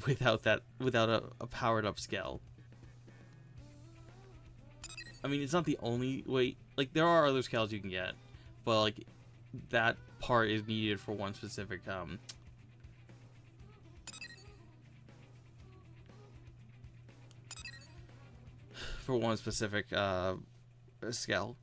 without a powered up scale? I mean, it's not the only way. Like, there are other scales you can get, but like that part is needed for one specific scale.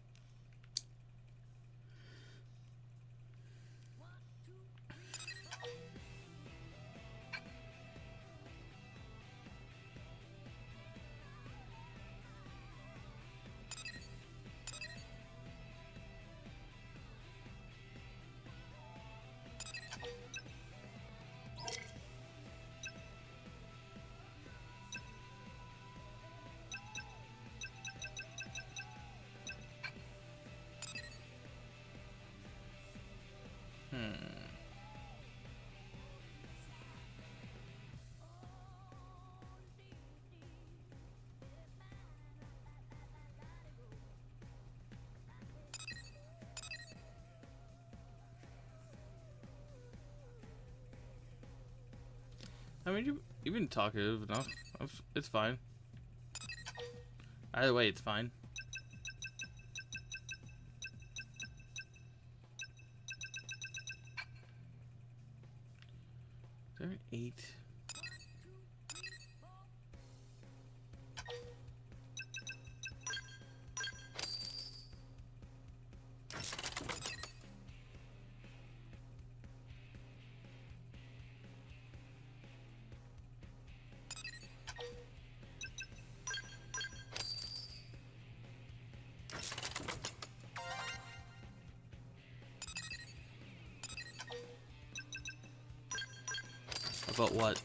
I mean, you've been talkative enough. It's fine. Either way, it's fine. Is there an 8? About what?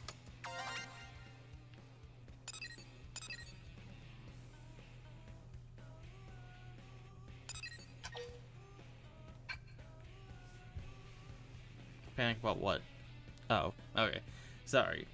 Panic about what? Oh, okay. Sorry.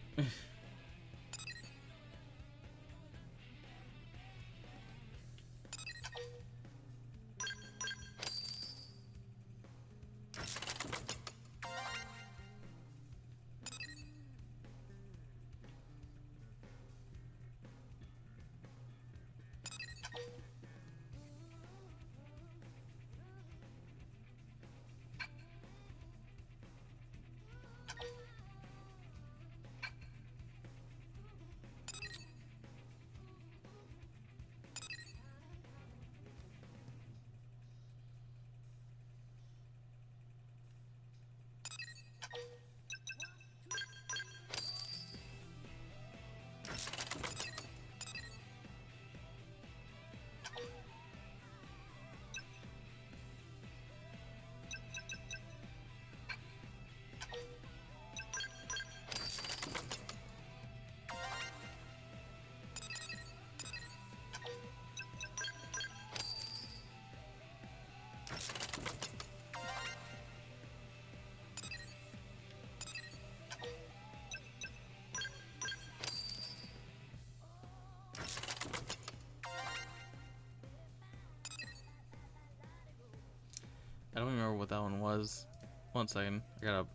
I don't remember what that one was. One second. I gotta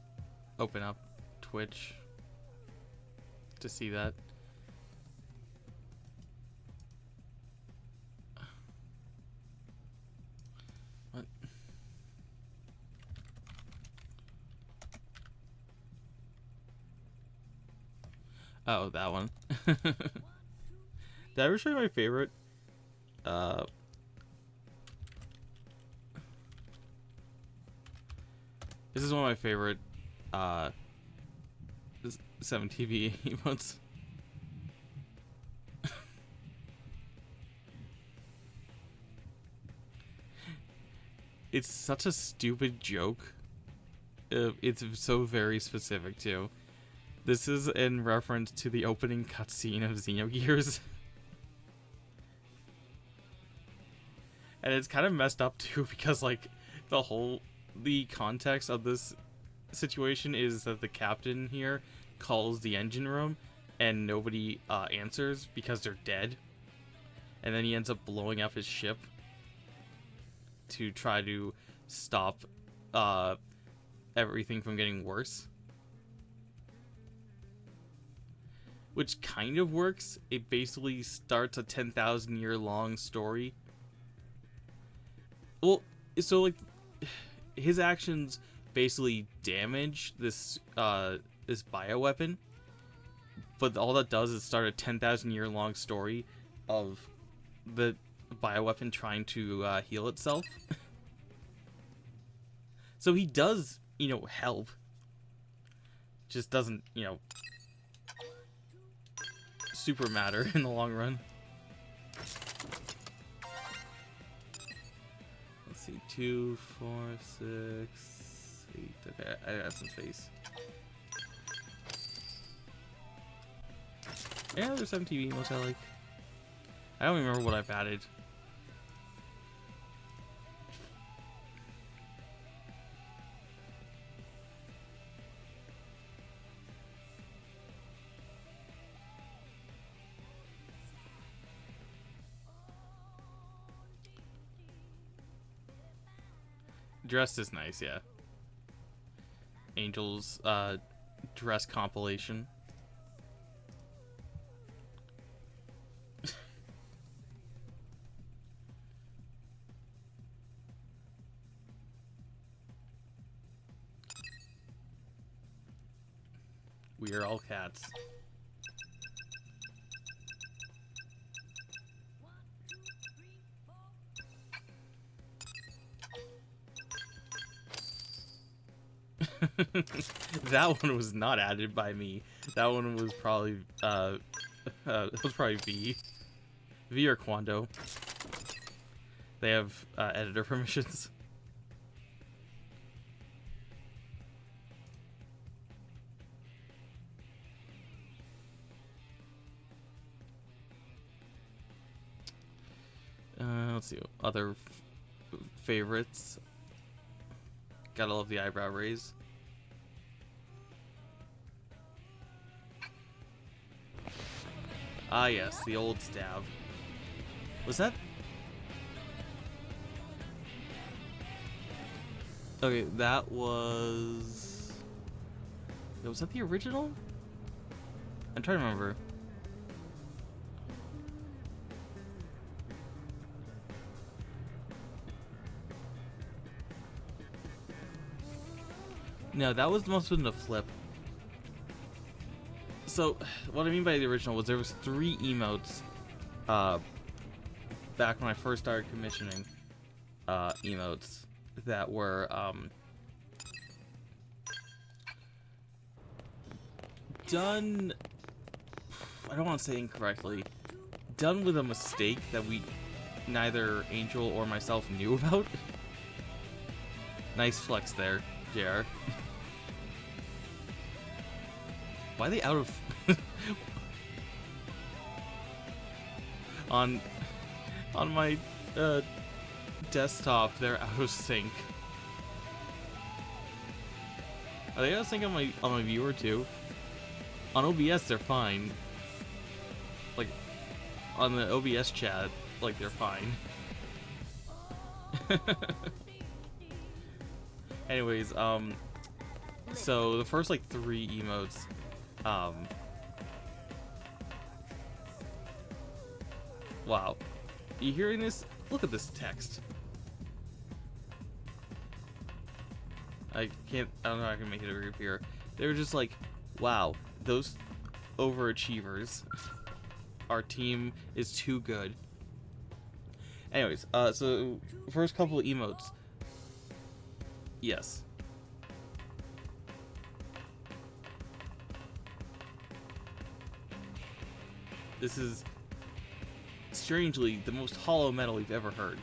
open up Twitch to see that. What? Oh, that one. Did I ever show you my favorite? This is one of my favorite 7TV emotes. It's such a stupid joke. It's so very specific too. This is in reference to the opening cutscene of Xenogears. And it's kind of messed up too because like the context of this situation is that the captain here calls the engine room and nobody answers because they're dead. And then he ends up blowing up his ship to try to stop everything from getting worse. Which kind of works. It basically starts a 10,000 year long story. Well, so like his actions basically damage this this bioweapon, but all that does is start a 10,000 year long story of the bioweapon trying to heal itself. So he does, you know, help. Just doesn't, you know, super matter in the long run. Let's see, 2, 4, 6, 8. Okay, I got some space. Yeah, there's some TV emotes I like. I don't remember what I've added. Dressed is nice, yeah. Angel's dress compilation. We are all cats. That one was not added by me. That one was probably it was probably V or Quando. They have editor permissions. Let's see, other favorites. Gotta love the eyebrow raise. Ah yes, the old stab. Was that? Okay, that was... Was that the original? I'm trying to remember. No, that was must have been the flip. So, what I mean by the original was there was 3 emotes back when I first started commissioning emotes that were done, I don't want to say incorrectly, done with a mistake that we neither Angel or myself knew about. Nice flex there, JR. Why are they out of on my desktop? They're out of sync. Are they out of sync on my viewer too? On OBS they're fine. Like on the OBS chat, like they're fine. Anyways, so the first like 3 emotes, wow. You hearing this? Look at this text. I don't know how I can make it appear. They were just like, wow, those overachievers. Our team is too good. Anyways, so first couple of emotes. Yes. This is strangely the most hollow metal we've ever heard.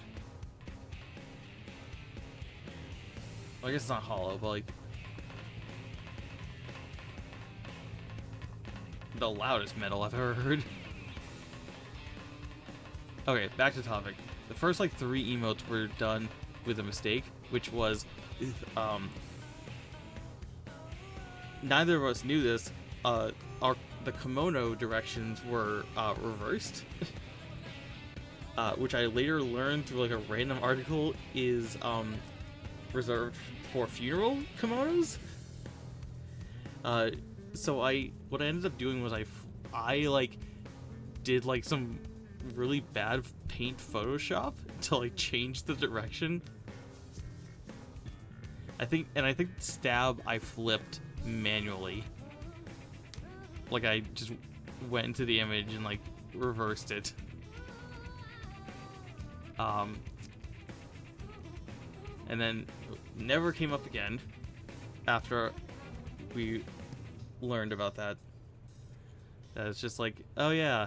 Well, I guess it's not hollow, but like the loudest metal I've ever heard. Okay, back to topic. The first like 3 emotes were done with a mistake, which was neither of us knew this. The kimono directions were reversed, which I later learned through like a random article is reserved for funeral kimonos. So what I ended up doing was I like did like some really bad paint Photoshop to like change the direction. I think stab I flipped manually. Like I just went into the image and like reversed it. And then never came up again after we learned about that. That it's just like, oh yeah,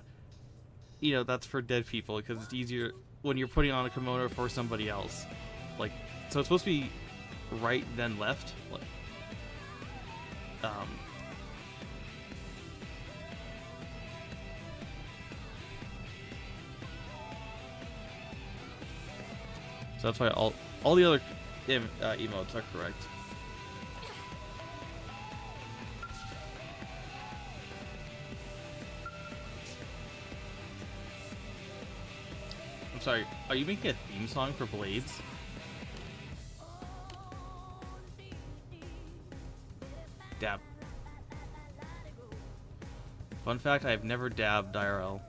you know, that's for dead people because it's easier when you're putting on a kimono for somebody else. Like, so it's supposed to be right then left. Like, so that's why all the other emotes are correct. I'm sorry, are you making a theme song for Blades? Dab. Fun fact, I've never dabbed IRL.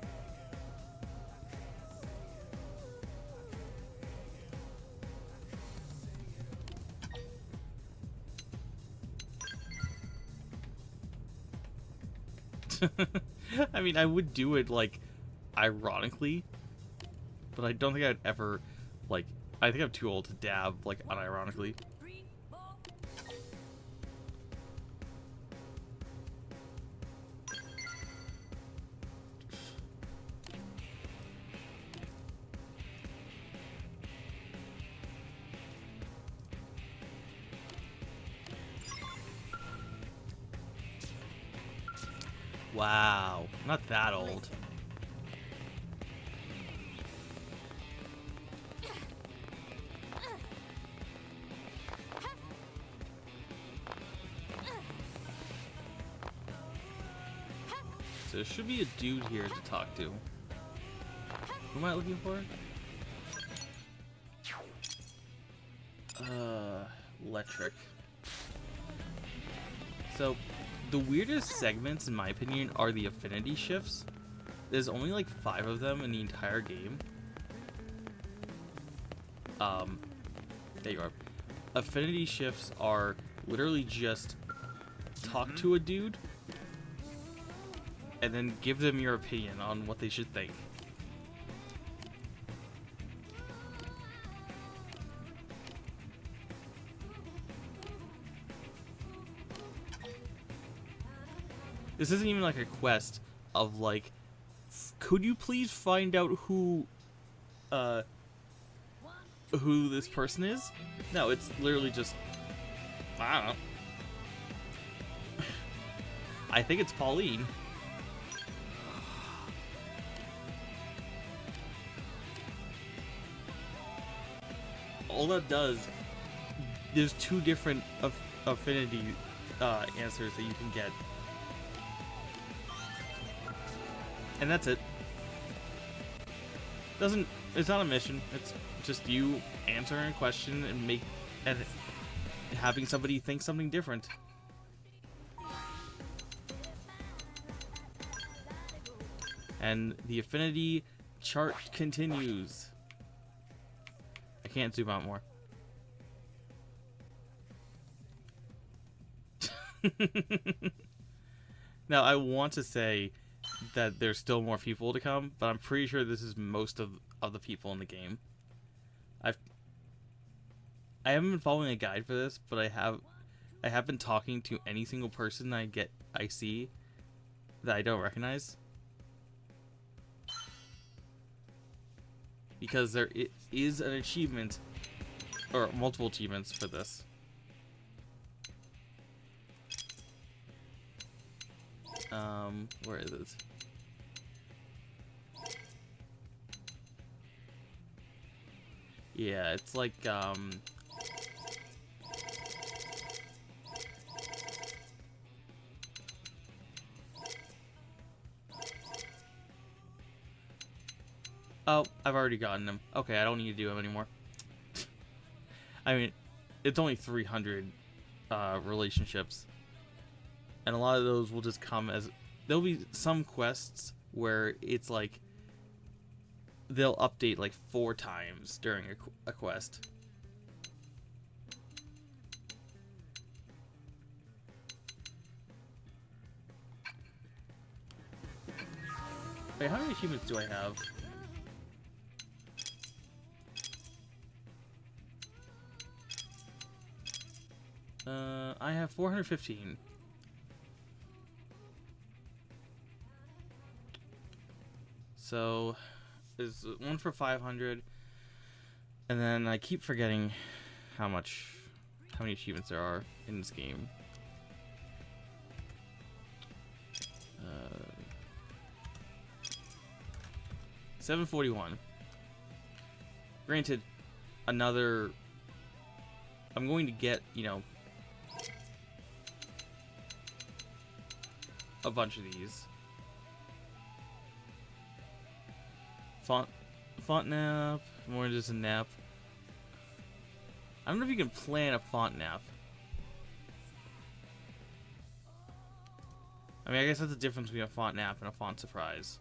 I mean, I would do it, like, ironically, but I don't think I'd ever, like, I think I'm too old to dab, like, unironically. Wow, not that old. So there should be a dude here to talk to. Who am I looking for? Electric. So, the weirdest segments, in my opinion, are the affinity shifts. There's only like 5 of them in the entire game. There you are. Affinity shifts are literally just talk to a dude and then give them your opinion on what they should think. This isn't even like a quest of like, could you please find out who this person is? No, it's literally just, I don't know. I think it's Pauline. All that does, there's 2 different affinity answers that you can get. And that's it. It's not a mission. It's just you answering a question and having somebody think something different. And the affinity chart continues. I can't zoom out more. Now, I want to say that there's still more people to come, but I'm pretty sure this is most of the people in the game. I haven't been following a guide for this, but I have been talking to any single person I see that I don't recognize. Because there is an achievement, or multiple achievements for this. Where is it? Yeah, it's like, oh, I've already gotten them. Okay, I don't need to do them anymore. I mean, it's only 300 relationships. And a lot of those will just come as... There'll be some quests where it's like... They'll update like 4 times during a quest. Wait, how many achievements do I have? I have 415. So, there's one for 500, and then I keep forgetting how many achievements there are in this game. 741. Granted, I'm going to get, a bunch of these. Font nap, more than just a nap. I don't know if you can plan a font nap. I mean, I guess that's the difference between a font nap and a font surprise.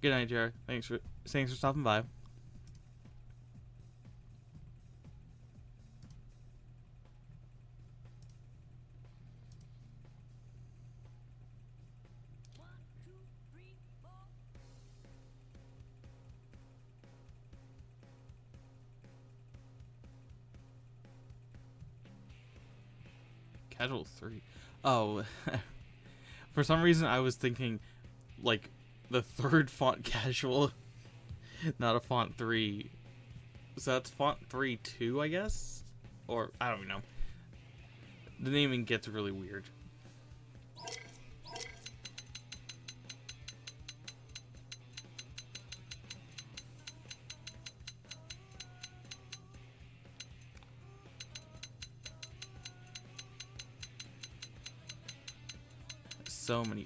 Good night, Jared. Thanks for stopping by. Casual 3. Oh, for some reason I was thinking like the third font casual, not a font 3. So that's font 3 2, I guess? Or, I don't even know. The naming gets really weird. So many.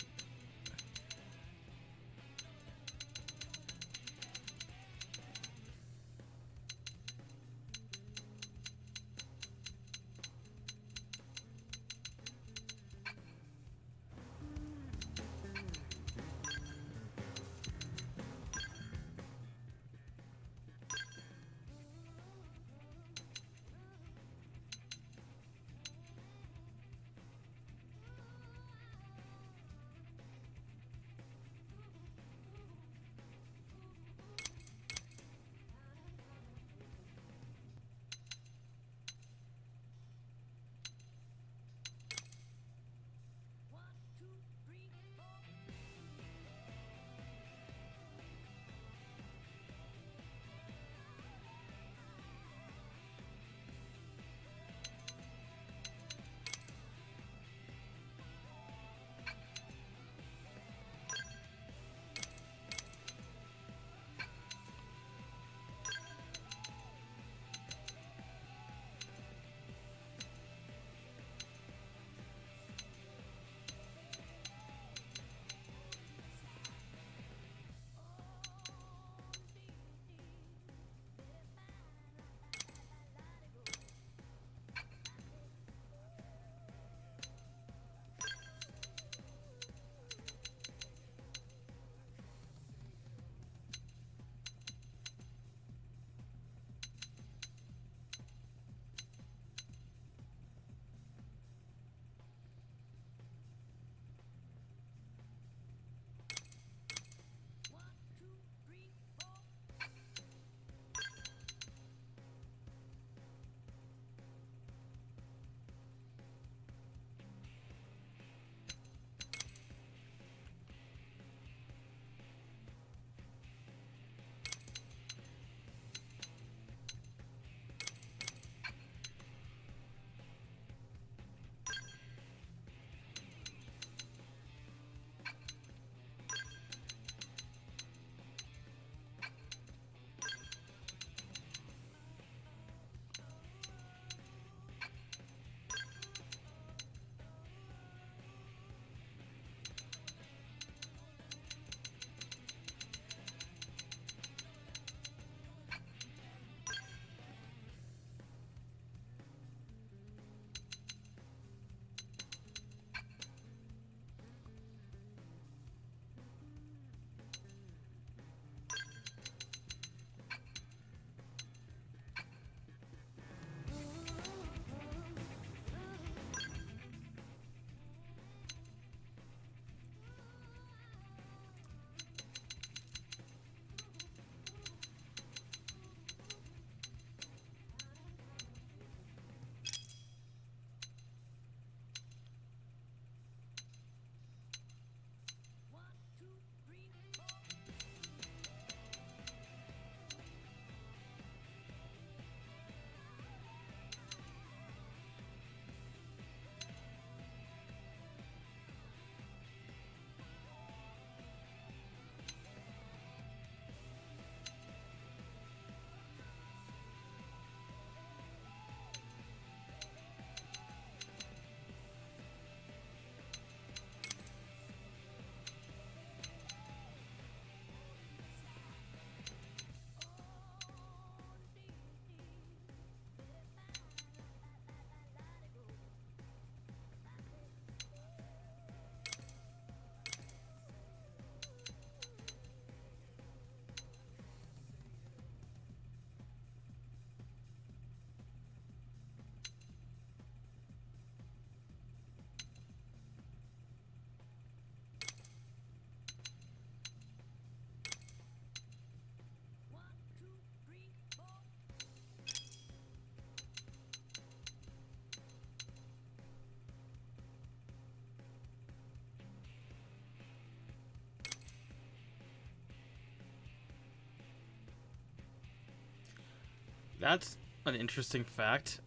That's an interesting fact.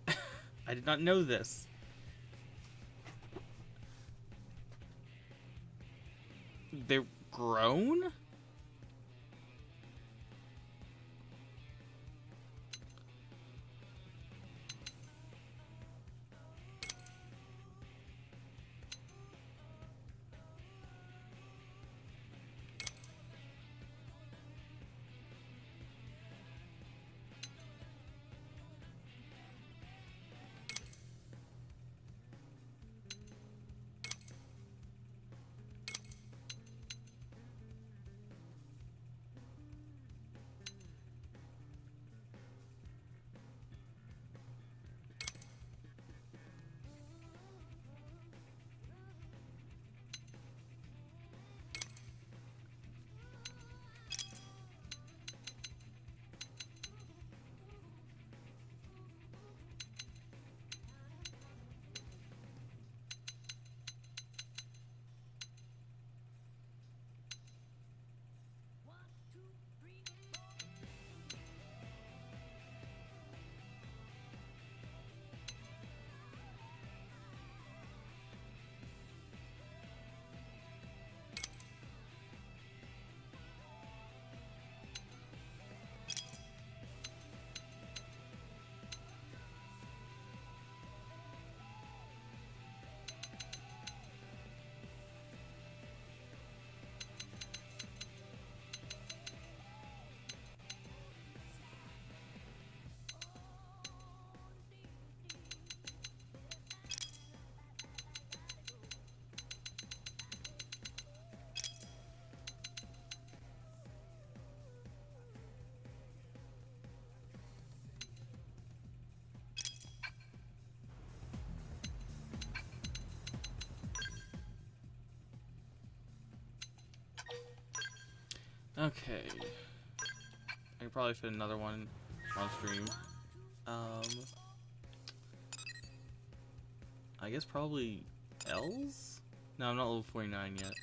I did not know this. They're grown? Okay. I could probably fit another one on stream. I guess probably L's? No, I'm not level 49 yet.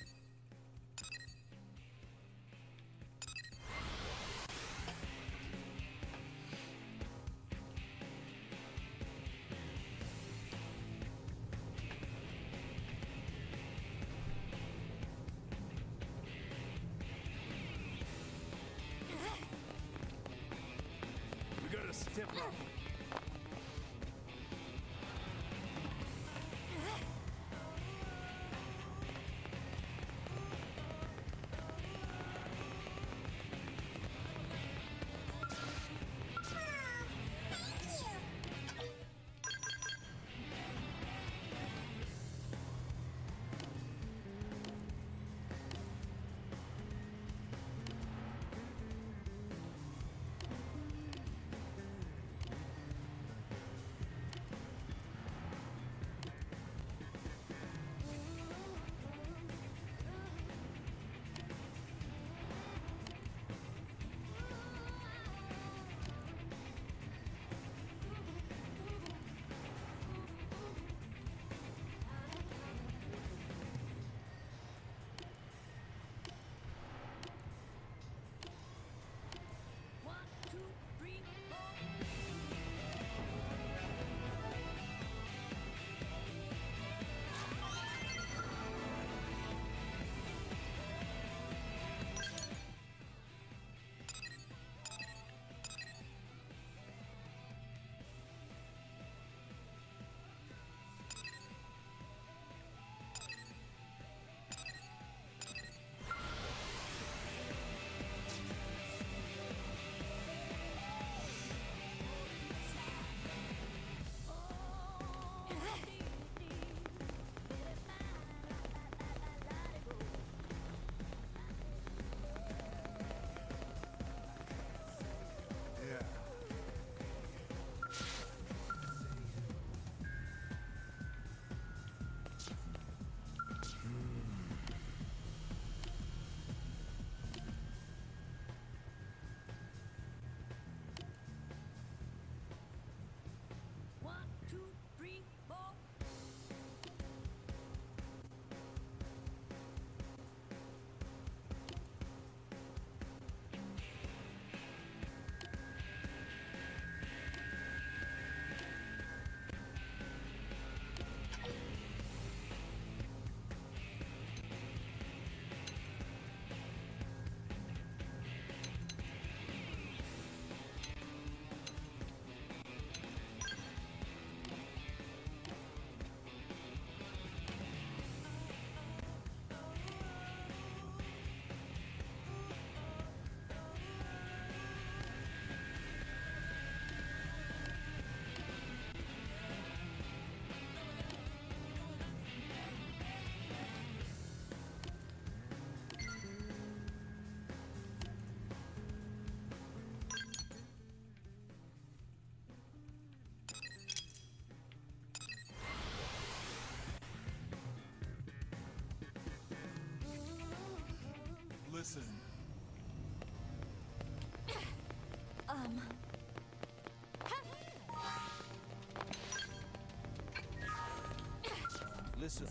We gotta step up. Listen. Listen.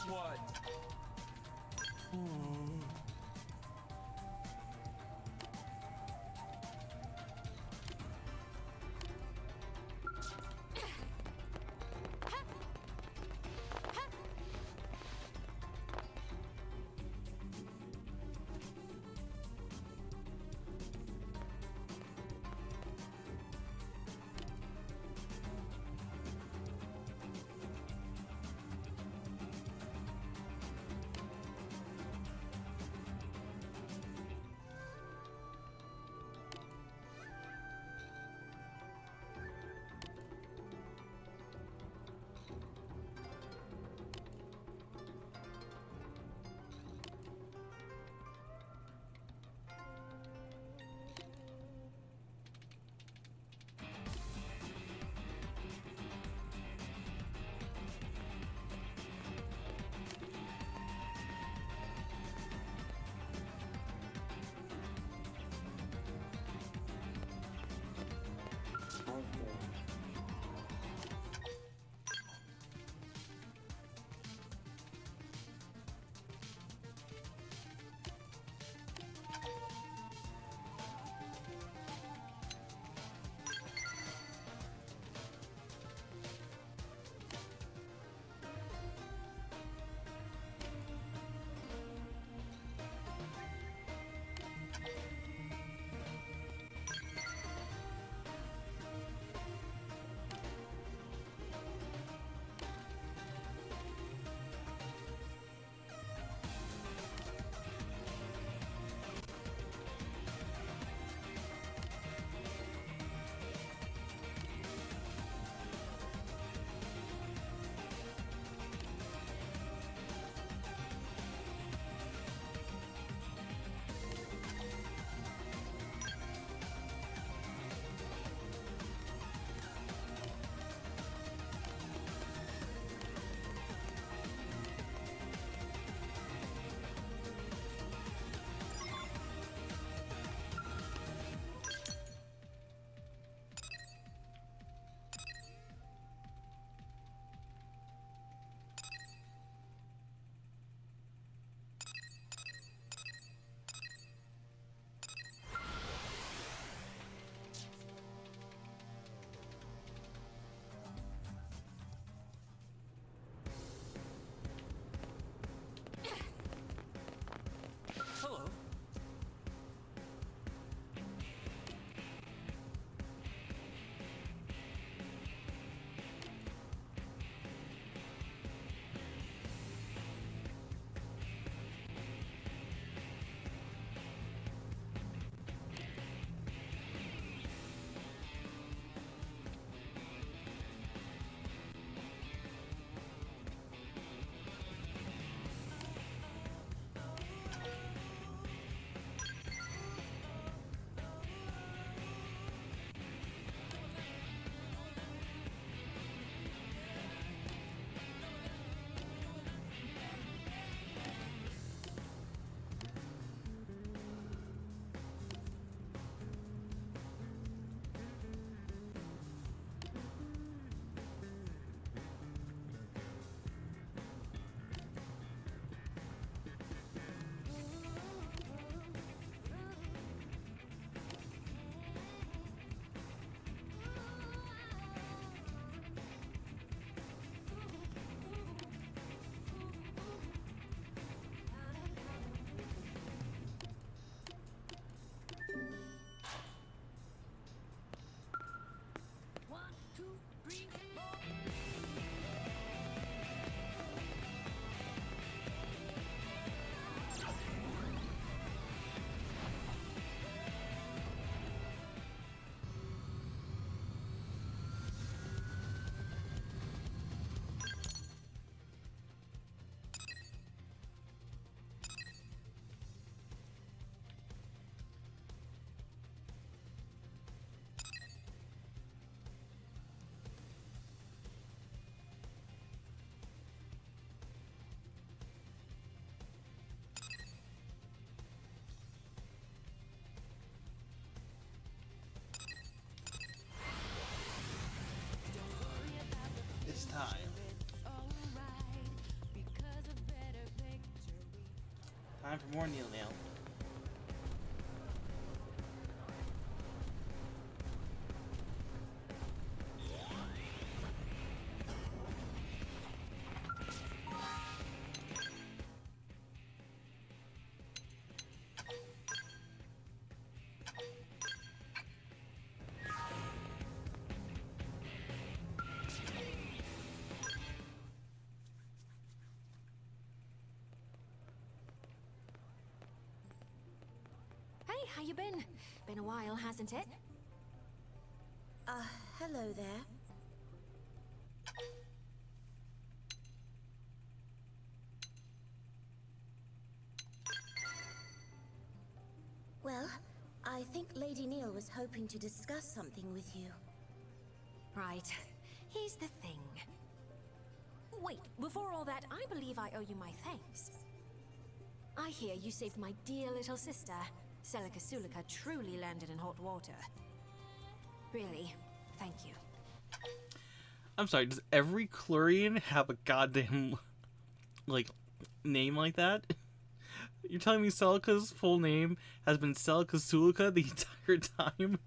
What? Time for more Neil Nail. Hey, how you been? Been a while, hasn't it? Hello there. Well, I think Lady Neil was hoping to discuss something with you. Right. Here's the thing. Wait, before all that, I believe I owe you my thanks. I hear you saved my dear little sister. Celica Sulika truly landed in hot water. Really, thank you. I'm sorry, does every Clurian have a goddamn, like, name like that? You're telling me Celica's full name has been Celica Sulika the entire time?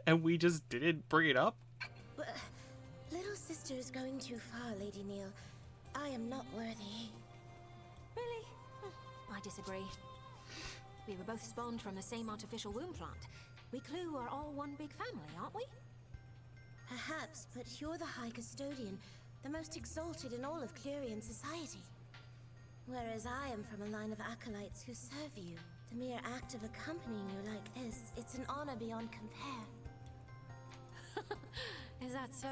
And we just didn't bring it up? Little sister is going too far, Lady Neil. I am not worthy. Really? I disagree. We were both spawned from the same artificial womb plant. We Clue are all one big family, aren't we? Perhaps, but you're the High Custodian, the most exalted in all of Clurian society. Whereas I am from a line of acolytes who serve you. The mere act of accompanying you like this, it's an honor beyond compare. Is that so?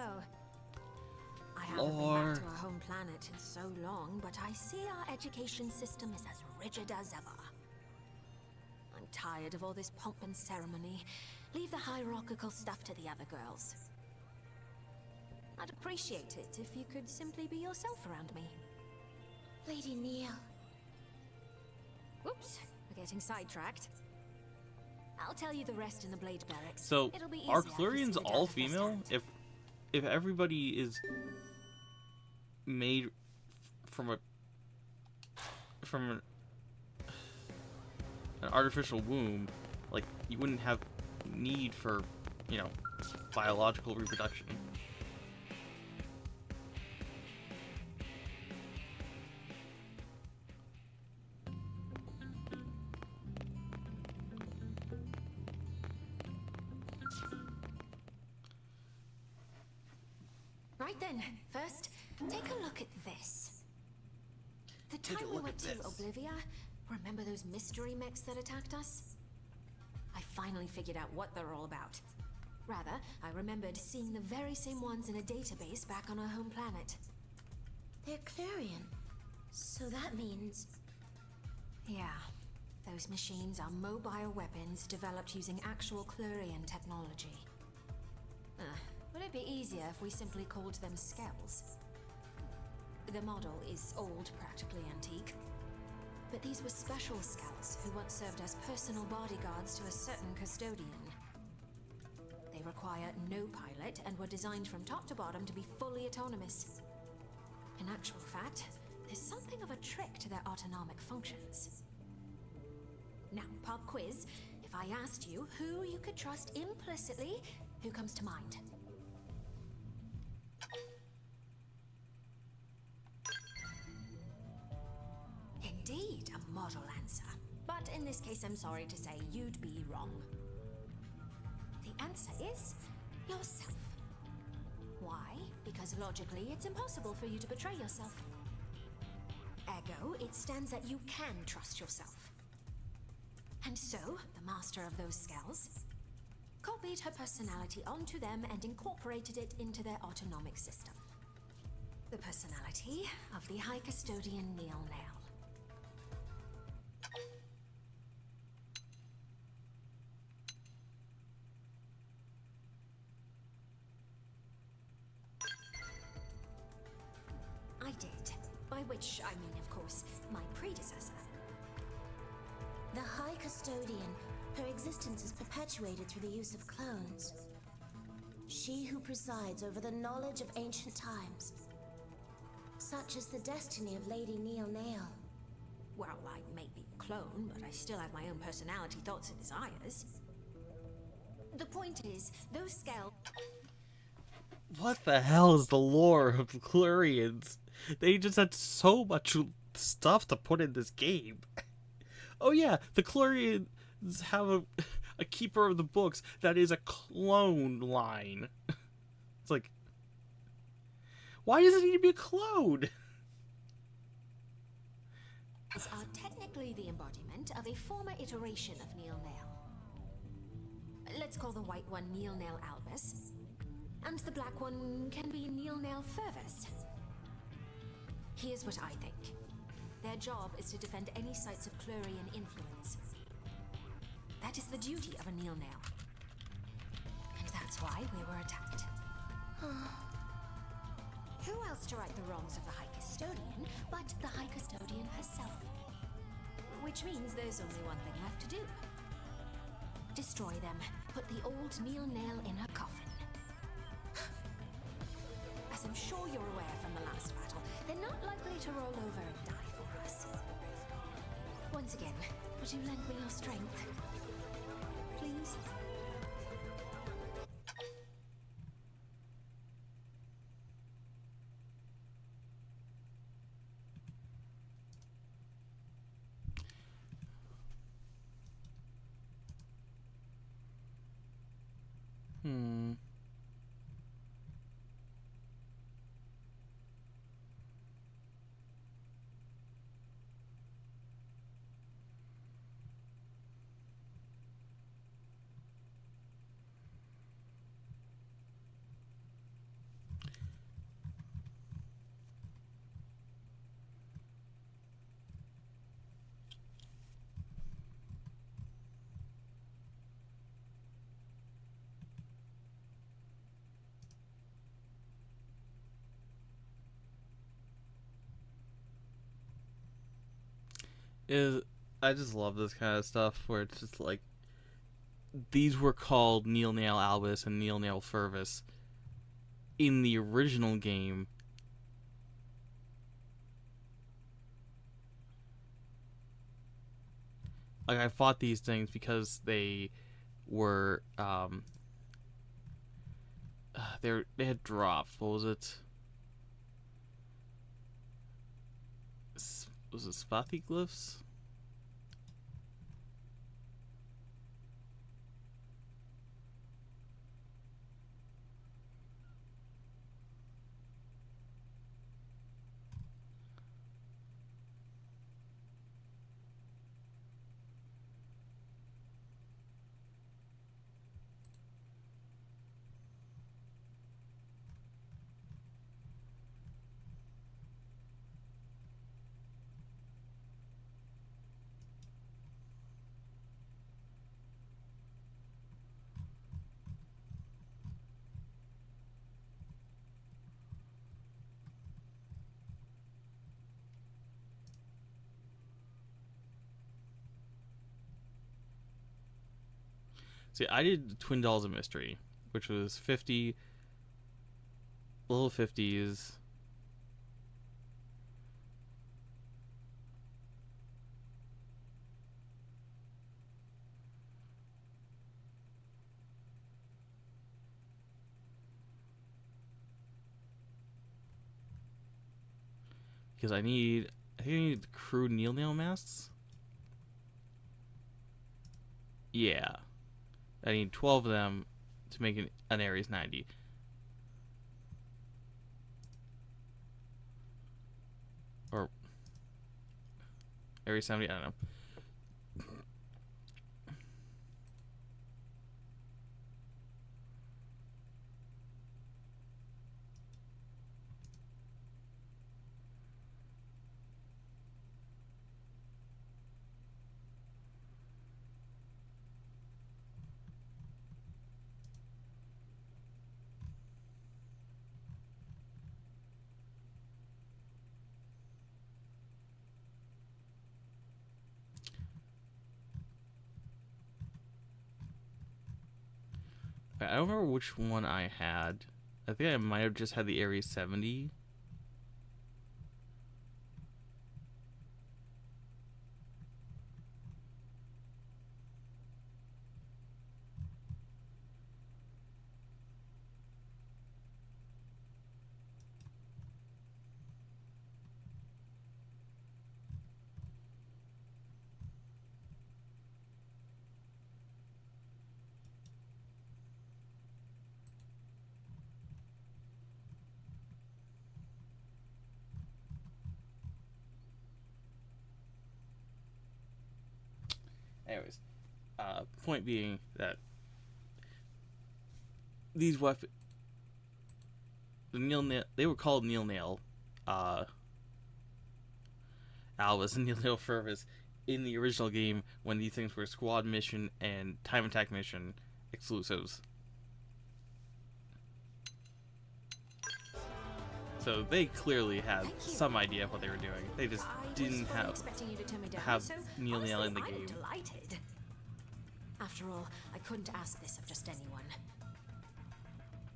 I haven't been back to our home planet in so long, but I see our education system is as rigid as ever. I'm tired of all this pomp and ceremony. Leave the hierarchical stuff to the other girls. I'd appreciate it if you could simply be yourself around me. Lady Neil. Whoops, we're getting sidetracked. I'll tell you the rest in the Blade Barracks. So, it'll be are easier if you Clurians see the all data female? firsthand. If everybody is made from an artificial womb, like, you wouldn't have need for, you know, biological reproduction. Right then, first, take a look at this. The Take a time we look went at to this. Oblivia, remember those mystery mechs that attacked us? I finally figured out what they're all about. Rather, I remembered seeing the very same ones in a database back on our home planet. They're Clurian. So that means... Yeah, those machines are mobile weapons developed using actual Clurian technology. Would it be easier if we simply called them Skells? The model is old, practically antique. But these were special Skells who once served as personal bodyguards to a certain custodian. They require no pilot and were designed from top to bottom to be fully autonomous. In actual fact, there's something of a trick to their autonomic functions. Now, pop quiz. If I asked you who you could trust implicitly, who comes to mind? Indeed, a model answer. But in this case, I'm sorry to say you'd be wrong. The answer is yourself. Why? Because logically, it's impossible for you to betray yourself. Ergo, it stands that you can trust yourself. And so, the master of those Skells copied her personality onto them and incorporated it into their autonomic system. The personality of the High Custodian Neil Nail. I did. By which I mean, of course, my predecessor. The High Custodian, her existence is perpetuated through the use of clones. She who presides over the knowledge of ancient times. Such is the destiny of Lady Neil Nail. Well, I may be a clone, but I still have my own personality, thoughts, and desires. The point is, those scales... What the hell is the lore of the Clurians? They just had so much stuff to put in this game. Oh yeah, the Clurians have a keeper of the books that is a clone line. It's like, why does it need to be a clone? are technically the embodiment of a former iteration of Neil Nail. Let's call the white one Neil Nail Albus, and the black one can be Neil Nail Fervus. Here's what I think. Their job is to defend any sites of Clurian influence. That is the duty of a Neil Nail. And that's why we were attacked. Who else to right the wrongs of the High Custodian but the High Custodian herself? Which means there's only one thing left to do. Destroy them. Put the old Neil Nail in her coffin. As I'm sure you're aware from the last battle, they're not likely to roll over and die for us. Once again, would you lend me your strength? Please? I just love this kind of stuff where it's just like, these were called Neil Nail Albus and Neil Nail Fervus in the original game. Like, I fought these things because they were they had dropped. What was it? Was it Spathiglyphs? See, I did Twin Dolls of Mystery, which was 50, little 50s. Because I think I need the crew Neil Nail masks. Yeah. I need 12 of them to make an Ares 90. Or Ares 70, I don't know. I don't remember which one I had. I think I might have just had the Ares 70. Anyways, point being that these weapons, they were called Neil Nail, Albus and Neil Nail Furvis in the original game when these things were squad mission and time attack mission exclusives. So they clearly had some idea of what they were doing. They just didn't have Neil Nail in the game. Delighted. After all, I couldn't ask this of just anyone.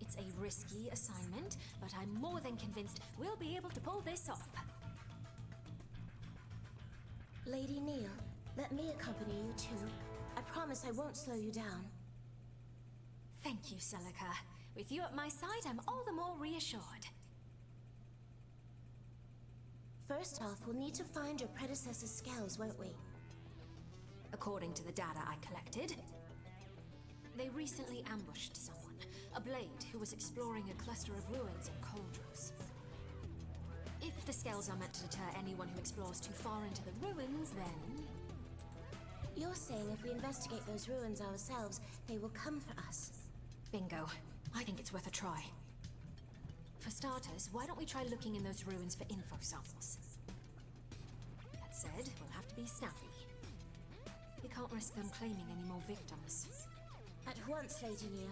It's a risky assignment, but I'm more than convinced we'll be able to pull this off. Lady Neil, let me accompany you too. I promise I won't slow you down. Thank you, Celica. With you at my side, I'm all the more reassured. First off, we'll need to find your predecessor's scales, won't we? According to the data I collected, they recently ambushed someone, a blade who was exploring a cluster of ruins in Coldros. If the scales are meant to deter anyone who explores too far into the ruins, then... You're saying if we investigate those ruins ourselves, they will come for us. Bingo. I think it's worth a try. For starters, why don't we try looking in those ruins for info samples? That said, we'll have to be snappy. We can't risk them claiming any more victims. At once, Lady Neil.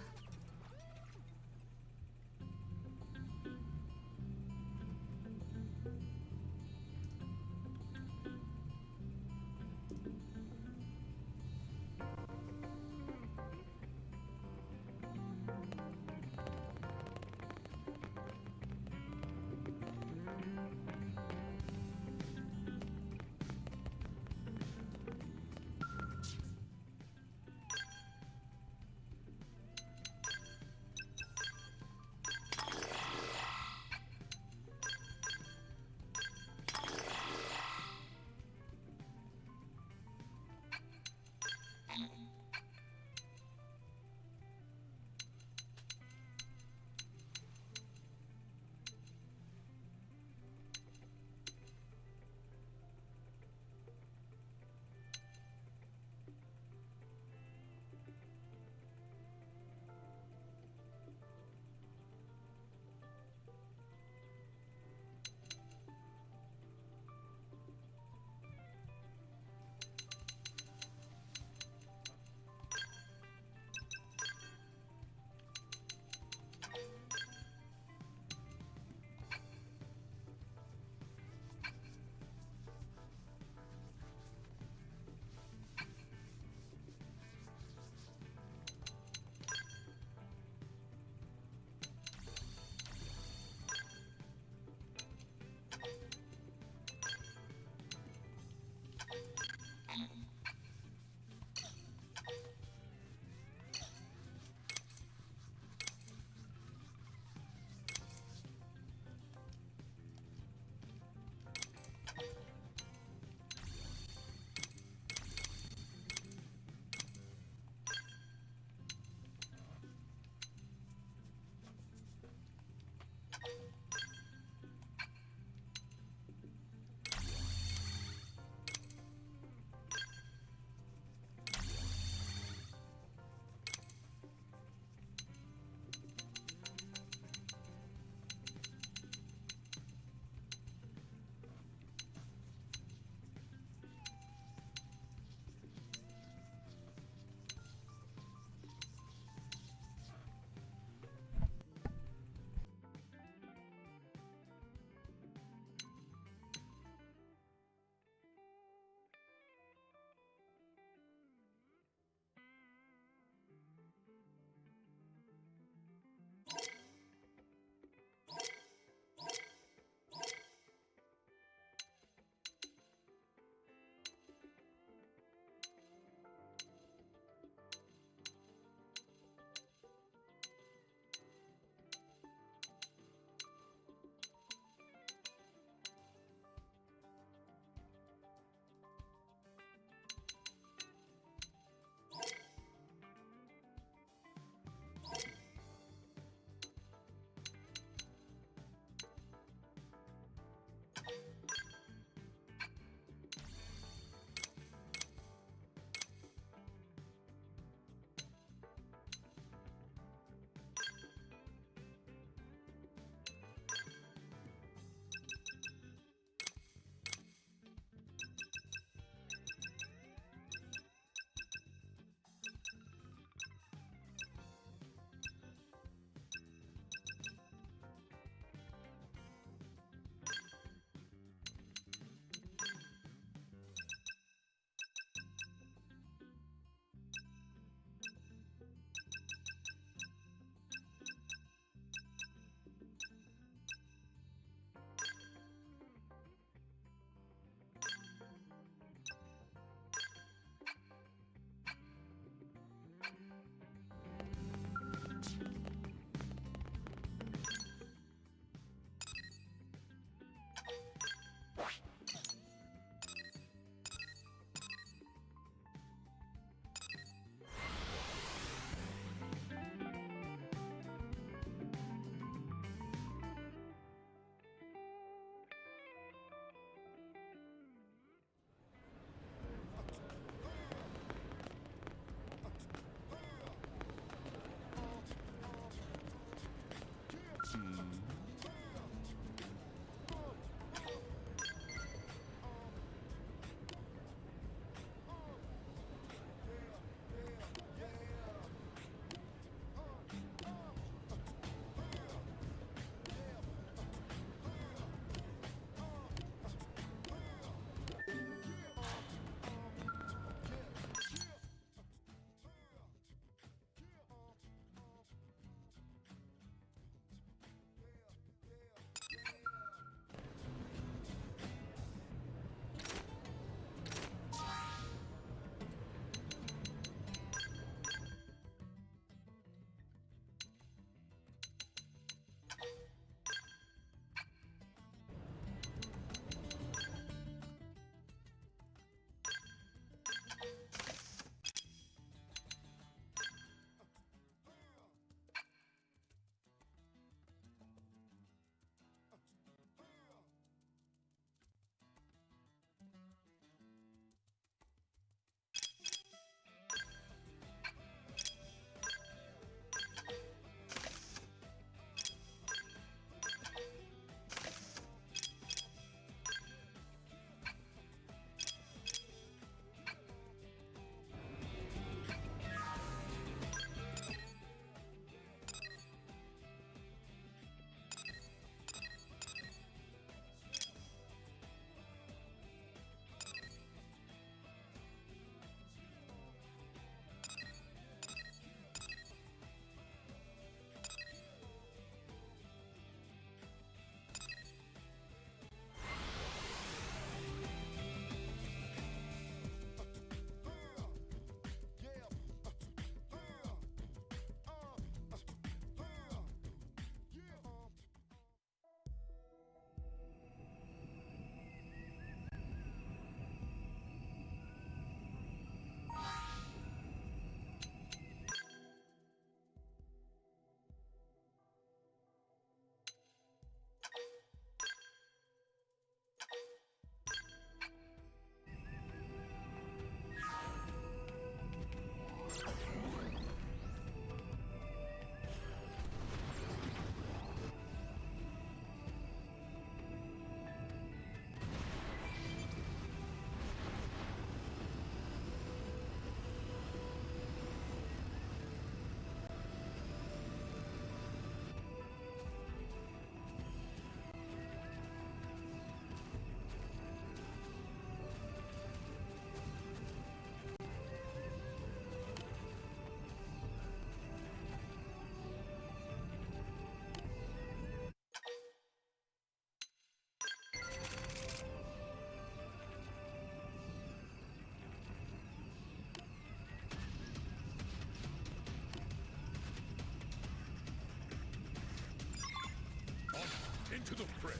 to the fray.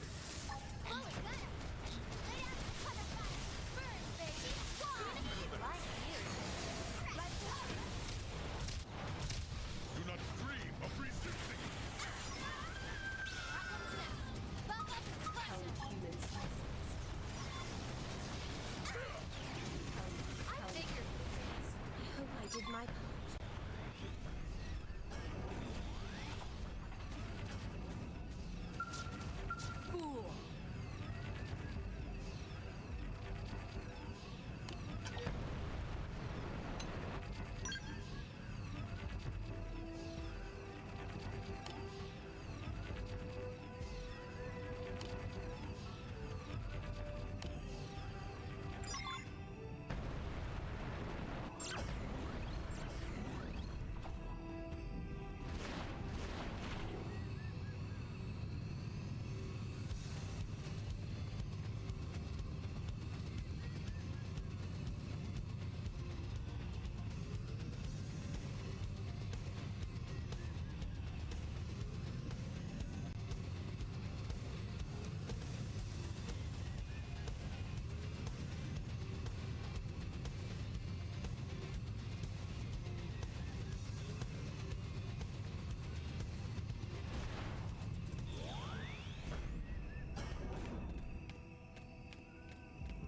Bullet, got him! Lay out and cover fire! Burn, baby! Why? Like you. Right there. Do not dream of resisting. That one's next. Buff up and crush him. I figured. I hope I did my part. Fool!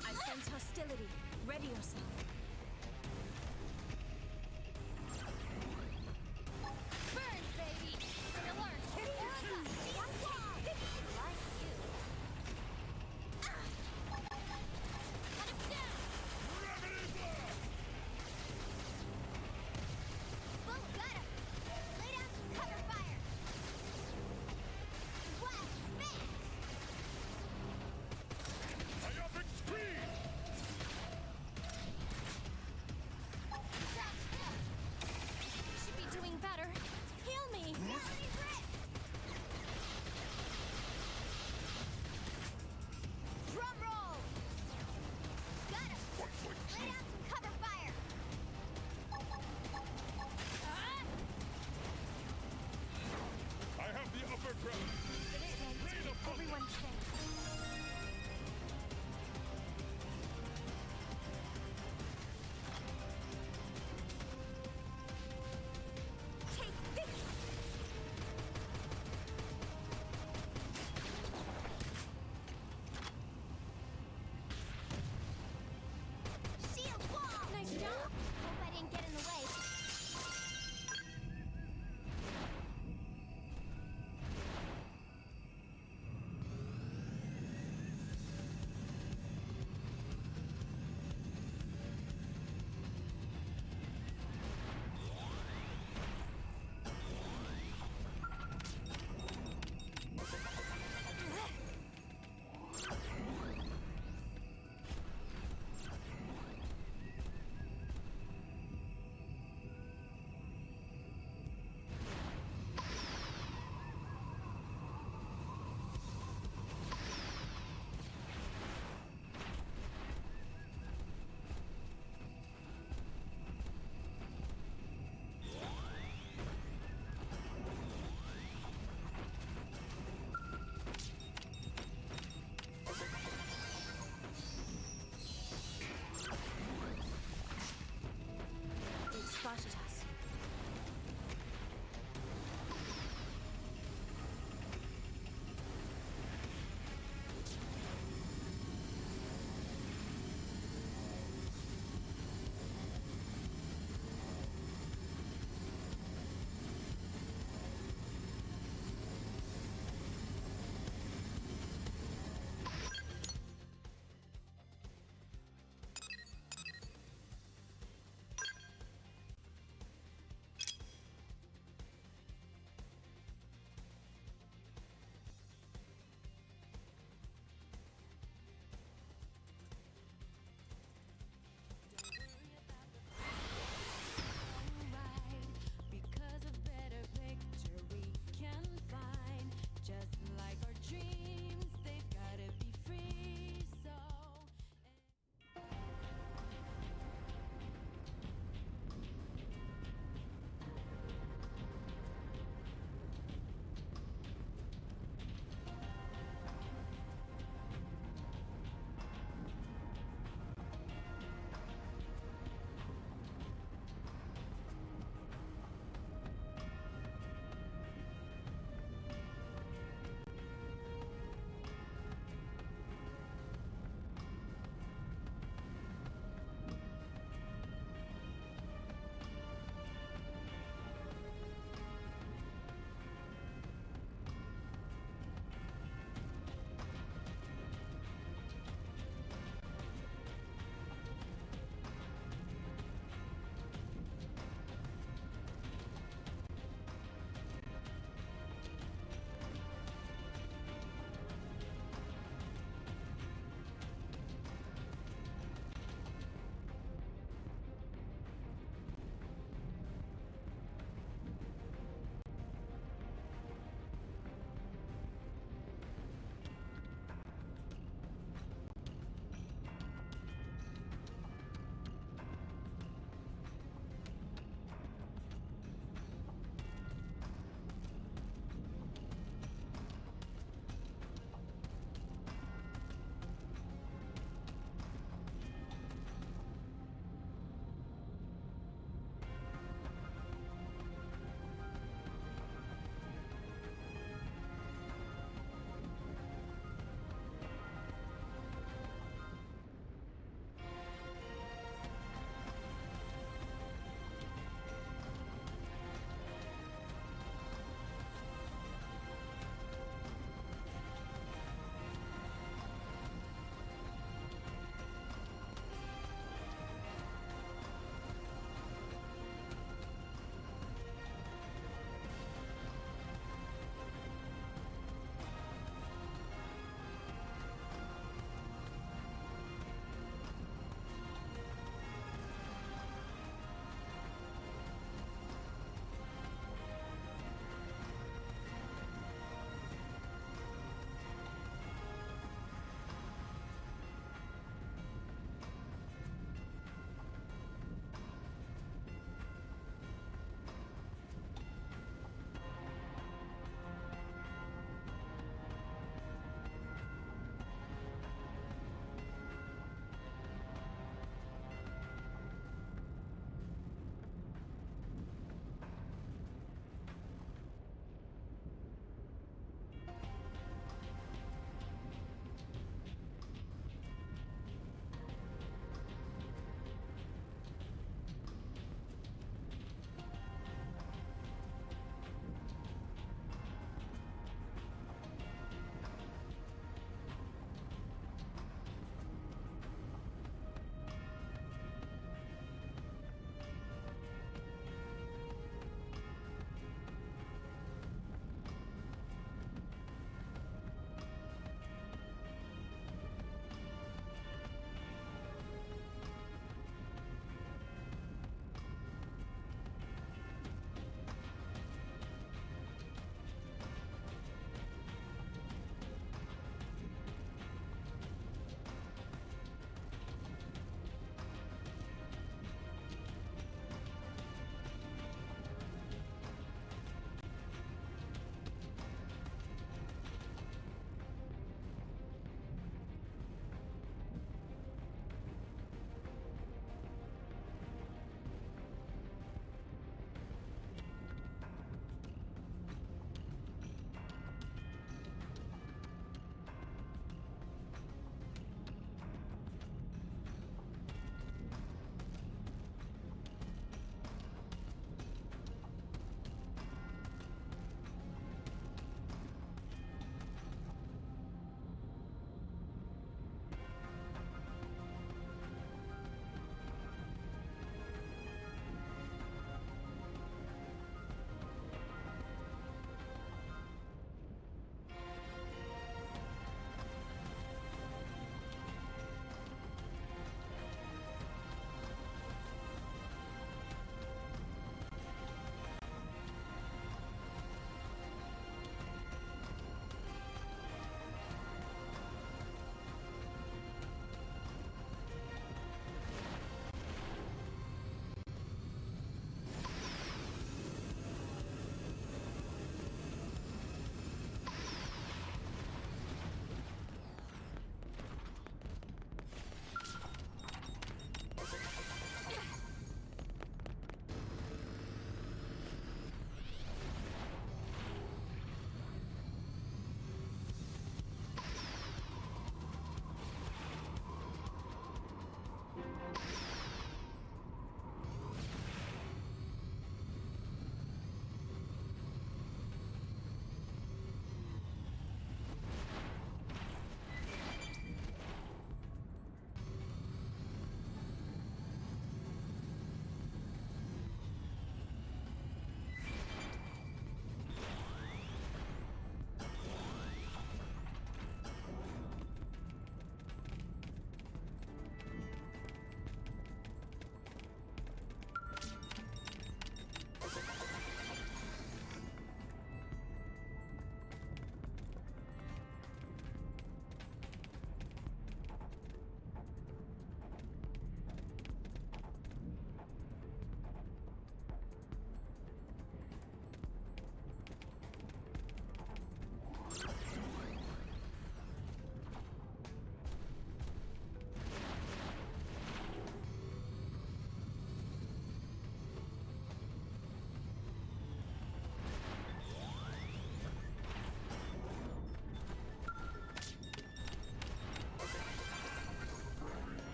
I sense hostility. Ready yourself. Burn, baby! Gonna learn. Like you. Cut him down! Boom, got him! Lay down some cover fire! Wild smash! Myopic scream!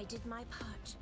I did my part.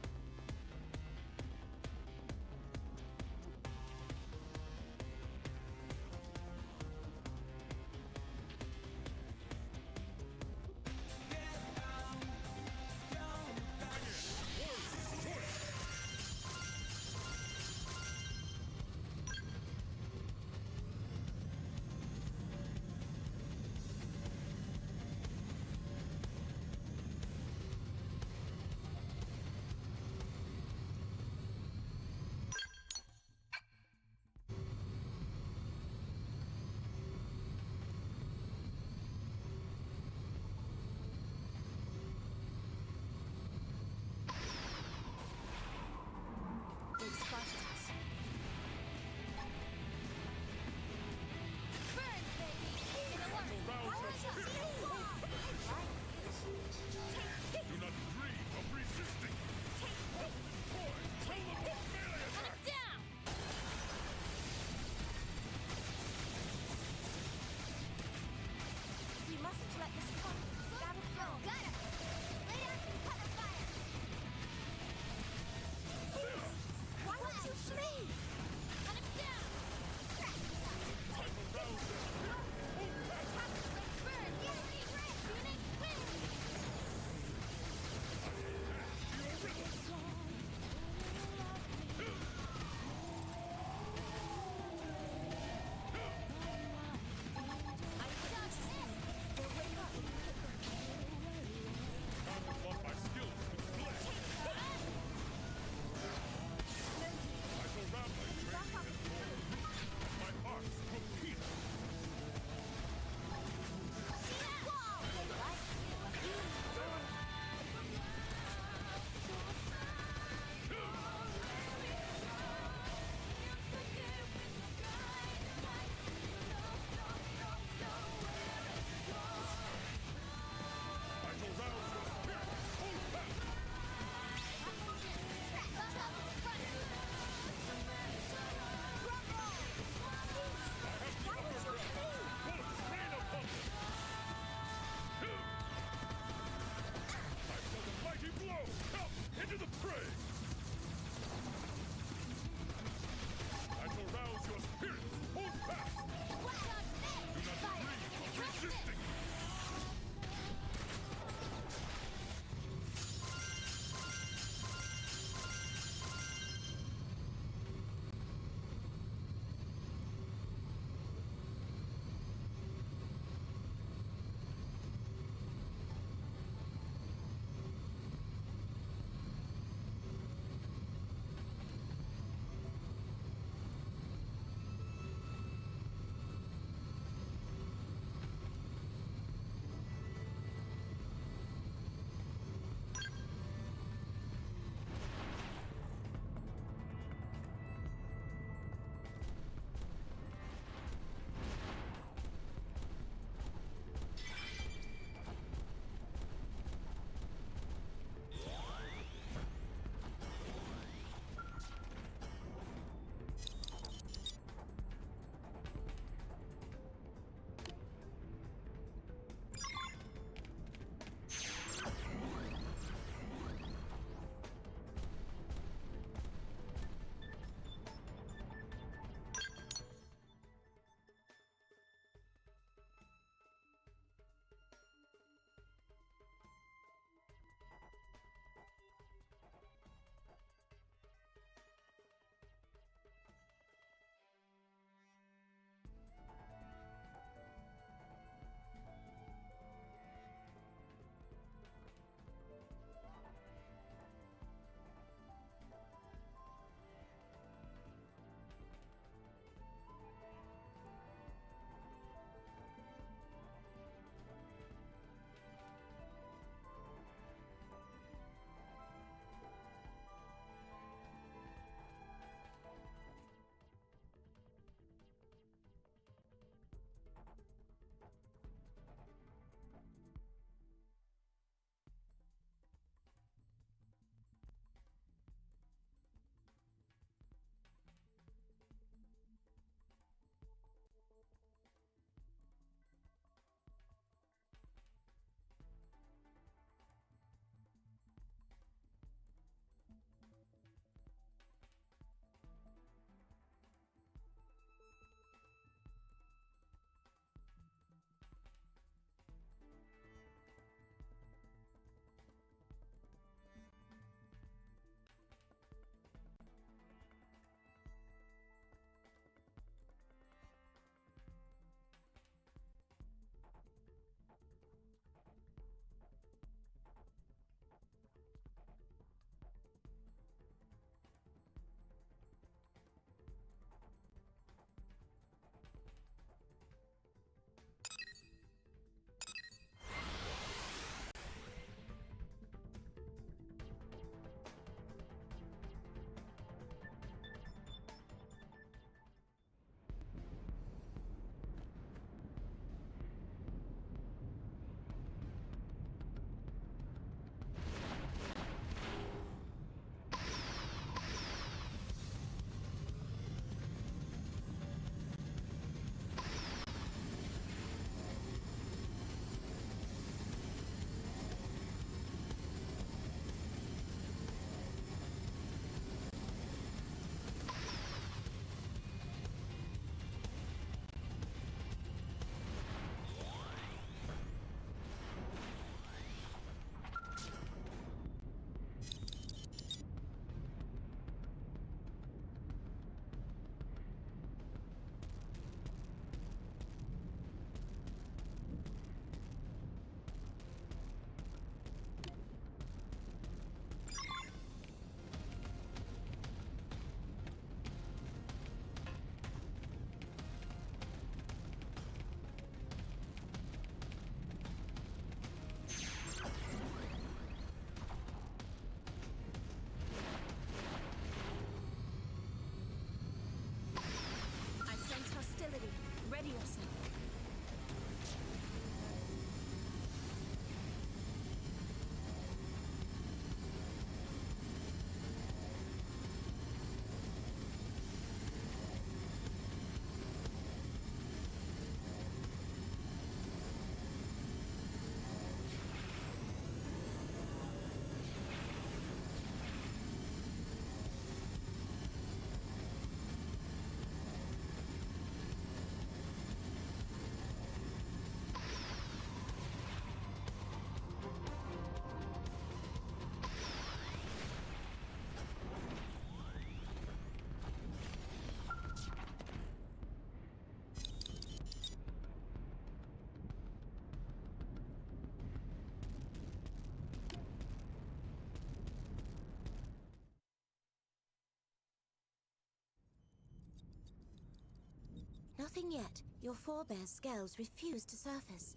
yet, your forebears' scales refuse to surface.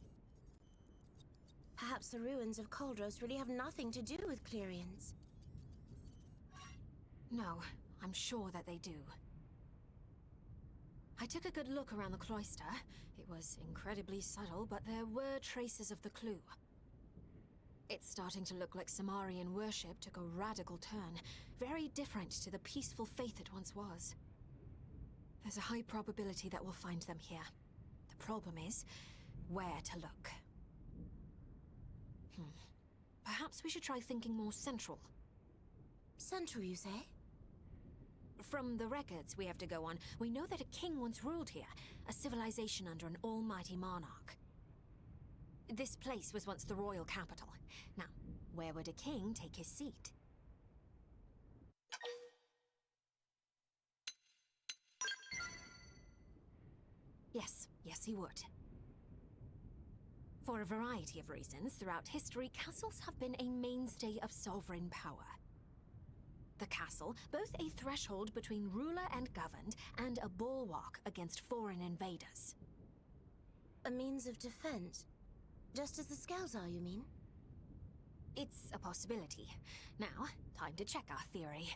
Perhaps the ruins of Koldros really have nothing to do with Clerians. No, I'm sure that they do. I took a good look around the cloister. It was incredibly subtle, but there were traces of the clue. It's starting to look like Samarian worship took a radical turn, very different to the peaceful faith it once was. There's a high probability that we'll find them here. The problem is, where to look. Perhaps we should try thinking more central. Central, you say? From the records we have to go on, we know that a king once ruled here, a civilization under an almighty monarch. This place was once the royal capital. Now, where would a king take his seat? Yes, he would. For a variety of reasons, throughout history, castles have been a mainstay of sovereign power. The castle, both a threshold between ruler and governed, and a bulwark against foreign invaders. A means of defense? Just as the scales are, you mean? It's a possibility. Now, time to check our theory.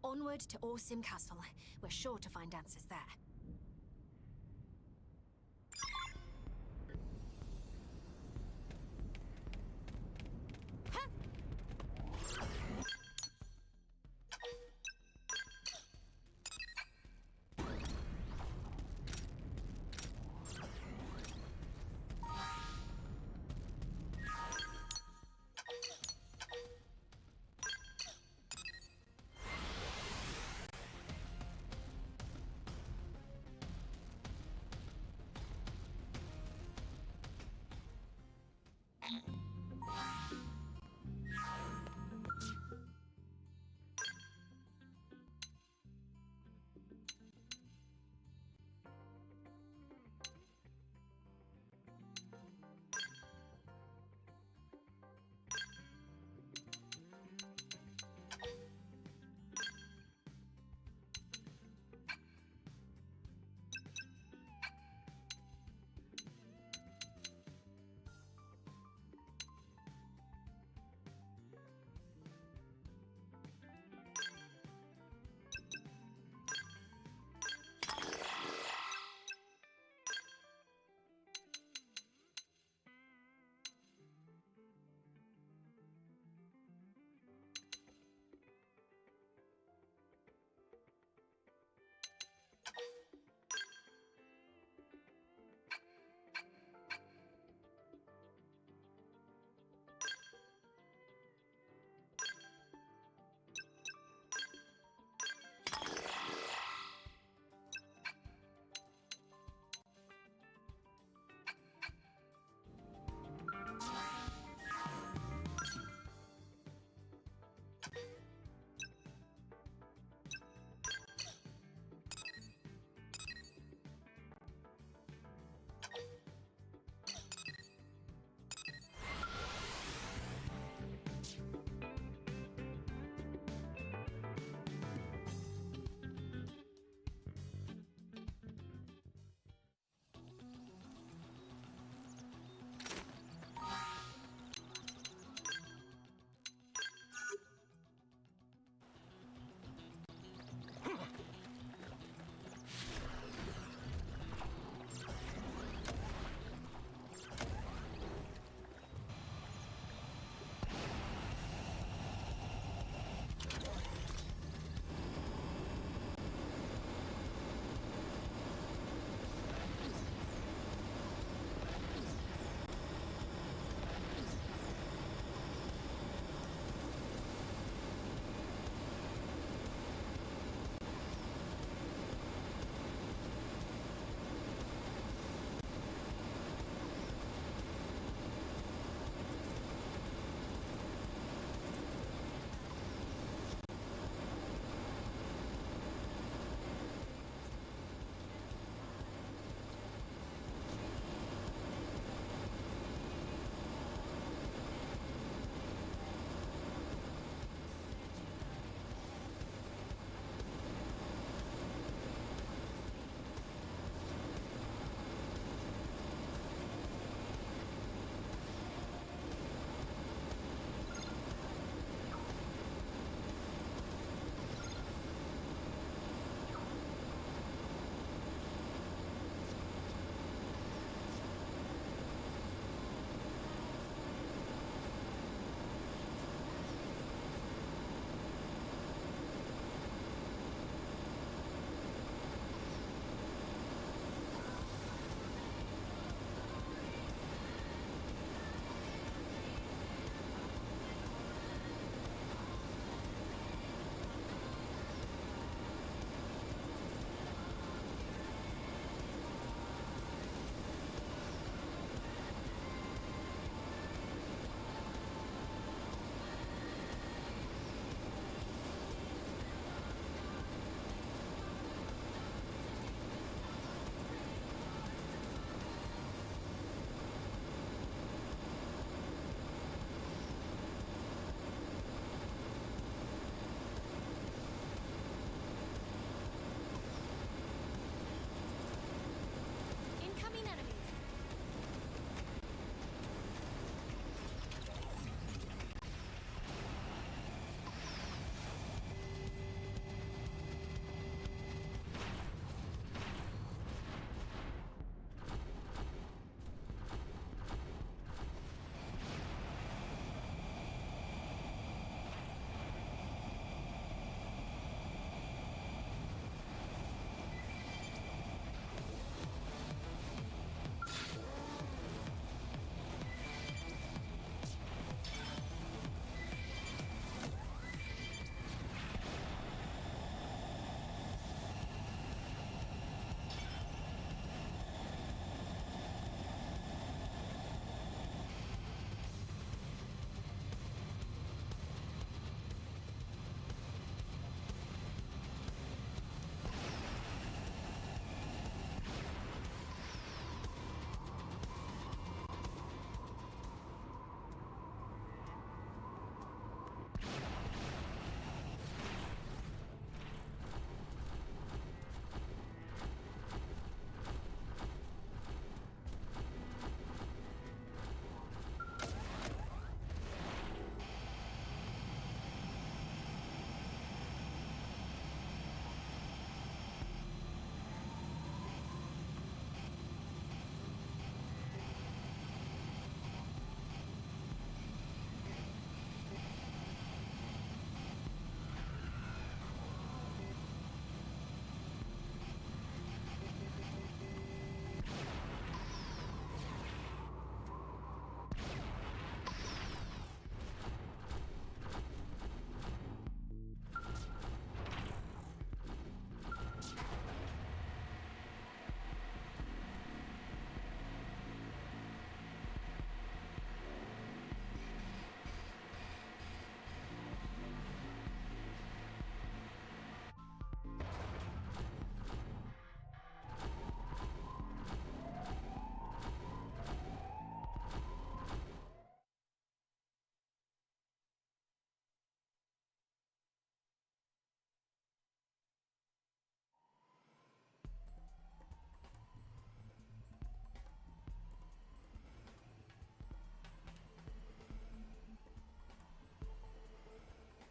Onward to Orsim Castle. We're sure to find answers there.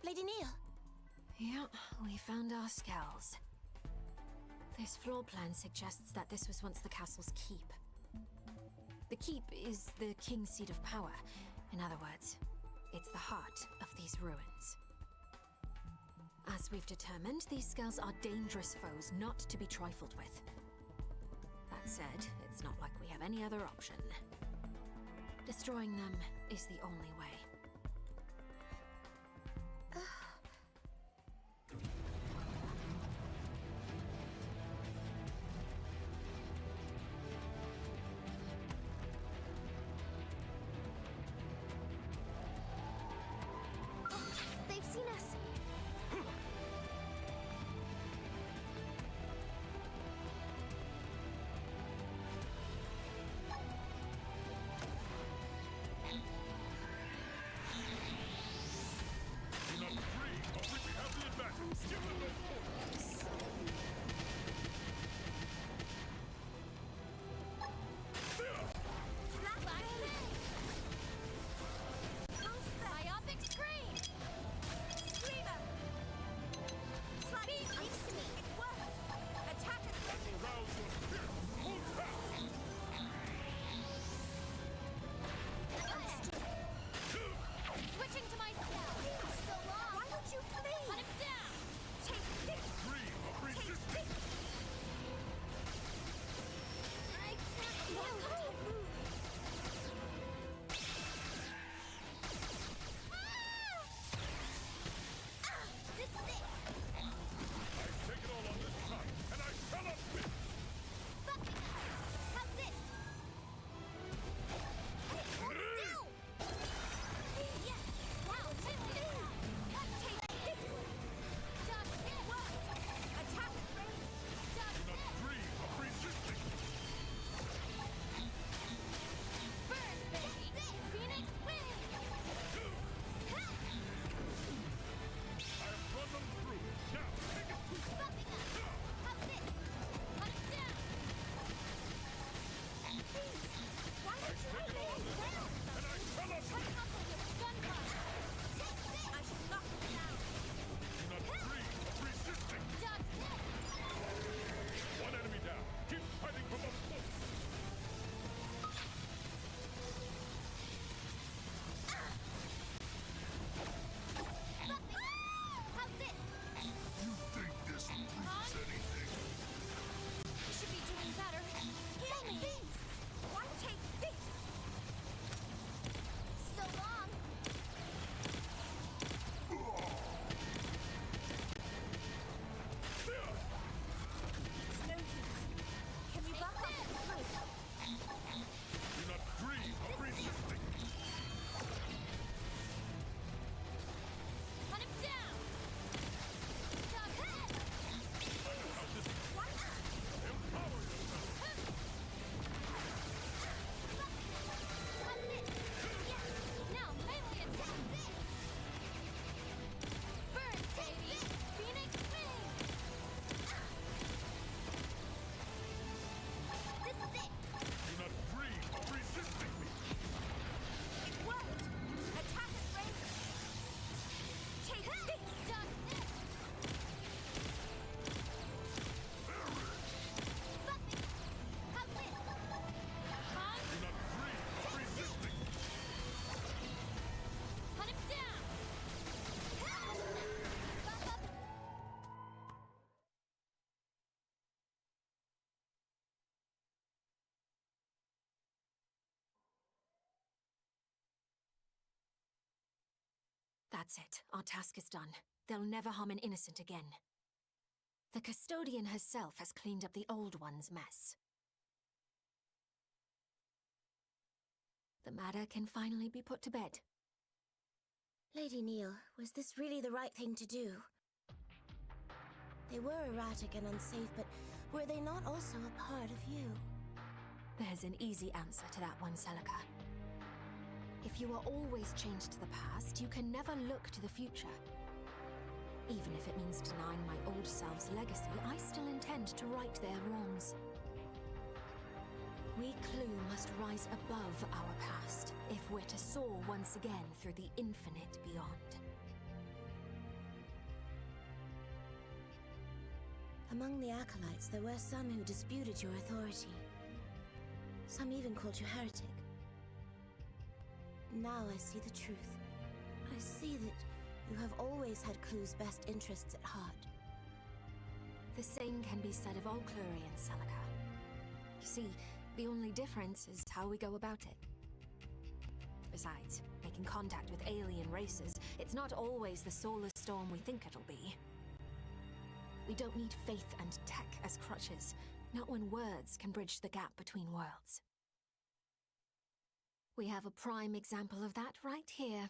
Lady Neil. Yep, we found our skulls. This floor plan suggests that this was once the castle's keep. The keep is the king's seat of power. In other words, it's the heart of these ruins. As we've determined, these skulls are dangerous foes not to be trifled with. That said, it's not like we have any other option. Destroying them is the only way. They've seen us. Do not free, or we have the advantage. Give them those points. Myopic screen! Screamer! Beam leads to me! It worked! Attack it! Arouse your spirit. Hold fast. Switching to my spell! So long! Why don't you flee? Hunt him down! Take this! Free of resistance. I can't move! This is it! I take it all on this time, and I shall not quit. Fucking how's this? Hold still! Yes! Wow, take this! Dodge this! What? Attack range! Dodge Do not this! dream of resisting. Burn, baby! Phoenix win! I have run them through. Now, take it. Fucking up! How's this? Hunt him down! Please! Why I don't you take it all on this time, and I shall not Cut quit. him up with your gunfire! Take this! I should knock him down! Do not dream of resisting. Dodge this! One enemy down. Keep fighting for the full. How's this? You think this proves anything? You should be doing better. Take this! Why take this? So long! It's no use. Can we back up? Do not dream of resisting. Hunt him down! Dodge this! Empower yourself. How's this? Yes! Now melee attack! Burn, baby! Phoenix wing! This is it! Do not dream of resisting me. It worked! Attack at range! Take this! Dodge this! Buffy! How's this? Hunt! Do not dream of resisting. Hunt him down! Buff up! That's it. Our task is done. They'll never harm an innocent again. The custodian herself has cleaned up the old one's mess. The matter can finally be put to bed. Lady Neil, was this really the right thing to do? They were erratic and unsafe, but were they not also a part of you? There's an easy answer to that one, Celica. If you are always chained to the past, you can never look to the future. Even if it means denying my old self's legacy, I still intend to right their wrongs. We Clue must rise above our past if we're to soar once again through the infinite beyond. Among the acolytes, there were some who disputed your authority. Some even called you heretic. Now I see the truth. I see that you have always had Clue's best interests at heart. The same can be said of all Clurians, Celica. You see, the only difference is how we go about it. Besides, making contact with alien races, it's not always the solar storm we think it'll be. We don't need faith and tech as crutches, not when words can bridge the gap between worlds. We have a prime example of that right here,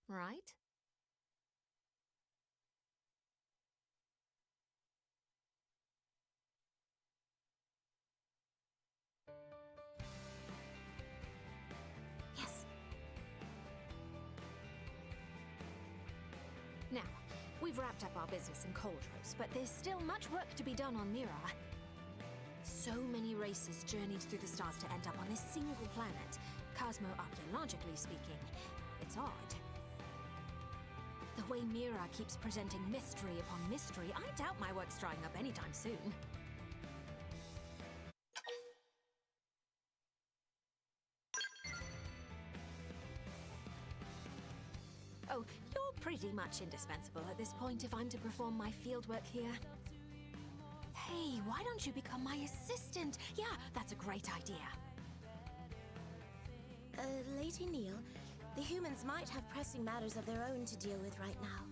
right? Yes. Now, we've wrapped up our business in Coldros, but there's still much work to be done on Mira. So many races journeyed through the stars to end up on this single planet. Cosmo-archaeologically speaking, it's odd. The way Mira keeps presenting mystery upon mystery, I doubt my work's drying up anytime soon. Oh, you're pretty much indispensable at this point if I'm to perform my fieldwork here. Hey, why don't you become my assistant? Yeah, that's a great idea. Lady Neil, the humans might have pressing matters of their own to deal with right now.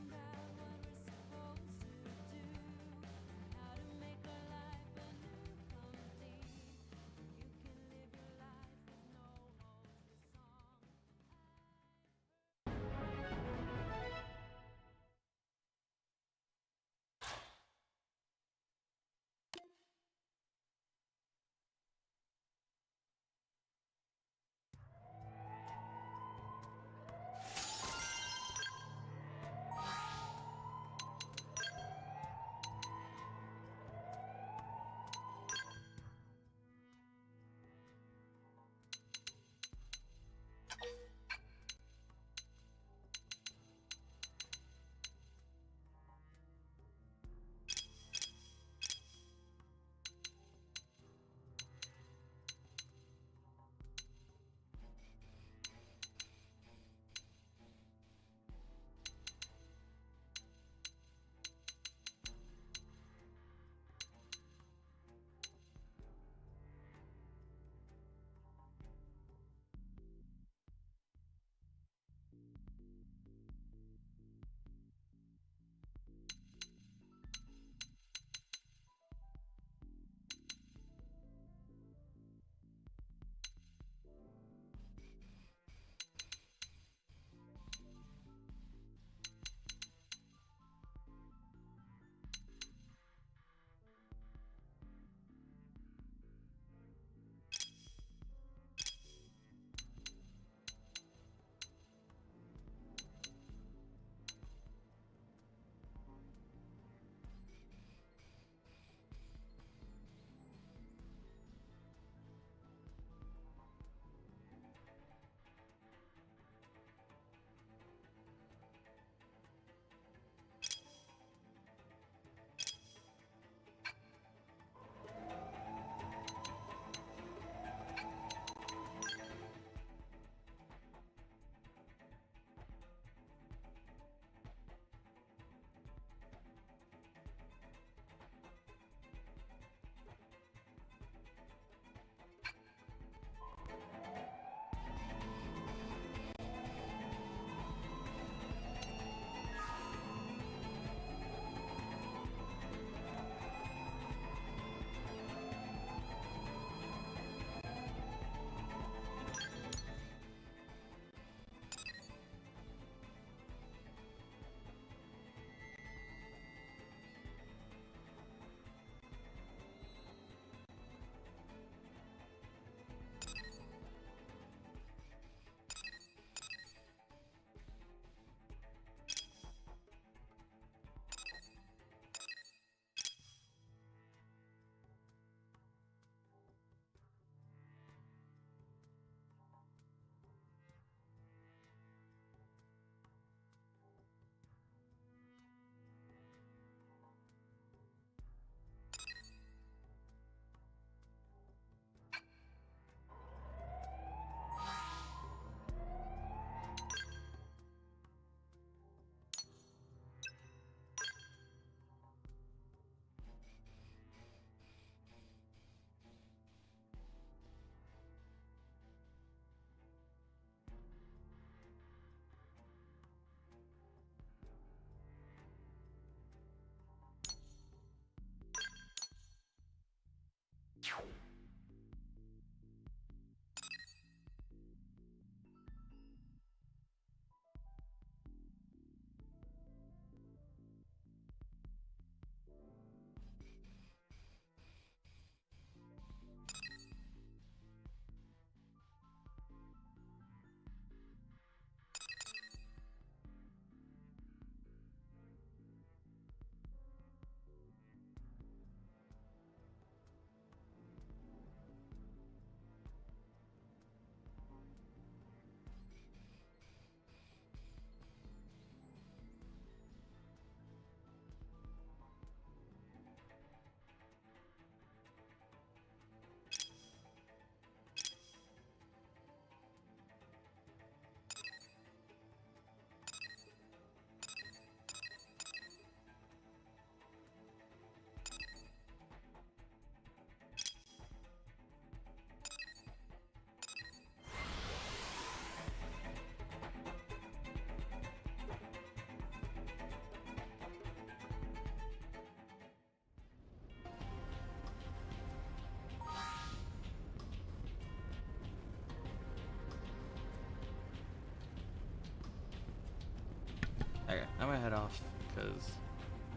Okay, I'm gonna head off because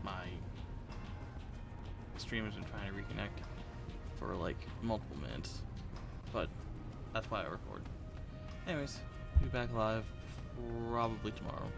my stream has been trying to reconnect for like multiple minutes, but that's why I record. Anyways, be back live probably tomorrow.